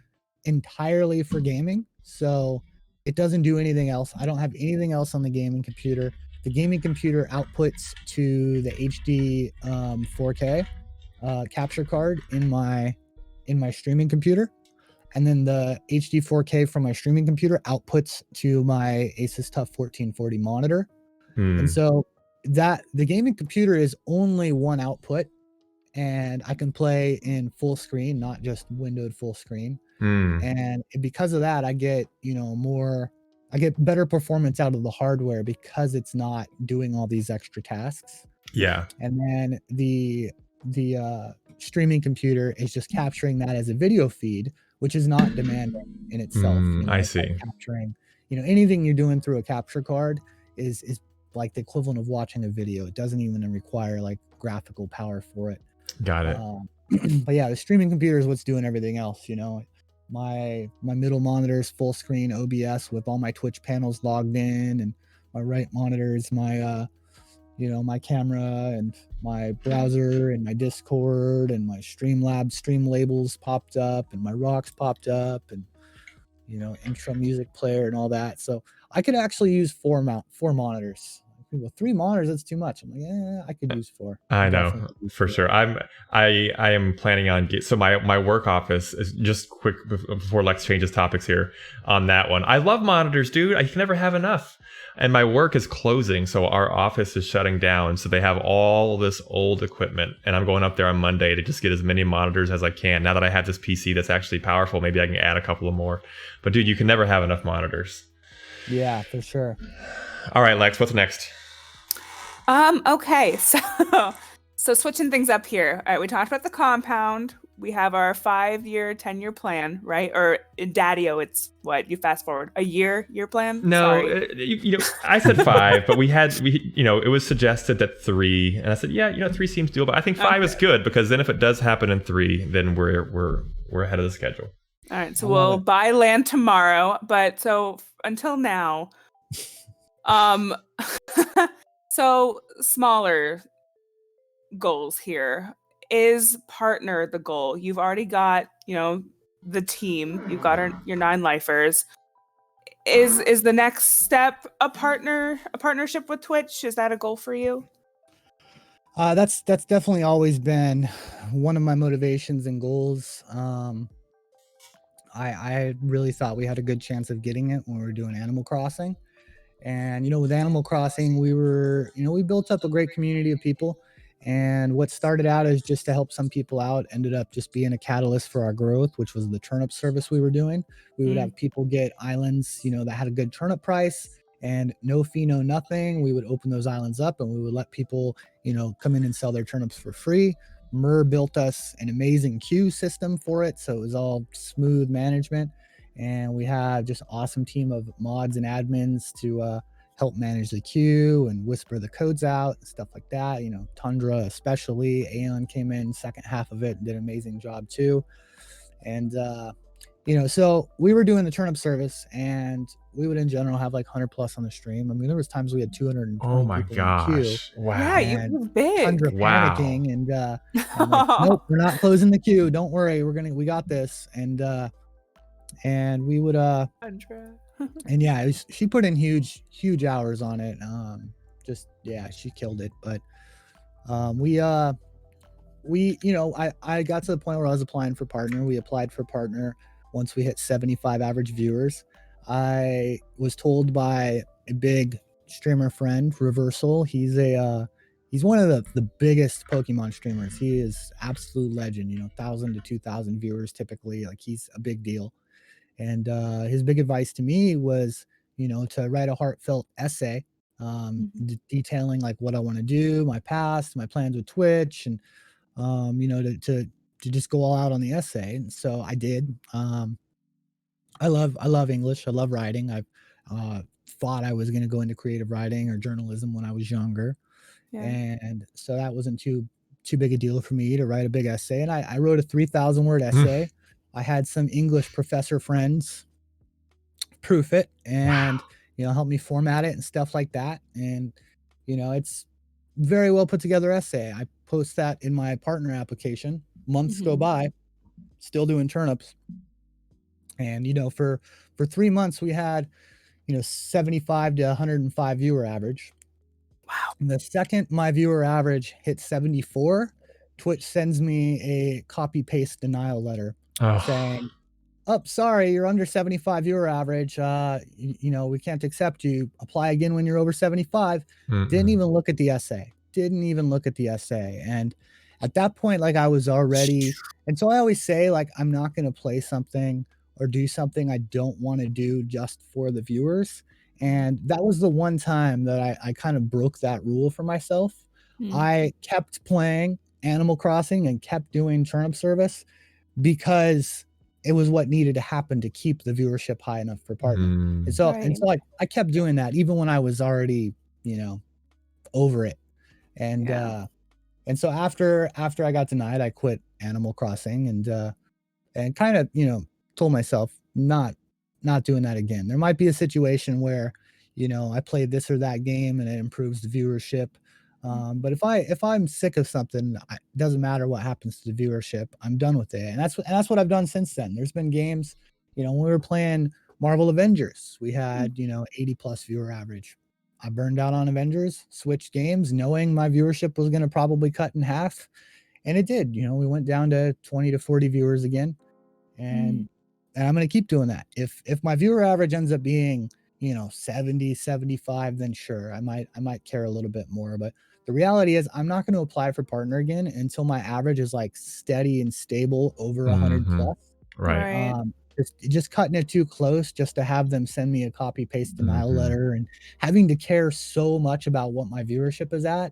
entirely for gaming, so it doesn't do anything else. I don't have anything else on the gaming computer. The gaming computer outputs to the HD 4K capture card in my streaming computer, and then the HD 4K from my streaming computer outputs to my Asus TUF 1440 monitor. And so that the gaming computer is only one output, and I can play in full screen, not just windowed full screen. And because of that, I get, you know, I get better performance out of the hardware because it's not doing all these extra tasks. Yeah. And then the streaming computer is just capturing that as a video feed, which is not demanding in itself. You know, I see. like capturing, you know, anything you're doing through a capture card is like the equivalent of watching a video. It doesn't even require like graphical power for it. Got it. But yeah, the streaming computer is what's doing everything else. You know, my middle monitor is full screen OBS with all my Twitch panels logged in, and my right monitor is my you know, my camera and my browser and my Discord and my Streamlabs stream labels popped up, and my rocks popped up, and, you know, intro music player and all that. So I could actually use four monitors. Well, 3 monitors, that's too much. I'm like, yeah, I could use 4. I know, for sure. I am planning on so my work office is just quick before Lex changes topics here on that one. I love monitors, dude. I can never have enough. And my work is closing, so our office is shutting down. So they have all this old equipment, and I'm going up there on Monday to just get as many monitors as I can. Now that I have this PC that's actually powerful, maybe I can add a couple of more. But dude, you can never have enough monitors. Yeah, for sure. All right, Lex, what's next? Okay, so switching things up here. All right, we talked about the compound. We have our 5-year, 10-year plan, right? Or in Daddio, it's what, you fast forward a year plan? No, you know, I said 5, but we you know, it was suggested that 3, and I said, yeah, you know, 3 seems doable. I think 5 is good, because then if it does happen in 3, then we're ahead of the schedule. All right, so we'll buy land tomorrow. But so until now, so smaller goals here. Is partner the goal? You've already got, you know, the team. You've got your 9 lifers. Is the next step a partnership with Twitch? Is that a goal for you? That's definitely always been one of my motivations and goals. I really thought we had a good chance of getting it when we were doing Animal Crossing. And, you know, with Animal Crossing, we built up a great community of people. And what started out as just to help some people out ended up just being a catalyst for our growth, which was the turnip service we were doing. We would have people get islands, you know, that had a good turnip price, and no fee, no nothing. We would open those islands up, and we would let people, you know, come in and sell their turnips for free. Mur built us an amazing queue system for it, so it was all smooth management. And we have just an awesome team of mods and admins to help manage the queue and whisper the codes out and stuff like that. You know, Tundra especially, Aeon came in second half of it and did an amazing job too. And you know, so we were doing the turnip service, and we would in general have like 100 plus on the stream. I mean, there was times we had 220 oh my people gosh. in the queue. Wow. Yeah, you were big. Tundra panicking, and I'm like, nope, we're not closing the queue. Don't worry, we got this. And we would Tundra. and yeah, she put in huge hours on it. Just, yeah, she killed it. But We I got to the point where I was applying for partner. We applied for partner once we hit 75 average viewers. I was told by a big streamer friend, Reversal. He's one of the biggest Pokemon streamers. He is absolute legend, 1,000 to 2,000 viewers typically. Like, he's a big deal. And his big advice to me was, to write a heartfelt essay, detailing like what I want to do, my past, my plans with Twitch, and to just go all out on the essay. And so I did. I love English. I love writing. I thought I was going to go into creative writing or journalism when I was younger, Yeah. and so that wasn't too big a deal for me to write a big essay. And I wrote a 3,000 word essay. I had some English professor friends proof it and help me format it and stuff like that. And it's very well put together essay. I post that in my partner application. Months go by, still doing turnips. And for 3 months we had 75 to 105 viewer average. Wow. And the second my viewer average hit 74, Twitch sends me a copy paste denial letter saying, "Oh, sorry, you're under 75 viewer average. We can't accept you. Apply again when you're over 75." Didn't even look at the essay. And at that point, like, I was already, and so I always say, like, I'm not going to play something or do something I don't want to do just for the viewers. And that was the one time that I kind of broke that rule for myself. I kept playing Animal Crossing and kept doing turnip service because it was what needed to happen to keep the viewership high enough for partner. And so I kept doing that even when I was already, over it. And and so after I got denied, I quit Animal Crossing and kind of, told myself not doing that again. There might be a situation where, I play this or that game and it improves the viewership. But if I'm sick of something, it doesn't matter what happens to the viewership. I'm done with it, and that's what I've done since then. There's been games, when we were playing Marvel Avengers, we had 80 plus viewer average. I burned out on Avengers, switched games, knowing my viewership was going to probably cut in half, and it did. We went down to 20 to 40 viewers again, and I'm going to keep doing that. If my viewer average ends up being 70, 75, then sure, I might care a little bit more. But the reality is I'm not going to apply for partner again until my average is like steady and stable over 100 plus. Right. Just cutting it too close just to have them send me a copy paste denial letter and having to care so much about what my viewership is at,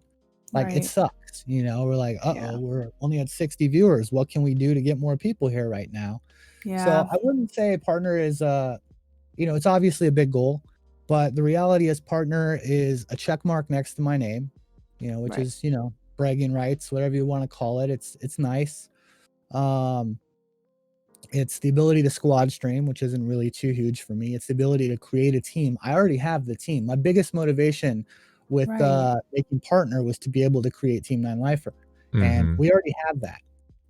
like, it sucks. We're like, we're only at 60 viewers. What can we do to get more people here right now? So I wouldn't say partner is it's obviously a big goal, but the reality is partner is a check mark next to my name, which is, bragging rights, whatever you want to call it. It's nice. It's the ability to squad stream, which isn't really too huge for me. It's the ability to create a team. I already have the team. My biggest motivation with making partner was to be able to create Team 9 Lifer. And we already have that.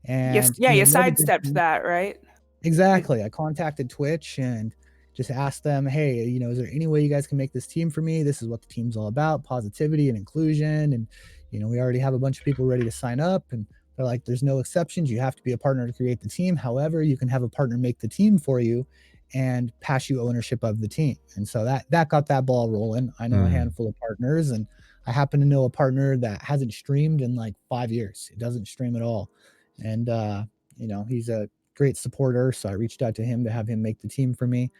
And you sidestepped that, right? Exactly. I contacted Twitch and just asked them, hey, is there any way you guys can make this team for me? This is what the team's all about, positivity and inclusion. And, we already have a bunch of people ready to sign up. And they're like, there's no exceptions. You have to be a partner to create the team. However, you can have a partner make the team for you and pass you ownership of the team. And so that got that ball rolling. I know a handful of partners, and I happen to know a partner that hasn't streamed in like 5 years. It doesn't stream at all. And, he's a great supporter. So I reached out to him to have him make the team for me.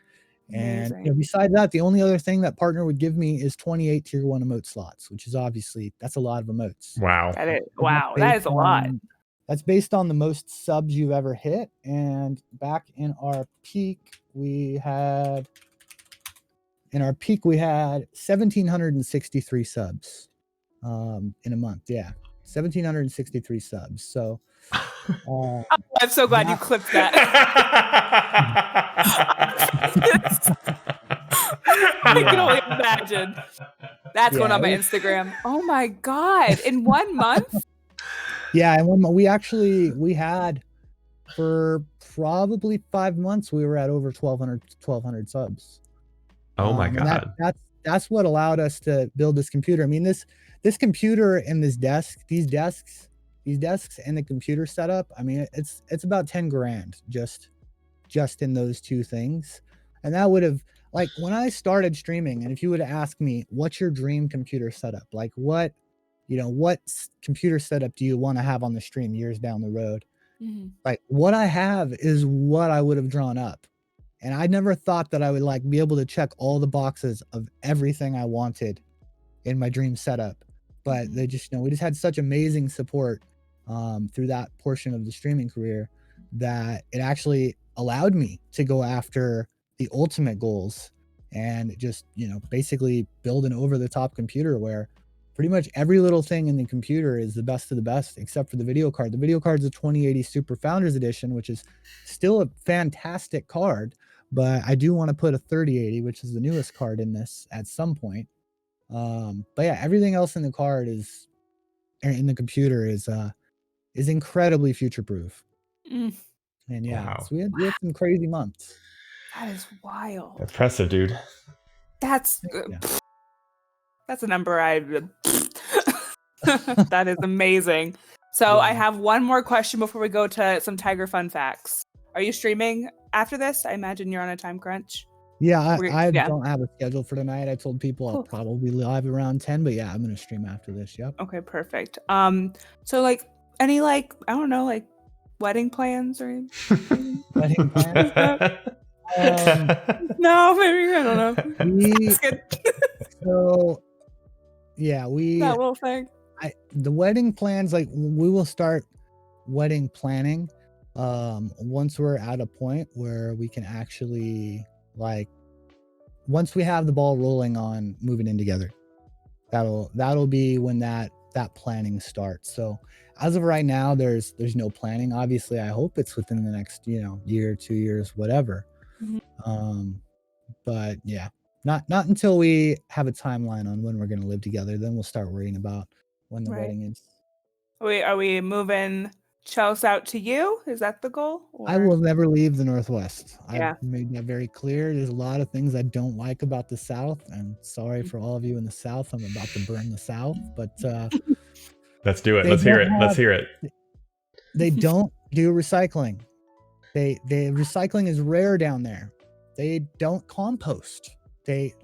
And besides that, the only other thing that partner would give me is 28 tier 1 emote slots, which is obviously, that's a lot of emotes. Wow. That is a lot. That's based on the most subs you've ever hit. And back in our peak, we had 1,763 subs in a month. Yeah, 1,763 subs. So I'm so glad you clipped that. I can only imagine. That's going on my Instagram. Oh my God. In 1 month? Yeah. And we had for probably 5 months, we were at over 1,200 subs. Oh my God. that's what allowed us to build this computer. I mean, this computer and these desks and the computer setup, I mean, it's about 10 grand just in those two things. And that would have, like, when I started streaming, and if you would ask me, what's your dream computer setup? Like, what computer setup do you want to have on the stream years down the road? Like, what I have is what I would have drawn up. And I never thought that I would like be able to check all the boxes of everything I wanted in my dream setup. But they just, we just had such amazing support through that portion of the streaming career that it actually allowed me to go after the ultimate goals and just, basically build an over-the-top computer where pretty much every little thing in the computer is the best of the best, except for the video card. The video card is a 2080 Super Founders Edition, which is still a fantastic card, but I do want to put a 3080, which is the newest card in this at some point. But yeah, everything else in the card in the computer is incredibly future-proof. And yeah, Wow. so we had some crazy months. That is wild. Impressive, dude. That's Yeah. that's a number that is amazing. So I have one more question before we go to some Tiger fun facts. Are you streaming after this? I imagine you're on a time crunch. Yeah, I don't have a schedule for tonight. I told people Cool. I'll probably live around 10, but yeah, I'm gonna stream after this. Yep. Okay, perfect. So like any I don't know, like wedding plans or anything? Wedding plans? No, maybe I don't know. So yeah, that little thing. The wedding plans, like we will start wedding planning once we're at a point where we can actually once we have the ball rolling on moving in together. That'll be when that planning starts. So as of right now, there's no planning. Obviously, I hope it's within the next year, 2 years, whatever. But yeah, not until we have a timeline on when we're going to live together. Then we'll start worrying about when the wedding is. Are we moving Chelsea out to you? Is that the goal? I will never leave the Northwest. Yeah. I've made that very clear. There's a lot of things I don't like about the South. I'm sorry for all of you in the South. I'm about to burn the South, but let's do it. Let's hear it. Let's hear it. They don't do recycling. They recycling is rare down there. They don't compost. They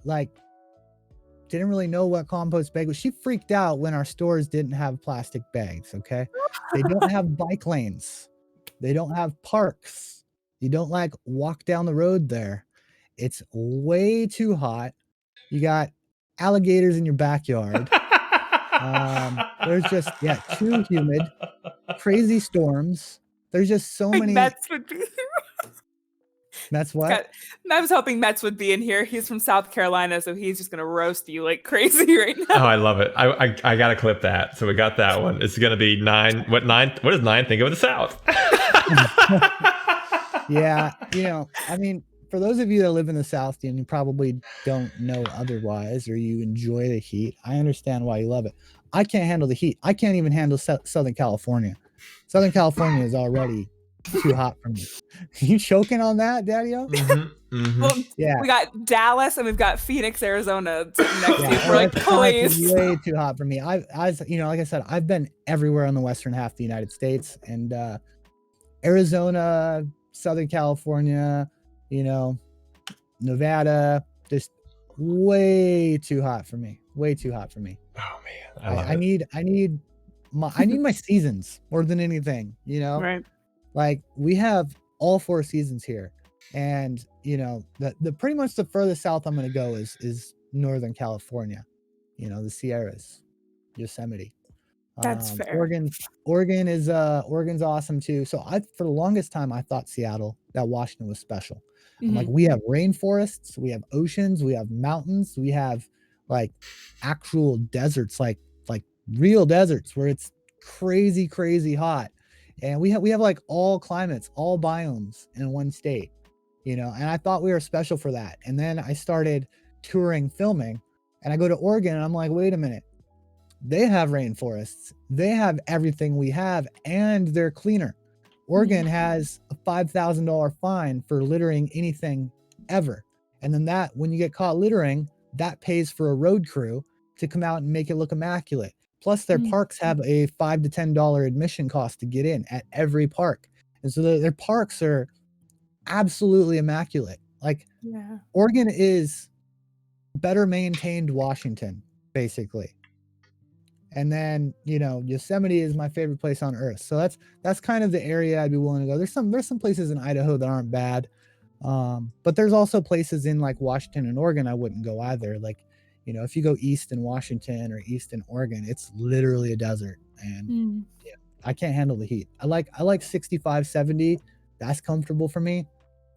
didn't really know what compost bag was. She freaked out when our stores didn't have plastic bags. Okay. They don't have bike lanes. They don't have parks. You don't walk down the road there. It's way too hot. You got alligators in your backyard. There's just too humid, crazy storms. There's just so many. Mets would be. That's what? I was hoping Mets would be in here. He's from South Carolina, so he's just gonna roast you like crazy right now. Oh, I love it. I gotta clip that. So we got that one. It's gonna be 9. What does 9 think of the South? Yeah, I mean, for those of you that live in the South and you probably don't know otherwise, or you enjoy the heat, I understand why you love it. I can't handle the heat. I can't even handle Southern California. Southern California is already too hot for me. You choking on that, Daddy-O? Well, we got Dallas and we've got Phoenix, Arizona next to you. We're like, please. Way too hot for me. Like I said, I've been everywhere on the western half of the United States, and Arizona, Southern California, Nevada, just way too hot for me. Way too hot for me. Oh man, I need my seasons more than anything. Right. Like we have all 4 seasons here, and the pretty much the furthest south I'm going to go is Northern California. The Sierras, Yosemite. That's fair. Oregon's awesome too. So for the longest time I thought that Washington was special. I'm like, we have rainforests, we have oceans, we have mountains, we have actual deserts, like real deserts where it's crazy hot. And we have all climates, all biomes in one state, and I thought we were special for that. And then I started touring filming, and I go to Oregon and I'm like, wait a minute, they have rainforests, they have everything we have, and they're cleaner. Oregon has a $5,000 fine for littering anything ever. And then when you get caught littering, that pays for a road crew to come out and make it look immaculate. Plus, their parks have a $5 to $10 admission cost to get in at every park, and so their parks are absolutely immaculate. Like, Yeah. Oregon is better maintained Washington, basically. And then, you know, Yosemite is my favorite place on earth. So that's kind of the area I'd be willing to go. There's some places in Idaho that aren't bad. But there's also places in like Washington and Oregon I wouldn't go either. Like, you know, if you go east in Washington or east in Oregon, it's literally a desert, and yeah, I can't handle the heat. I like 65, 70. That's comfortable for me.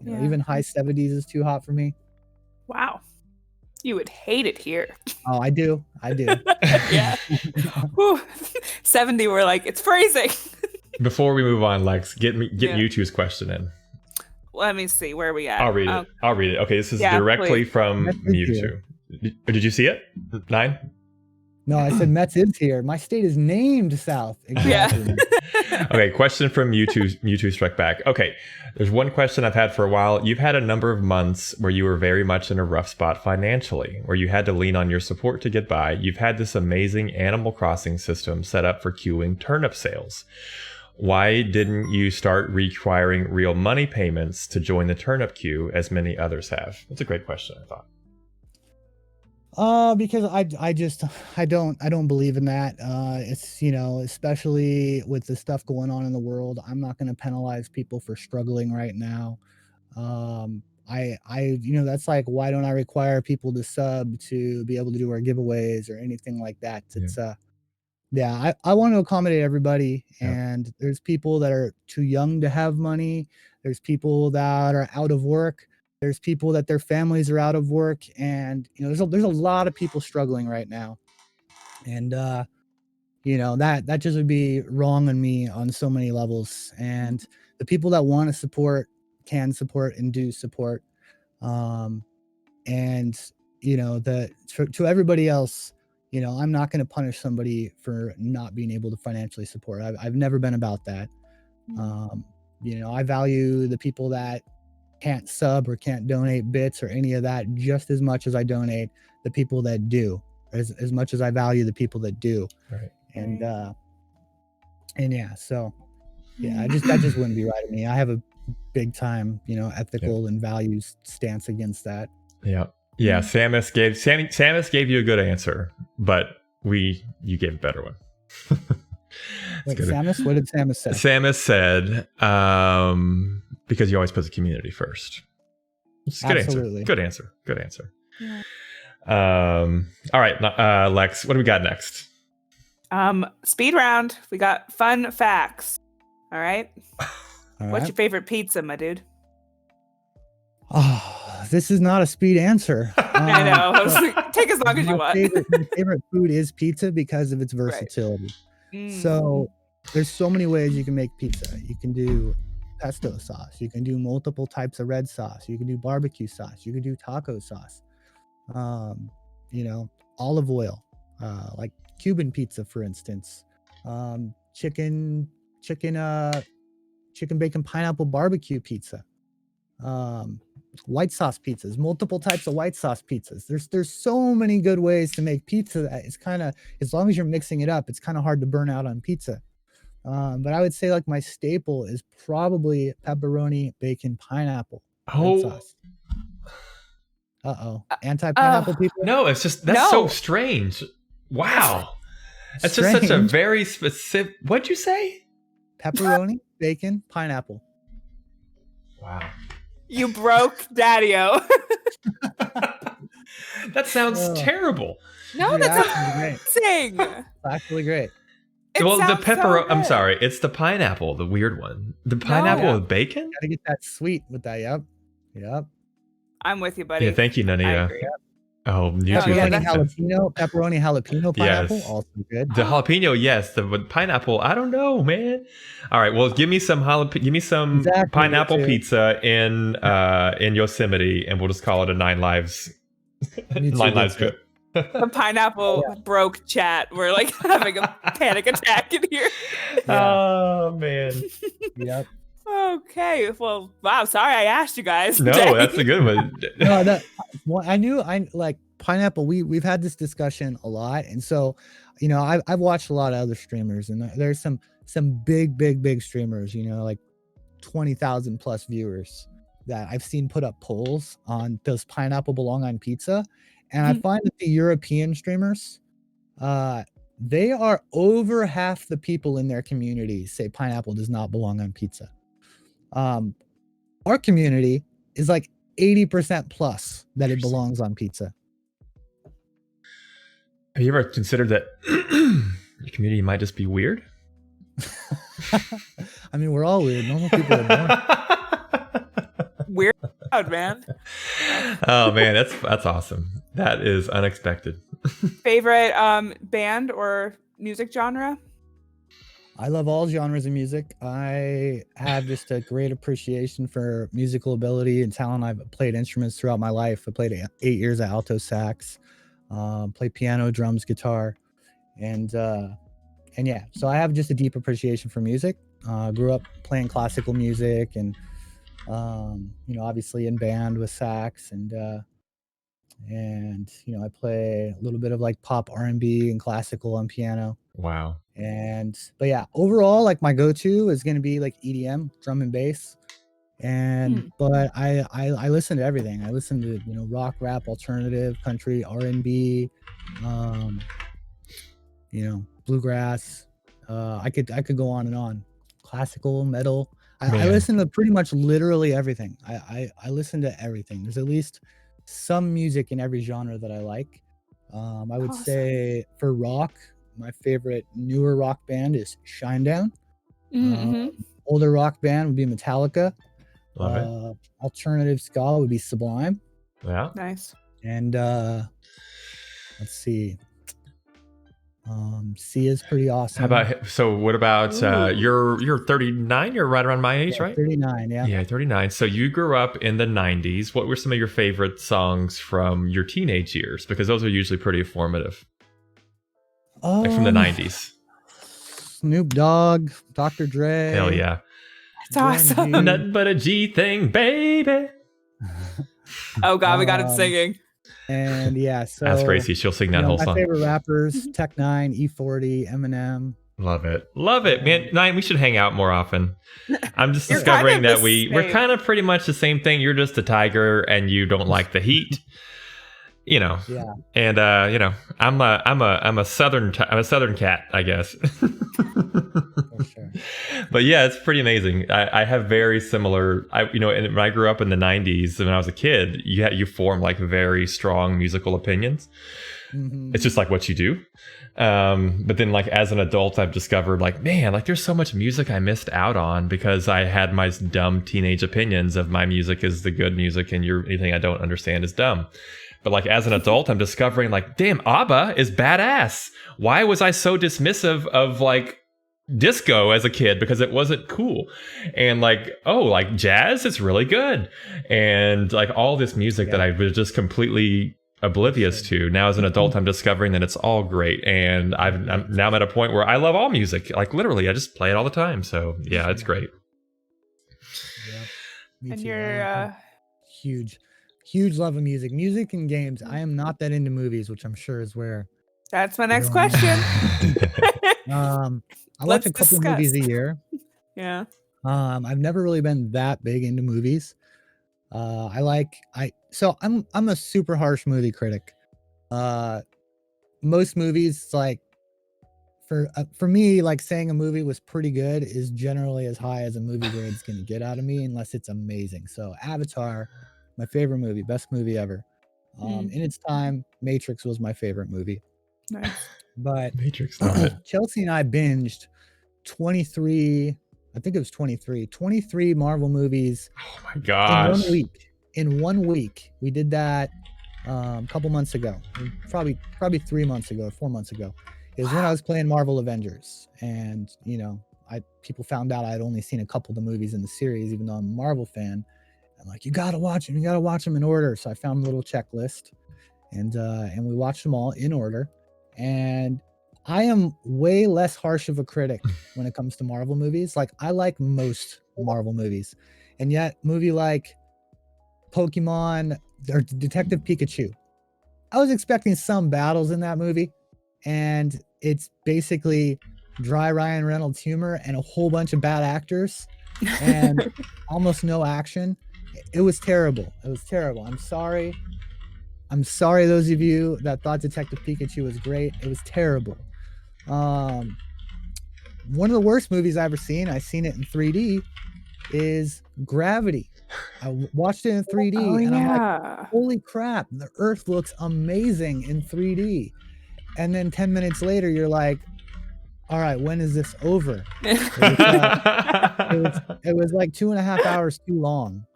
You know, Yeah. even high 70s is too hot for me. Wow. You would hate it here. Oh, I do. Yeah. Whew. 70, we're like, it's freezing. Before we move on, Lex, get Yeah. Mewtwo's question in. Let me see where we at. I'll read it. I'll read it. Okay, this is Yeah, directly please. from That's Mewtwo. Did you see it? 9? No, I said Mets is here. My state is named South. Exactly. Okay, question from Mewtwo struck back. Okay, there's one question I've had for a while. You've had a number of months where you were very much in a rough spot financially, where you had to lean on your support to get by. You've had this amazing Animal Crossing system set up for queuing turnip sales. Why didn't you start requiring real money payments to join the turnip queue as many others have? That's a great question, I thought. Because I don't believe in that. It's, you know, especially with the stuff going on in the world, I'm not going to penalize people for struggling right now. You know, that's like, why don't I require people to sub to be able to do our giveaways or anything like that? It's I want to accommodate everybody, and there's people that are too young to have money. There's people that are out of work. There's people that their families are out of work, and you know, there's a lot of people struggling right now, and you know, that just would be wrong on me on so many levels. And the people that want to support can support and do support, and you know, to everybody else, you know, I'm not going to punish somebody for not being able to financially support. I've never been about that. You know, I value the people that can't sub or can't donate bits or any of that just as much as I donate the people that do, as much as I value the people that do. Right. And yeah, so yeah, that just wouldn't be right of me. I have a big time, you know, ethical and values stance against that. Yeah. Samus gave you a good answer, but you gave a better one. Wait, Samus? What did Samus say? Samus said, because you always put the community first. It's a good Absolutely. answer. Good answer. Yeah. All right, Lex, what do we got next? Speed round. We got fun facts. All right. All What's right. your favorite pizza, my dude? Oh, this is not a speed answer. I know. I was like, take as long as you want. My favorite food is pizza because of its versatility. Right. So there's so many ways you can make pizza. You can do pesto sauce. You can do multiple types of red sauce. You can do barbecue sauce. You can do taco sauce. You know, olive oil, like Cuban pizza, for instance. Chicken bacon pineapple barbecue pizza. White sauce pizzas, multiple types of white sauce pizzas. There's so many good ways to make pizza that it's kind of, as long as you're mixing it up, it's kind of hard to burn out on pizza. But I would say like my staple is probably pepperoni, bacon, pineapple red sauce. Anti-pineapple people? No, it's just, that's so strange. Wow. That's just such a very specific, what'd you say? Pepperoni, bacon, pineapple. Wow. You broke Daddy-O. That sounds terrible. No, that sounds amazing. It's actually great. Well, the pepperoni, I'm sorry, it's the pineapple, the weird one. The pineapple with bacon? Gotta get that sweet with that, yep. I'm with you, buddy. Yeah, thank you, Nanita. Oh, you too. Pepperoni jalapeno pineapple, Yes. also good. The jalapeno, yes. The pineapple, I don't know, man. All right, well, give me some pineapple pizza in Yosemite, and we'll just call it a 9 lives. 9 lives trip. The pineapple broke chat. We're like having a panic attack in here. Oh man. Yep. Okay. Well, wow. Sorry, I asked you guys. No, Dang. that's a good one. I knew. Pineapple, we've had this discussion a lot, and so, you know, I've watched a lot of other streamers, and there's some big streamers, you know, like 20,000 plus viewers that I've seen put up polls on does pineapple belong on pizza, and I find that the European streamers, they are over half the people in their community say pineapple does not belong on pizza. Our community is like 80% plus that it belongs on pizza. Have you ever considered that your community might just be weird? I mean, we're all weird. Normal people are born. Weird crowd, man. Oh man, that's awesome. That is unexpected. Favorite band or music genre? I love all genres of music. I have just a great appreciation for musical ability and talent. I've played instruments throughout my life. I played 8 years of alto sax, played piano, drums, guitar, and yeah. So I have just a deep appreciation for music. Grew up playing classical music, and you know, obviously in band with sax, and you know, I play a little bit of like pop R&B and classical on piano. Wow. But yeah, overall, like my go-to is going to be like EDM, drum and bass. But I listen to everything. I listen to, you know, rock, rap, alternative, country, R&B, you know, bluegrass. I could go on and on. Classical, metal. I listen to pretty much literally everything. I listen to everything. There's at least some music in every genre that I like. I would say for rock, my favorite newer rock band is Shinedown. Older rock band would be Metallica. Love it. Alternative ska would be Sublime. Yeah. Nice. And let's see. Sia is pretty awesome. How about, so what about you're 39, you're right around my age, right? 39, yeah. Yeah, 39. So you grew up in the 90s. What were some of your favorite songs from your teenage years? Because those are usually pretty formative. Like from the 90s. Snoop Dogg, Dr. Dre. Hell yeah. That's awesome. Nothing but a G thing, baby. Oh God, we got him singing. And yeah, so Ask Gracie, she'll sing that whole my song. favorite rappers, Tech Nine, E40, Eminem. Love it. Love it, man. Nine, we should hang out more often. I'm just discovering that we're kind of pretty much the same thing. You're just a tiger and you don't like the heat. You know. Yeah. And you know, I'm a southern cat, I guess. For sure. But yeah, it's pretty amazing. I have very similar. You know, when I grew up in the '90s, when I was a kid, you form like very strong musical opinions. It's just like what you do. But then, like as an adult, I've discovered like, man, like there's so much music I missed out on because I had my dumb teenage opinions of my music is the good music and anything I don't understand is dumb. But like as an adult, I'm discovering like, damn, ABBA is badass. Why was I so dismissive of like disco as a kid because it wasn't cool? And like, oh, like jazz is really good. And like all this music that I was just completely oblivious to. Now as an adult, I'm discovering that it's all great. And I'm now at a point where I love all music. Like literally, I just play it all the time. So yeah, it's great. Yeah. And you're huge love of music and games. I am not that into movies, which I'm sure is where that's my next question. I watch a couple movies a year. Yeah. I've never really been that big into movies. So I'm a super harsh movie critic. Most movies, like for me, like saying a movie was pretty good is generally as high as a movie grade's gonna get out of me unless it's amazing. So Avatar, my favorite movie, best movie ever. In its time, Matrix was my favorite movie. Nice. But Matrix, Chelsea and I binged 23 Marvel movies. Oh my gosh. In 1 week. We did that a couple months ago. Probably 3 months ago, 4 months ago. It was when I was playing Marvel Avengers. And, you know, people found out I'd only seen a couple of the movies in the series, even though I'm a Marvel fan. I'm like, you gotta watch them in order. So I found a little checklist, and we watched them all in order. And I am way less harsh of a critic when it comes to Marvel movies. Like I like most Marvel movies, and yet movie like Pokemon or Detective Pikachu, I was expecting some battles in that movie, and it's basically dry Ryan Reynolds humor and a whole bunch of bad actors and almost no action. It was terrible. It was terrible. I'm sorry. I'm sorry, those of you that thought Detective Pikachu was great. It was terrible. One of the worst movies I've ever seen, I've seen it in 3D, is Gravity. I watched it in 3D Oh and I'm like, yeah. holy crap, the Earth looks amazing in 3D. And then 10 minutes later, you're like, all right, when is this over? It was like 2.5 hours too long.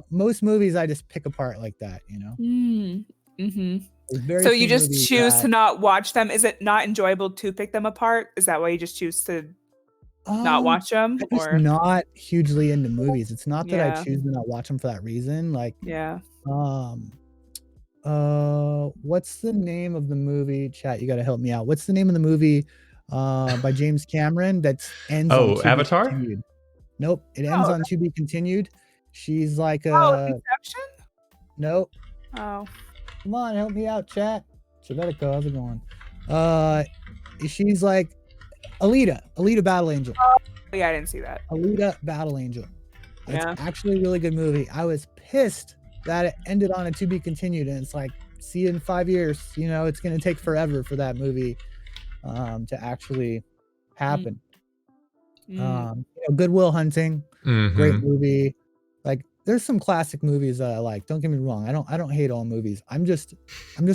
Most movies I just pick apart like that, you know. Mm-hmm. There's very So you few just movies choose that- to not watch them? Is it not enjoyable to pick them apart? Is that why you just choose to not watch them? I'm just Or not hugely into movies. It's not that I Yeah. choose to not watch them for that reason. Like, yeah. what's the name of the movie? Chat, you got to help me out. What's the name of the movie by James Cameron that ends on Oh, to be Avatar? continued? Nope, it ends Oh, on to be continued. She's like, Inception? nope. Oh. Come on, help me out, chat. Chevetico, how's it going? She's like Alita Battle Angel. Yeah, I didn't see that. Alita Battle Angel. It's Yeah. actually a really good movie. I was pissed that it ended on a to be continued, and it's like, see you in 5 years. You know, it's gonna take forever for that movie to actually happen. Good Will Hunting, great movie. Like, there's some classic movies that I like. Don't get me wrong. I don't hate all movies. I'm just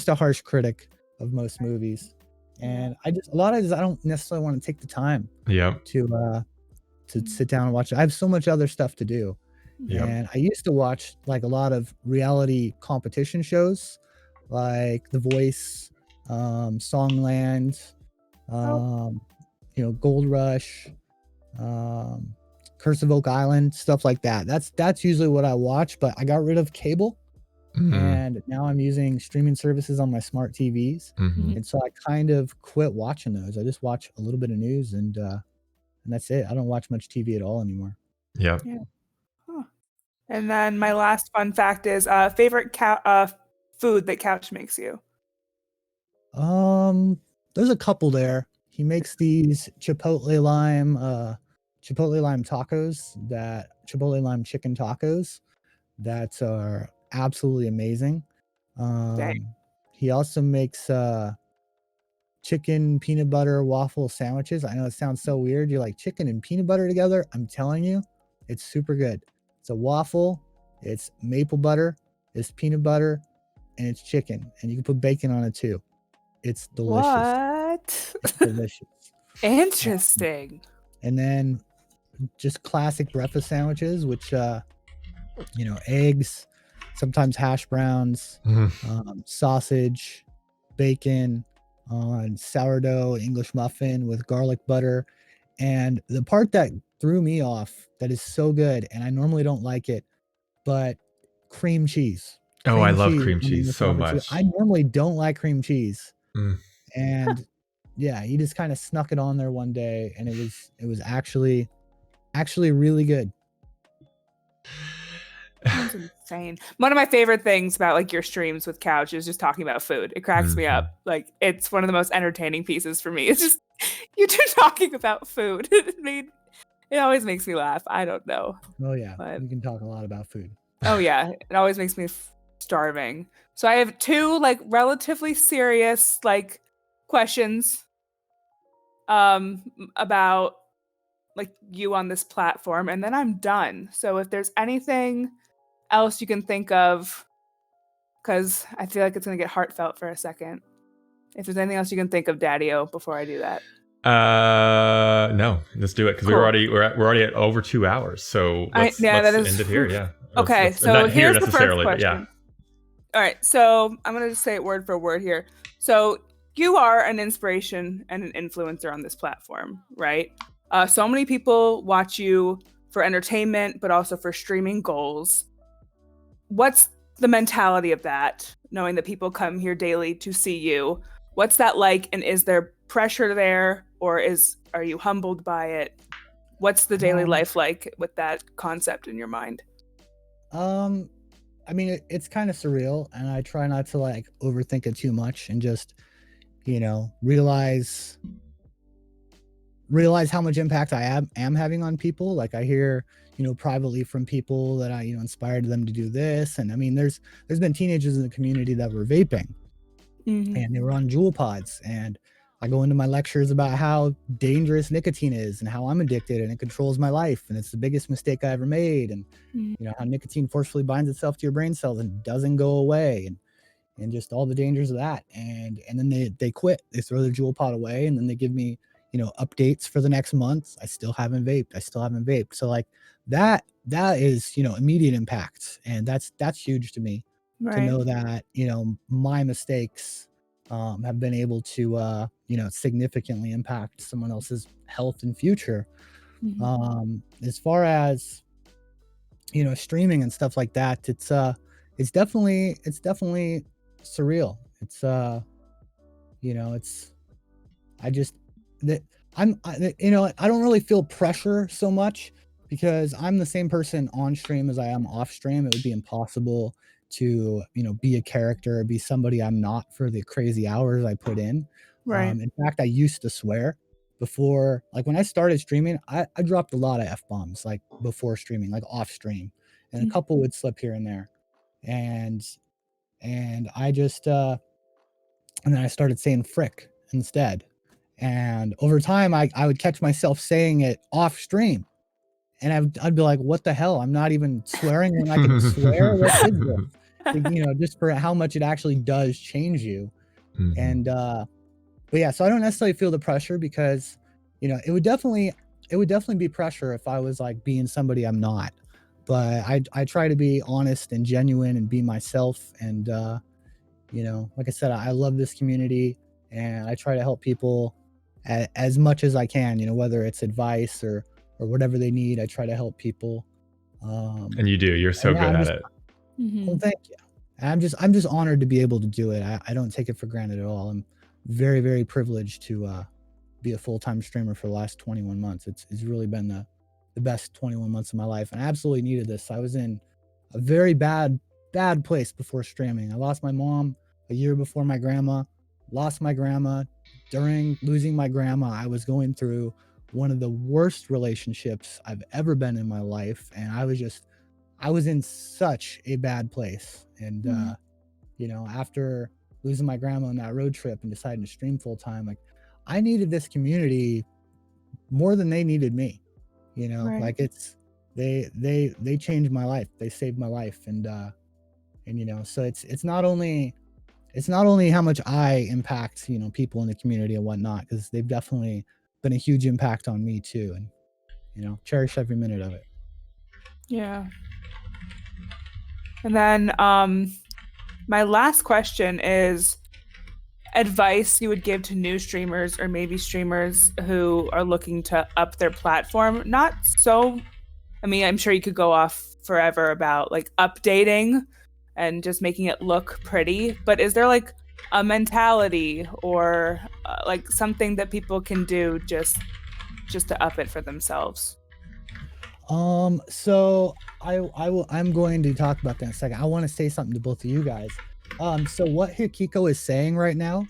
a harsh critic of most movies, and a lot of times I don't necessarily want to take the time to sit down and watch it. I have so much other stuff to do. And I used to watch like a lot of reality competition shows, like The Voice, Songland, Gold Rush, Curse of Oak Island, stuff like that. That's usually what I watch, but I got rid of cable and now I'm using streaming services on my smart TVs. And so I kind of quit watching those. I just watch a little bit of news and that's it. I don't watch much TV at all anymore. Yeah. Huh. And then my last fun fact is favorite food that Couch makes you. There's a couple there. He makes these chipotle lime chicken tacos that are absolutely amazing. He also makes chicken peanut butter waffle sandwiches. I know it sounds so weird. You're like, chicken and peanut butter together? I'm telling you, it's super good. It's a waffle, it's maple butter, it's peanut butter, and it's chicken. And you can put bacon on it too. It's delicious. What? It's delicious. Interesting. And then just classic breakfast sandwiches, which eggs, sometimes hash browns, sausage, bacon, on sourdough English muffin with garlic butter. And the part that threw me off that is so good, and I normally don't like it, but cream cheese. I love cheese cream on cheese English so muffin. much. I normally don't like cream cheese. And yeah, he just kind of snuck it on there one day, and it was actually really good. That's insane. One of my favorite things about like your streams with Couch is just talking about food. It cracks me up. Like, it's one of the most entertaining pieces for me. It's just you two talking about food. It always makes me laugh. I don't know. Oh yeah, but we can talk a lot about food. Oh yeah, it always makes me starving. So I have two like relatively serious like questions about like you on this platform, and then I'm done. So if there's anything else you can think of, because I feel like it's gonna get heartfelt for a second. If there's anything else you can think of, Daddy-O, before I do that. No, let's do it because Cool. we're already at over 2 hours. So let's end it here. Yeah. Okay. So here's the first question. Yeah. All right. So I'm gonna just say it word for word here. So you are an inspiration and an influencer on this platform, right? So many people watch you for entertainment, but also for streaming goals. What's the mentality of that, knowing that people come here daily to see you? What's that like, and is there pressure there, or are you humbled by it? What's the daily life like with that concept in your mind? I I mean, it's kind of surreal, and I try not to like overthink it too much, and just realize how much impact I am having on people. Like I hear, privately from people that I, inspired them to do this. And I mean, there's been teenagers in the community that were vaping and they were on Juul pods. And I go into my lectures about how dangerous nicotine is and how I'm addicted and it controls my life. And it's the biggest mistake I ever made. And, how nicotine forcefully binds itself to your brain cells and doesn't go away. And just all the dangers of that. And then they quit. They throw their Juul pod away, and then they give me, updates for the next month. I still haven't vaped. So like that is, immediate impact. And that's huge to me to know that, my mistakes have been able to, significantly impact someone else's health and future. As far as, streaming and stuff like that, it's definitely surreal. It's it's I just that I don't really feel pressure so much because I'm the same person on stream as I am off stream. It would be impossible to be a character, be somebody I'm not for the crazy hours I put in. In fact, I used to swear before, like when I started streaming, I dropped a lot of F-bombs like before streaming, like off stream, and a couple would slip here and there. And I just and then I started saying frick instead. And over time I would catch myself saying it off stream, and I'd be like, what the hell, I'm not even swearing when I can swear. What is this? Just for how much it actually does change you. And but yeah, so I don't necessarily feel the pressure because it would definitely be pressure if I was like being somebody I'm not. But I try to be honest and genuine and be myself. And like I said, I love this community, and I try to help people as much as I can, whether it's advice or whatever they need. I try to help people. And you do. You're so good at it. Well, thank you. I'm just honored to be able to do it. I don't take it for granted at all. I'm very, very privileged to be a full-time streamer for the last 21 months. It's really been the best 21 months of my life, and I absolutely needed this. I was in a very bad place before streaming. I lost my mom a year before my grandma, lost my grandma. During losing my grandma, I was going through one of the worst relationships I've ever been in my life, and I was in such a bad place. And after losing my grandma on that road trip and deciding to stream full time, like I needed this community more than they needed me. Like they changed my life. They saved my life. And so it's not only how much I impact, people in the community and whatnot, because they've definitely been a huge impact on me too. And, cherish every minute of it. Yeah. And then my last question is advice you would give to new streamers or maybe streamers who are looking to up their platform. Not so, I mean, I'm sure you could go off forever about like updating and just making it look pretty, but is there like a mentality or like something that people can do just to up it for themselves? So I'm going to talk about that in a second. I want to say something to both of you guys. So what Hikiko is saying right now,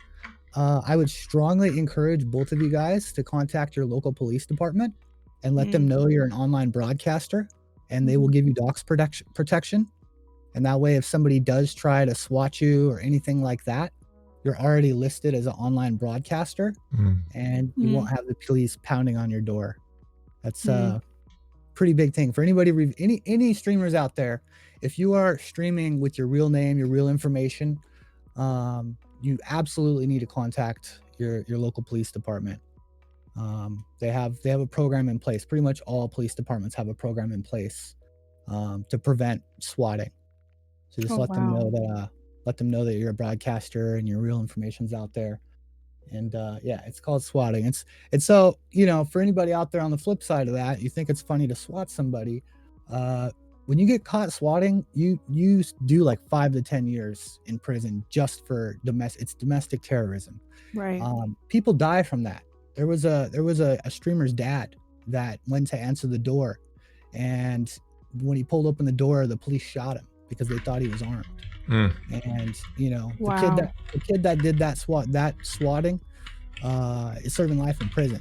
I would strongly encourage both of you guys to contact your local police department and let them know you're an online broadcaster, and they will give you dox protection. And that way, if somebody does try to swat you or anything like that, you're already listed as an online broadcaster, and you won't have the police pounding on your door. That's a pretty big thing for anybody. Any streamers out there, if you are streaming with your real name, your real information, you absolutely need to contact your local police department. They have a program in place. Pretty much all police departments have a program in place to prevent swatting. So just let them know that you're a broadcaster and your real information's out there. And yeah, it's called swatting. It's so, for anybody out there on the flip side of that, you think it's funny to swat somebody. When you get caught swatting, you do like 5 to 10 years in prison just for domestic terrorism. Right. People die from that. There was a streamer's dad that went to answer the door, and when he pulled open the door, the police shot him because they thought he was armed. Mm. And you know, Wow. the kid that did that swatting is serving life in prison.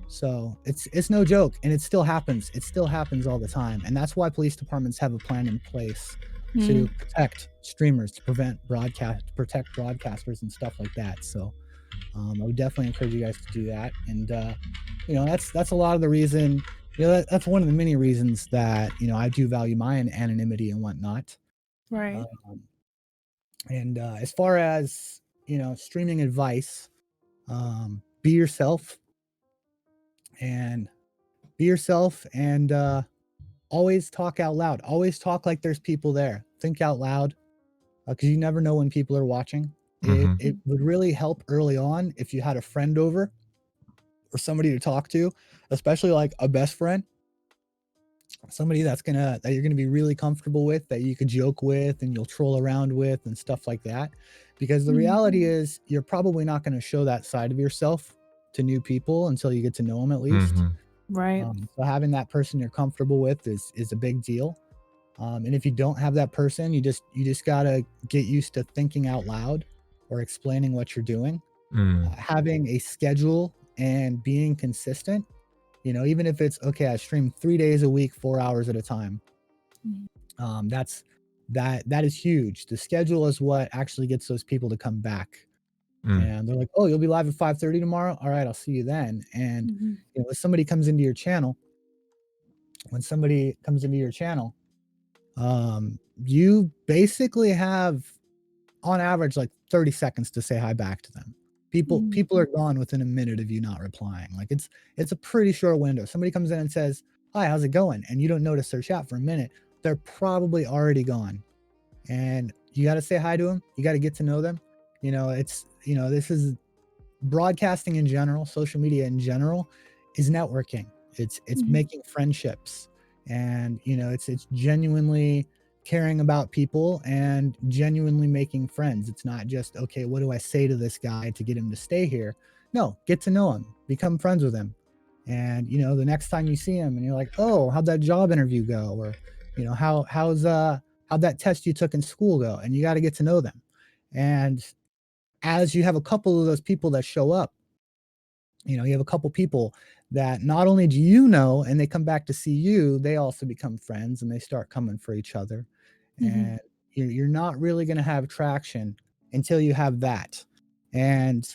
So it's no joke, and it still happens. It still happens all the time, and that's why police departments have a plan in place to protect streamers, to protect broadcasters and stuff like that. So I would definitely encourage you guys to do that. And you know, that's a lot of the reason. You know, that's one of the many reasons that, you know, I do value my anonymity and whatnot. Right. And as far as, you know, streaming advice, be yourself and always talk out loud. Always talk like there's people there. Think out loud, because you never know when people are watching. Mhm. It would really help early on if you had a friend over or somebody to talk to, especially like a best friend, somebody that you're gonna be really comfortable with, that you could joke with and you'll troll around with and stuff like that. Because the reality is, you're probably not going to show that side of yourself to new people until you get to know them at least. Mhm. Right. So having that person you're comfortable with is a big deal. And if you don't have that person, you just gotta get used to thinking out loud or explaining what you're doing. Mm. Having a schedule and being consistent. You know, even if it's okay, I stream 3 days a week, 4 hours at a time. That is huge. The schedule is what actually gets those people to come back. And they're like, "Oh, you'll be live at 5:30 tomorrow? All right, I'll see you then." And you know, when somebody comes into your channel, you basically have, on average, like 30 seconds to say hi back to them. People are gone within a minute of you not replying. Like it's a pretty short window. Somebody comes in and says, "Hi, how's it going?" and you don't notice their chat for a minute, they're probably already gone. And you got to say hi to them. You got to get to know them. You know, this is broadcasting in general, social media in general is networking. It's making friendships, and you know, it's genuinely caring about people and genuinely making friends. It's not just, okay, what do I say to this guy to get him to stay here? No, get to know him, become friends with him. And you know, the next time you see him and you're like, "Oh, how'd that job interview go?" Or you know, how'd that test you took in school go? And you got to get to know them. And as you have a couple of those people that show up, you know, you have a couple people that not only do you know and they come back to see you, they also become friends and they start coming for each other. And you're not really going to have traction until you have that. And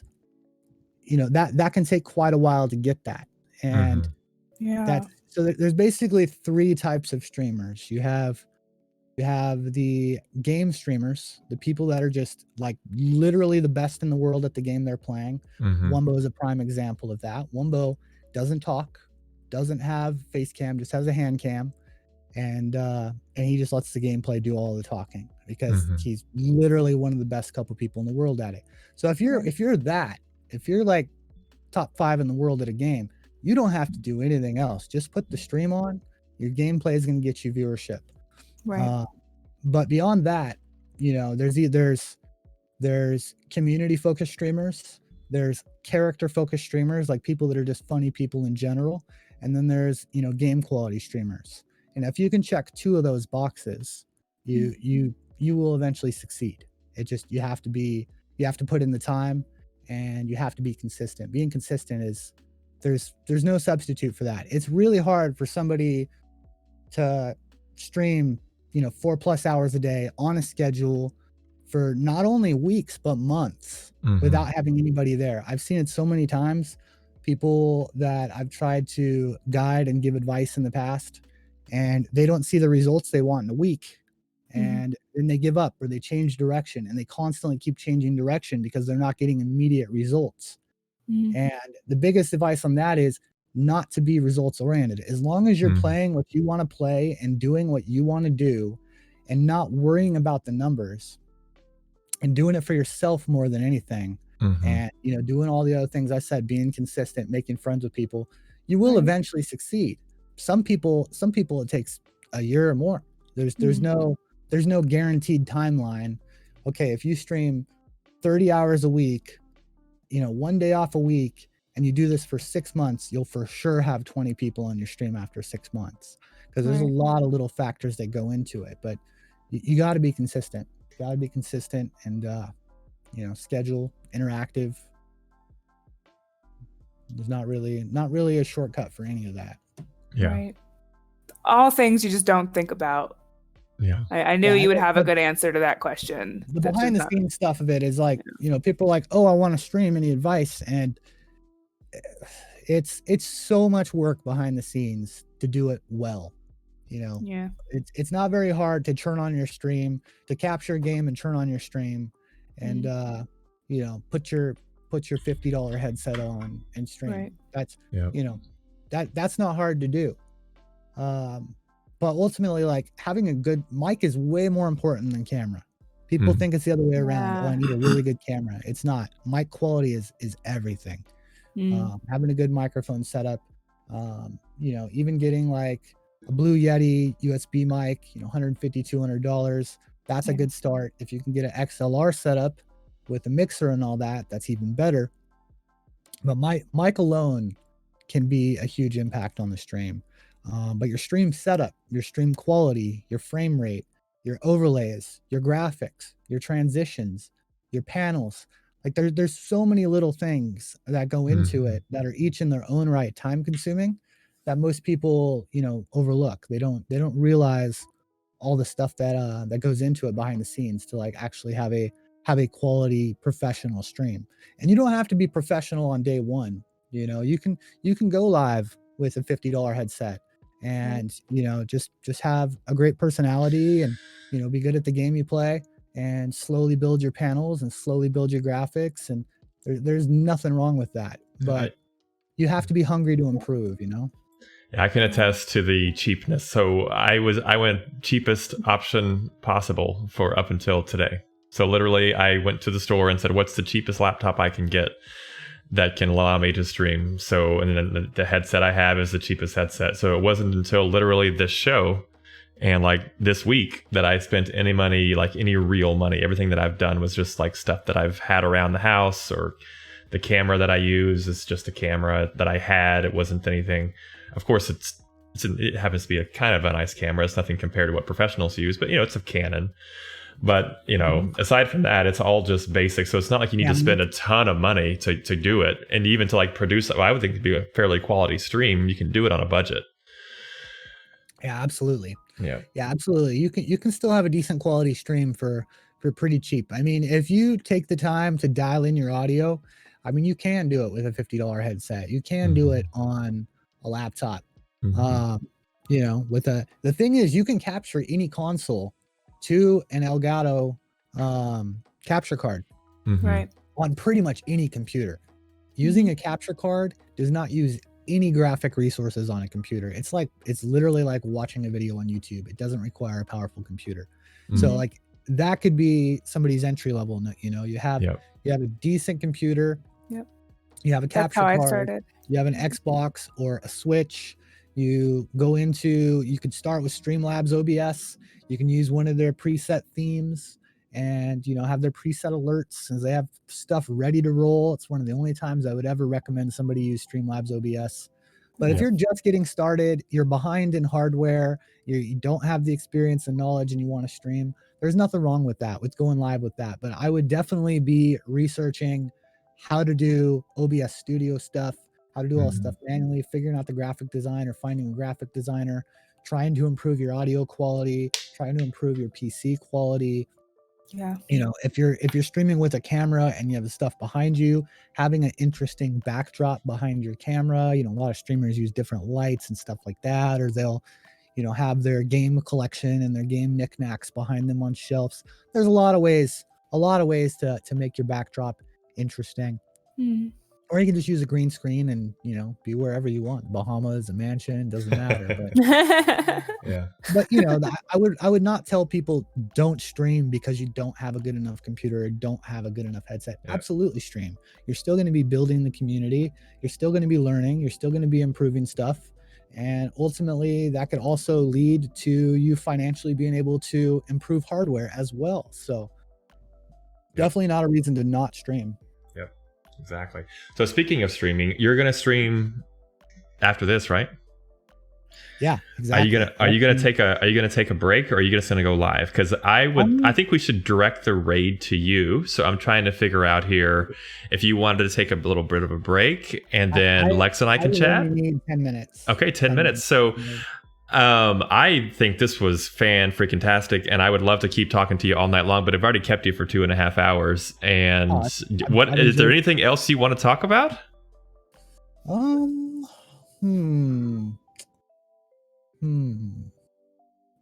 you know, that can take quite a while to get that. And Yeah. so there's basically 3 types of streamers. You have the game streamers, the people that are just like literally the best in the world at the game they're playing. Wumbo is a prime example of that. Wumbo doesn't talk, doesn't have face cam, just has a hand cam, and he just lets the gameplay do all the talking because he's literally one of the best couple people in the world at it. So if you're like top 5 in the world at a game, you don't have to do anything else. Just put the stream on. Your gameplay is going to get you viewership. Right. But beyond that, you know, there's community focused streamers, there's character focused streamers, like people that are just funny people in general, and then there's, you know, game quality streamers. And if you can check 2 of those boxes, you will eventually succeed. It just, you have to put in the time and you have to be consistent. Being consistent is, there's no substitute for that. It's really hard for somebody to stream, you know, 4+ hours a day on a schedule for not only weeks but months without having anybody there. I've seen it so many times. People that I've tried to guide and give advice in the past, and they don't see the results they want in a week, and then they give up or they change direction, and they constantly keep changing direction because they're not getting immediate results. And the biggest advice on that is not to be results oriented. As long as you're playing what you want to play and doing what you want to do and not worrying about the numbers and doing it for yourself more than anything, and you know, doing all the other things I said, being consistent, making friends with people, you will eventually succeed. Some people it takes a year or more. There's no guaranteed timeline. Okay, if you stream 30 hours a week, you know, 1 day off a week, and you do this for 6 months, you'll for sure have 20 people on your stream after 6 months, because there's a lot of little factors that go into it. But you got to be consistent. And schedule, interactive. There's not really a shortcut for any of that. Yeah. Right. All things you just don't think about. Yeah. I knew you would have a good answer to that question. The That's behind the just scenes stuff of it is like, people are like, oh, I want to stream, any advice? And it's so much work behind the scenes to do it well. Yeah. It's not very hard to turn on your stream, to capture a game and turn on your stream, and put your $50 headset on and stream. Right. That's Yeah. That's not hard to do. But ultimately, like, having a good mic is way more important than camera. People think it's the other way around. Oh, I need a really good camera. It's not. Mic quality is everything. Having a good microphone setup, even getting like a Blue Yeti USB mic, $150, $200, that's a good start. If you can get an XLR setup with a mixer and all that, that's even better. But mic alone can be a huge impact on the stream. But your stream setup, your stream quality, your frame rate, your overlays, your graphics, your transitions, your panels, like there's so many little things that go into it that are each in their own right time consuming, that most people overlook. They don't realize all the stuff that goes into it behind the scenes to like actually have a quality professional stream. And you don't have to be professional on day one. You can go live with a $50 headset and just have a great personality and be good at the game you play, and slowly build your panels and slowly build your graphics, and there's nothing wrong with that. But you have to be hungry to improve. I can attest to the cheapness. So I went cheapest option possible for up until today. So literally I went to the store and said, what's the cheapest laptop I can get that can allow me to stream? So, and then the headset I have is the cheapest headset. So it wasn't until literally this show and like this week that I spent any money, like any real money. Everything that I've done was just like stuff that I've had around the house, or the camera that I use is just a camera that I had. It wasn't anything. Of course, it happens to be a kind of a nice camera. It's nothing compared to what professionals use, but it's a Canon. But aside from that, it's all just basic. So it's not like you need to spend a ton of money to do it, and even to like produce. I would think it'd be a fairly quality stream. You can do it on a budget. Yeah, absolutely. Yeah, absolutely. You can still have a decent quality stream for pretty cheap. I mean, if you take the time to dial in your audio, I mean, you can do it with a $50 headset. You can do it on a laptop. The thing is, you can capture any console to an Elgato capture card right. on pretty much any computer. Using a capture card does not use any graphic resources on a computer. It's literally like watching a video on YouTube. It doesn't require a powerful computer. So like that could be somebody's entry level. You have a decent computer. Yep. You have a capture card. I started. You have an Xbox or a Switch. You could start with Streamlabs OBS. You can use one of their preset themes and have their preset alerts, since they have stuff ready to roll. It's one of the only times I would ever recommend somebody use Streamlabs OBS. But if you're just getting started, you're behind in hardware, you don't have the experience and knowledge, and you want to stream, there's nothing wrong with going live with that. But I would definitely be researching how to do OBS studio stuff, how to do all stuff manually, figuring out the graphic design or finding a graphic designer, trying to improve your audio quality, trying to improve your PC quality. Yeah. If you're streaming with a camera and you have the stuff behind you, having an interesting backdrop behind your camera. A lot of streamers use different lights and stuff like that, or they'll have their game collection and their game knickknacks behind them on shelves. There's a lot of ways to make your backdrop interesting. Or you can just use a green screen and be wherever you want. Bahamas, a mansion, doesn't matter. But but I would not tell people don't stream because you don't have a good enough computer or don't have a good enough headset. Absolutely stream. You're still going to be building the community. You're still going to be learning. You're still going to be improving stuff. And ultimately that could also lead to you financially being able to improve hardware as well. So definitely not a reason to not stream. Exactly. So speaking of streaming, you're going to stream after this, right? Yeah, exactly. Are you gonna take a break, or are you just gonna go live? Because I think we should direct the raid to you. So I'm trying to figure out here if you wanted to take a little bit of a break, and then Lex and I can chat. I only need 10 minutes. Okay, 10 minutes. So I think this was freaking tastic, and I would love to keep talking to you all night long, but I've already kept you for 2.5 hours. And is there anything else you want to talk about?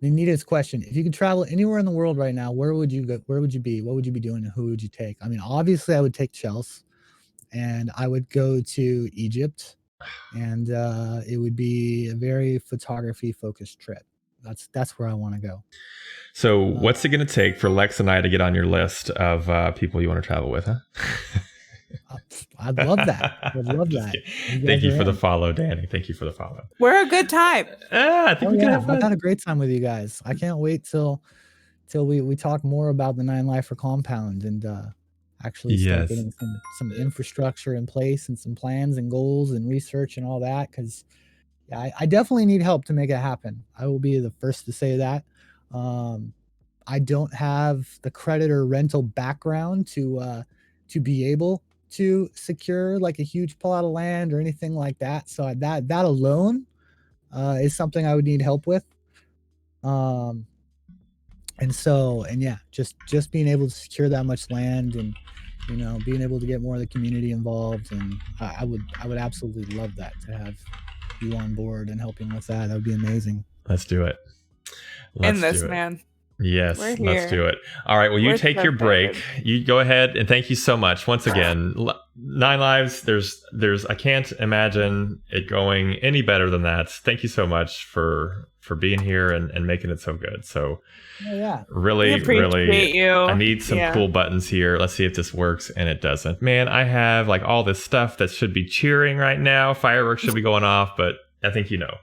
Anita's question: if you could travel anywhere in the world right now, where would you go? Where would you be? What would you be doing? And who would you take? I mean, obviously, I would take Chelsea, and I would go to Egypt, and it would be a very photography focused trip. That's where I want to go. So, what's it going to take for Lex and I to get on your list of people you want to travel with? Huh? I'd love that. I'd love that. Thank you for the follow, Danny. Thank you for the follow. We're a good time. I think we can have fun. I've had a great time with you guys. I can't wait till we talk more about the 9 Lifer compound and actually start getting some infrastructure in place and some plans and goals and research and all that. Because I definitely need help to make it happen. I will be the first to say that. I don't have the credit or rental background to be able to secure like a huge plot of land or anything like that. So that alone is something I would need help with. Just being able to secure that much land and being able to get more of the community involved, and I would absolutely love that, to have you on board and helping with that. That would be amazing. Let's do it. Man. Yes, let's do it. All right. Well, you take your break. You go ahead, and thank you so much once again. 9 Lives. There's. I can't imagine it going any better than that. Thank you so much for being here and making it so good. So, really, you. I need some cool buttons here. Let's see if this works, and it doesn't. Man, I have like all this stuff that should be cheering right now. Fireworks should be going off, but I think you know.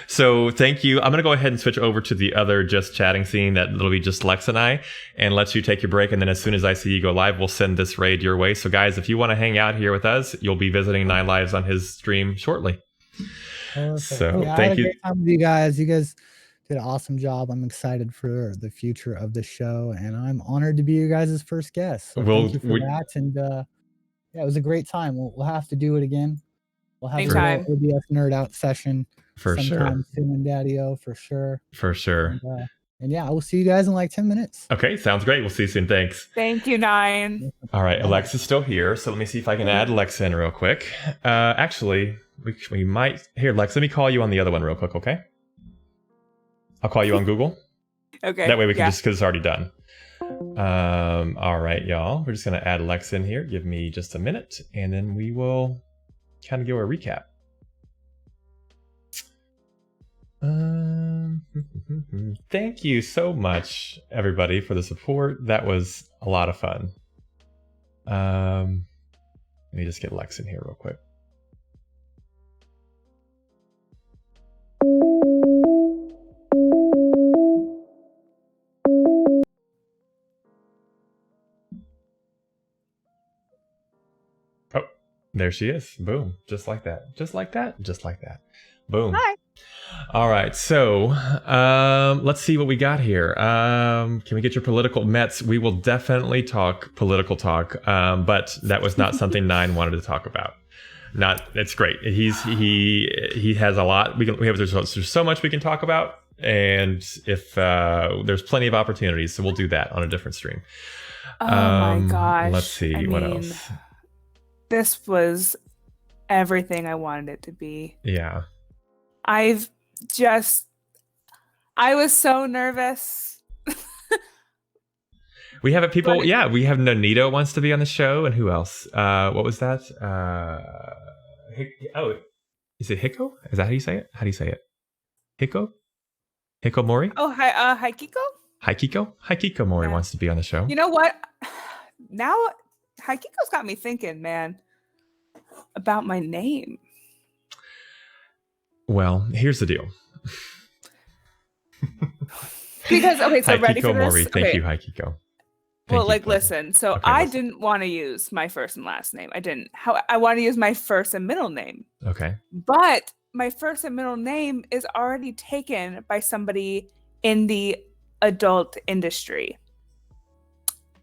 So thank you. I'm going to go ahead and switch over to the other just chatting scene that'll be just Lex and I, and let you take your break. And then as soon as I see you go live, we'll send this raid your way. So guys, if you want to hang out here with us, you'll be visiting 9 Lives on his stream shortly. Perfect. So thank you. I had a great time with you guys. You guys did an awesome job. I'm excited for the future of the show, and I'm honored to be your guys' first guest. So thank you for that. And it was a great time. We'll have to do it again. We'll have an OBS nerd out session for sometime soon, Daddy-O, for sure. For sure. And I will see you guys in like 10 minutes. Okay, sounds great. We'll see you soon. Thanks. Thank you, 9. All right, Alexa's still here, so let me see if I can add Alexa in real quick. Actually, we might. Here, Lex, let me call you on the other one real quick, okay? I'll call you on Google. Okay. That way we can just, because it's already done. All right, y'all. We're just going to add Alexa in here. Give me just a minute, and then we will kind of give a recap. Thank you so much, everybody, for the support. That was a lot of fun. Let me just get Lex in here real quick. Oh, there she is. Boom. Just like that. Just like that. Just like that. Boom. Hi. All right, so let's see what we got here. Can we get your political Mets? We will definitely talk political talk, but that was not something 9 wanted to talk about. It's great. He has a lot. There's so much we can talk about, and if there's plenty of opportunities, so we'll do that on a different stream. Oh my gosh! Let's see what else. This was everything I wanted it to be. Yeah. I was so nervous. We have people. We have Nonito wants to be on the show, and who else? What was that? Is it Hiko? Is that how you say it? How do you say it? Hiko Mori? Oh, hi, Hikiko Mori wants to be on the show. You know what? Now Hikiko's got me thinking, man, about my name. Well, here's the deal. Because so ready for this? Mori. Thank you, Hikiko. Listen. So I didn't want to use my first and last name. I didn't. I want to use my first and middle name. Okay. But my first and middle name is already taken by somebody in the adult industry.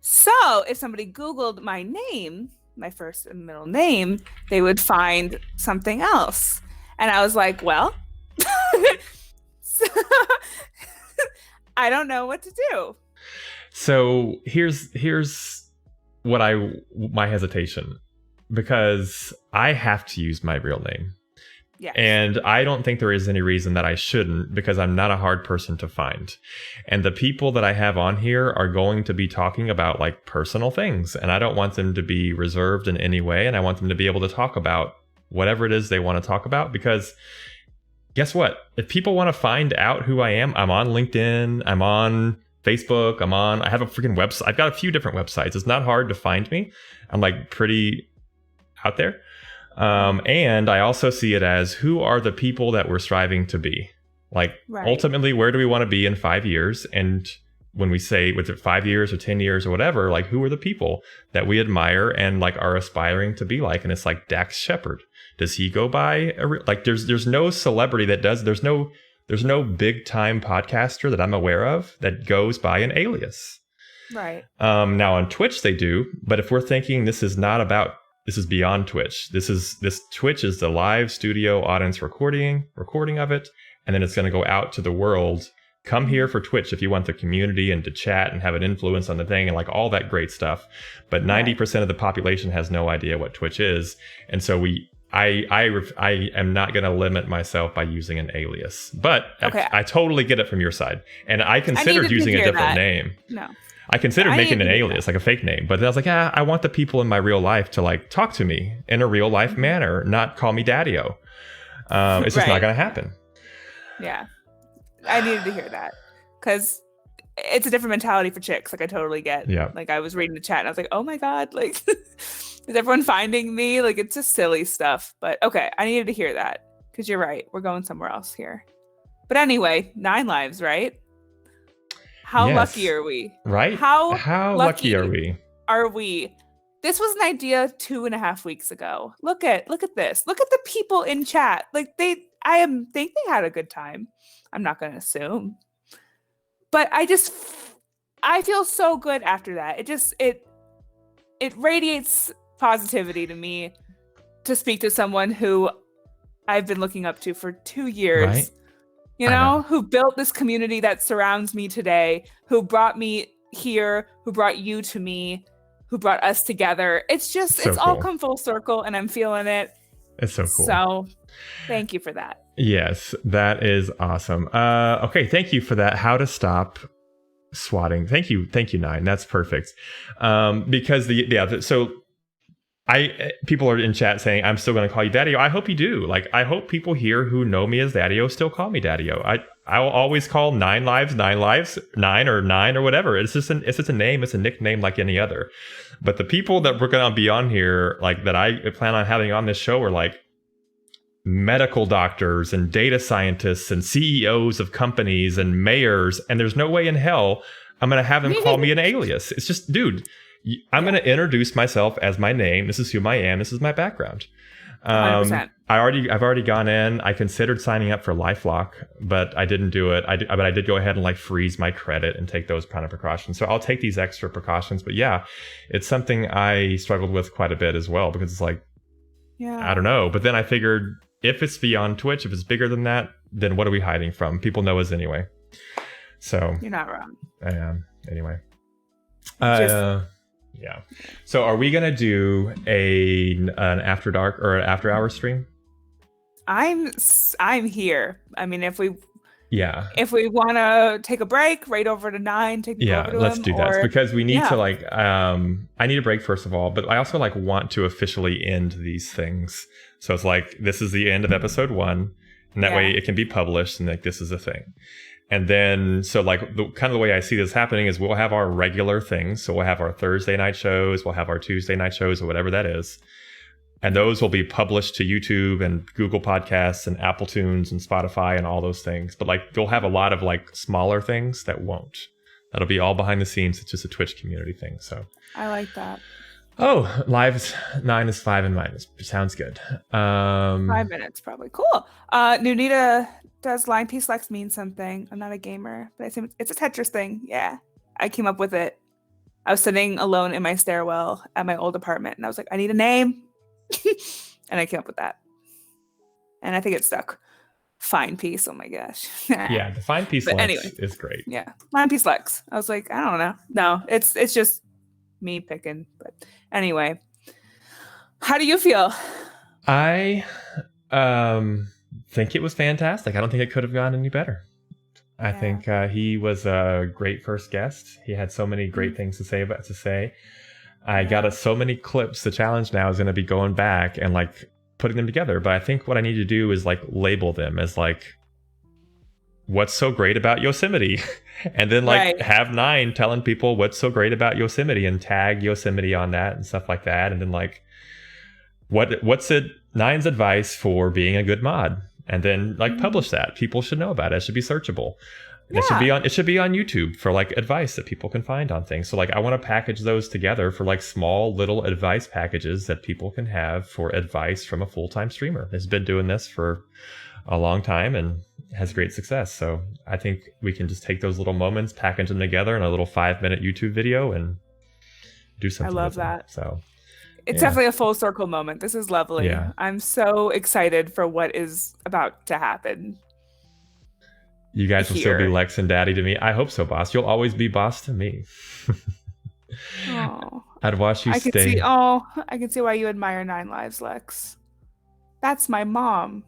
So if somebody Googled my name, my first and middle name, they would find something else. And I was like, well, I don't know what to do. So here's what my hesitation, because I have to use my real name. Yes. And I don't think there is any reason that I shouldn't, because I'm not a hard person to find. And the people that I have on here are going to be talking about like personal things. And I don't want them to be reserved in any way. And I want them to be able to talk about whatever it is they want to talk about. Because guess what? If people want to find out who I am, I'm on LinkedIn, I'm on Facebook, I have a freaking website. I've got a few different websites. It's not hard to find me. I'm like pretty out there. And I also see it as, who are the people that we're striving to be? Like, ultimately, where do we want to be in 5 years? And when we say, was it 5 years or 10 years or whatever, like, who are the people that we admire and like are aspiring to be like? And it's like Dax Shepard. Does he go by like? There's no celebrity that does. There's no big time podcaster that I'm aware of that goes by an alias. Right. Now on Twitch they do, but if we're thinking this is beyond Twitch. This Twitch is the live studio audience recording of it, and then it's going to go out to the world. Come here for Twitch if you want the community and to chat and have an influence on the thing and like all that great stuff. But 90% of the population has no idea what Twitch is, and so I am not going to limit myself by using an alias. But I totally get it from your side, and I considered using a different name. No. I considered making an alias, like a fake name, but I was like, I want the people in my real life to like talk to me in a real life manner, not call me Daddy-O. It's just not going to happen. Yeah. I needed to hear that, because it's a different mentality for chicks. Like, I totally get. Yeah. Like, I was reading the chat and I was like, oh my God, like, is everyone finding me? Like, it's just silly stuff. But okay, I needed to hear that, because you're right. We're going somewhere else here. But anyway, 9 lives, right? How lucky are we? Right? How lucky are we? This was an idea 2.5 weeks ago. Look at this. Look at the people in chat. Like, think they had a good time. I'm not going to assume. But I feel so good after that. It radiates positivity to me to speak to someone who I've been looking up to for 2 years. Right? You know, who built this community that surrounds me today, who brought me here, who brought you to me, who brought us together. It's all come full circle, and I'm feeling it. It's so cool. So thank you for that. Yes, that is awesome. Okay, thank you for that. How to stop swatting. Thank you, 9. That's perfect. Because so people are in chat saying, I'm still going to call you Daddy-O. I hope you do. Like, I hope people here who know me as Daddy-O still call me Daddy-O. I will always call 9 lives, 9 or whatever. It's just a name. It's a nickname like any other. But the people that we're going to be on here, like that I plan on having on this show, are like medical doctors and data scientists and CEOs of companies and mayors. And there's no way in hell I'm going to have them call me an alias. It's just, dude, I'm going to introduce myself as my name. This is who I am. This is my background. 100%. I've already gone in. I considered signing up for LifeLock, but I didn't do it. But I did go ahead and like freeze my credit and take those kind of precautions. So I'll take these extra precautions. But yeah, it's something I struggled with quite a bit as well, because it's like, I don't know. But then I figured, if it's beyond Twitch, if it's bigger than that, then what are we hiding from? People know us anyway. So you're not wrong. I am anyway. Yeah. So are we gonna do an after dark or an after hour stream? I'm here. I mean, if we Yeah. If we want to take a break, right over to 9, take the over to let's him, do that, because we need to I need a break first of all, but I also want to officially end these things. So it's like, this is the end of episode 1, and that way it can be published, and this is a thing. And then, so the way I see this happening is we'll have our regular things. So we'll have our Thursday night shows, we'll have our Tuesday night shows, or whatever that is. And those will be published to YouTube and Google Podcasts and Apple Tunes and Spotify and all those things. But they'll have a lot of smaller things that won't. That'll be all behind the scenes. It's just a Twitch community thing. So I like that. Oh, live 9 is 5 and minus. Sounds good. 5 minutes, probably. Cool. Nunita, does line piece Lex mean something? I'm not a gamer, but I assume it's a Tetris thing. Yeah. I came up with it. I was sitting alone in my stairwell at my old apartment, and I was like, I need a name. And I came up with that. And I think it stuck. Fine piece. Oh my gosh. Yeah, the fine piece But Lex anyway. is great. Yeah. Line piece Lex. I was like, I don't know. No, it's just me picking. But anyway. How do you feel? I think it was fantastic. I don't think it could have gone any better. I think he was a great first guest. He had so many great things to say. I got us so many clips. The challenge now is going to be going back and like putting them together. But I think what I need to do is like label them as like, what's so great about Yosemite? And then like have 9 telling people what's so great about Yosemite and tag Yosemite on that and stuff like that. And then like, what's it 9's advice for being a good mod? And then like publish that. People should know about it. It should be searchable. It should be on YouTube for like advice that people can find on things. So like I want to package those together for like small little advice packages that people can have for advice from a full-time streamer that's been doing this for a long time and has great success. So I think we can just take those little moments, package them together in a little 5-minute YouTube video and do something. I love with them. that. So it's definitely a full circle moment. This is lovely. Yeah. I'm so excited for what is about to happen. You guys will still be Lex and Daddy to me. I hope so, boss. You'll always be boss to me. Oh, I'd watch you stay. I can see why you admire 9 Lives, Lex. That's my mom.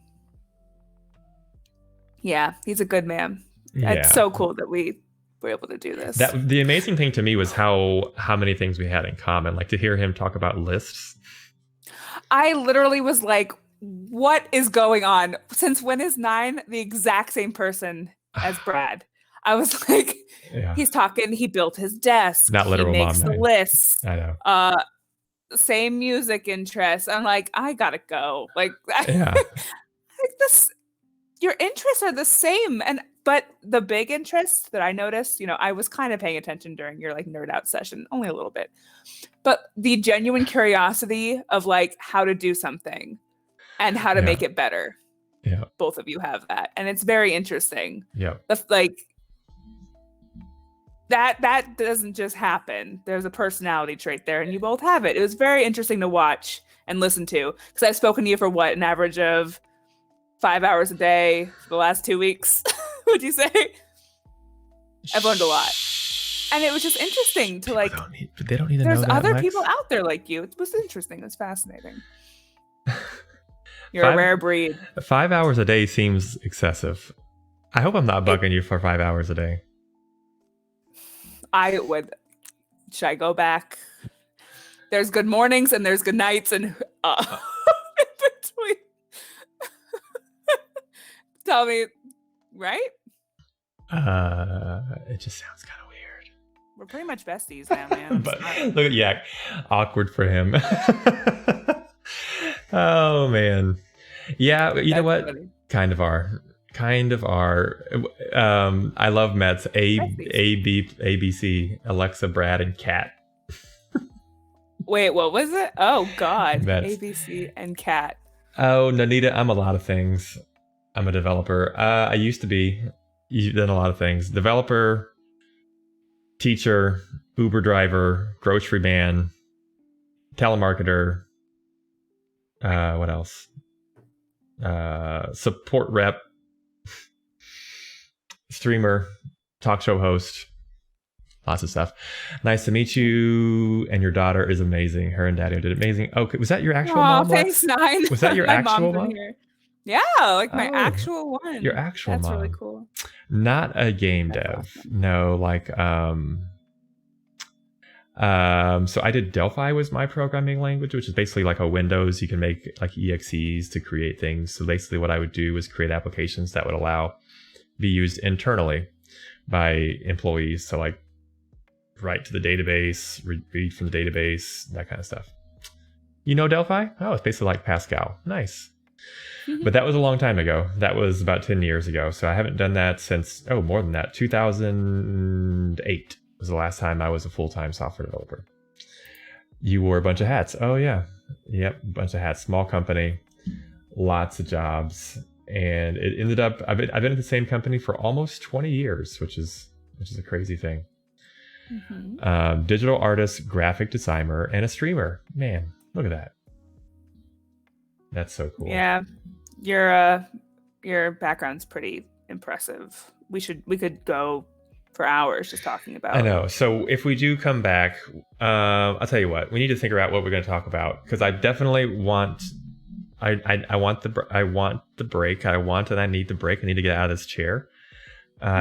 Yeah, he's a good man. Yeah. It's so cool that we were able to do this. The amazing thing to me was how many things we had in common. Like to hear him talk about lists. I literally was like, what is going on? Since when is 9 the exact same person as Brad? I was like, he's talking, he built his desk. Not literal he makes mom the 9. lists. I know. Same music interests. I'm like, I gotta go. Like, yeah. like this, your interests are the same. But the big interest that I noticed, I was kind of paying attention during your like nerd out session, only a little bit. But the genuine curiosity of like how to do something and how to make it better. Yeah. Both of you have that. And it's very interesting. Yeah. Like that doesn't just happen. There's a personality trait there and you both have it. It was very interesting to watch and listen to because I've spoken to you for an average of 5 hours a day for the last 2 weeks. Would you say? I've learned a lot. And it was just interesting to like, they don't need to know there's that, other Lex. people out there like you. It was interesting. It was fascinating. You're a rare breed. 5 hours a day seems excessive. I hope I'm not bugging you for 5 hours a day. I would. Should I go back? There's good mornings and there's good nights and in between. Tell me, right? It just sounds kind of weird. We're pretty much besties now, man. But look at Yak. Awkward for him. Oh man. Yeah, you know what? Funny. Kind of are. I love Mets. ABC, Alexa, Brad, and Kat. Wait, what was it? Oh God. Mets. ABC and Kat. Oh, Nanita, I'm a lot of things. I'm a developer. I used to be. You've done a lot of things. Developer, teacher, Uber driver, grocery man, telemarketer. What else? Support rep, streamer, talk show host, lots of stuff. Nice to meet you. And your daughter is amazing. Her and Daddy did amazing. Okay, was that your actual mom? Thanks, Lex? 9. Was that your My actual mom's in mom? here. Yeah, like my actual one. Your actual That's mom. really cool. Not a game dev. Awesome. No, like so I did Delphi was my programming language, which is basically like a Windows. You can make like EXEs to create things. So basically what I would do was create applications that would be used internally by employees. So like write to the database, read from the database, that kind of stuff. You know Delphi? Oh, it's basically like Pascal. Nice. But that was a long time ago. That was about 10 years ago. So I haven't done that since, more than that. 2008 was the last time I was a full-time software developer. You wore a bunch of hats. Oh yeah. Yep, a bunch of hats. Small company, lots of jobs, and it ended up. I've been at the same company for almost 20 years, which is a crazy thing. Mm-hmm. Digital artist, graphic designer, and a streamer. Man, look at that. That's so cool. Yeah, your background's pretty impressive. We could go for hours just talking about. I know. So if we do come back, I'll tell you what. We need to think about what we're going to talk about, because I definitely want. I want the break. I need the break. I need to get out of this chair.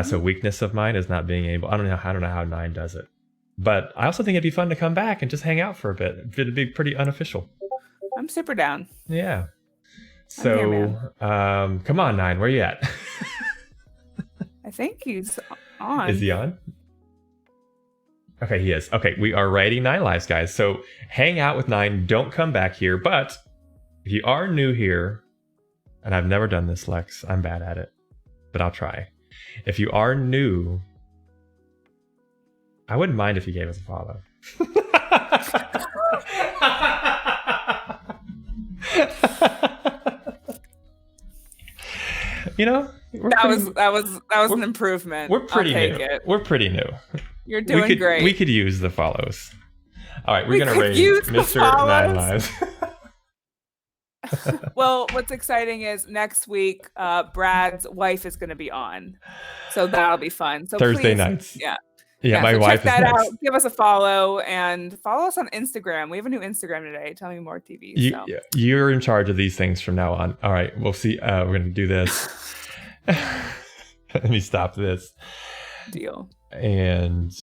So weakness of mine is not being able. I don't know how Nine does it, but I also think it'd be fun to come back and just hang out for a bit. It'd be pretty unofficial. I'm super down. Yeah. I'm So here, come on, Nine. Where you at? I think he's on. Is he on? Okay, he is. Okay, we are writing 9 lives, guys. So hang out with 9. Don't come back here. But if you are new here, and I've never done this, Lex, I'm bad at it, but I'll try. If you are new, I wouldn't mind if you gave us a follow. You know, that was an improvement. We're pretty I'll new. take it. We're pretty new. You're doing great. We could use the follows. All right, we're We gonna could rate use the Mr. 9 follows. Lives. Well, what's exciting is next week, Brad's wife is going to be on, so that'll be fun. So Thursday please, nights. Yeah, my so wife check is that next. out. Give us a follow and follow us on Instagram. We have a new Instagram today. Tell me more TV. So. You're in charge of these things from now on. All right, we'll see. We're gonna do this. Let me stop this. Deal. And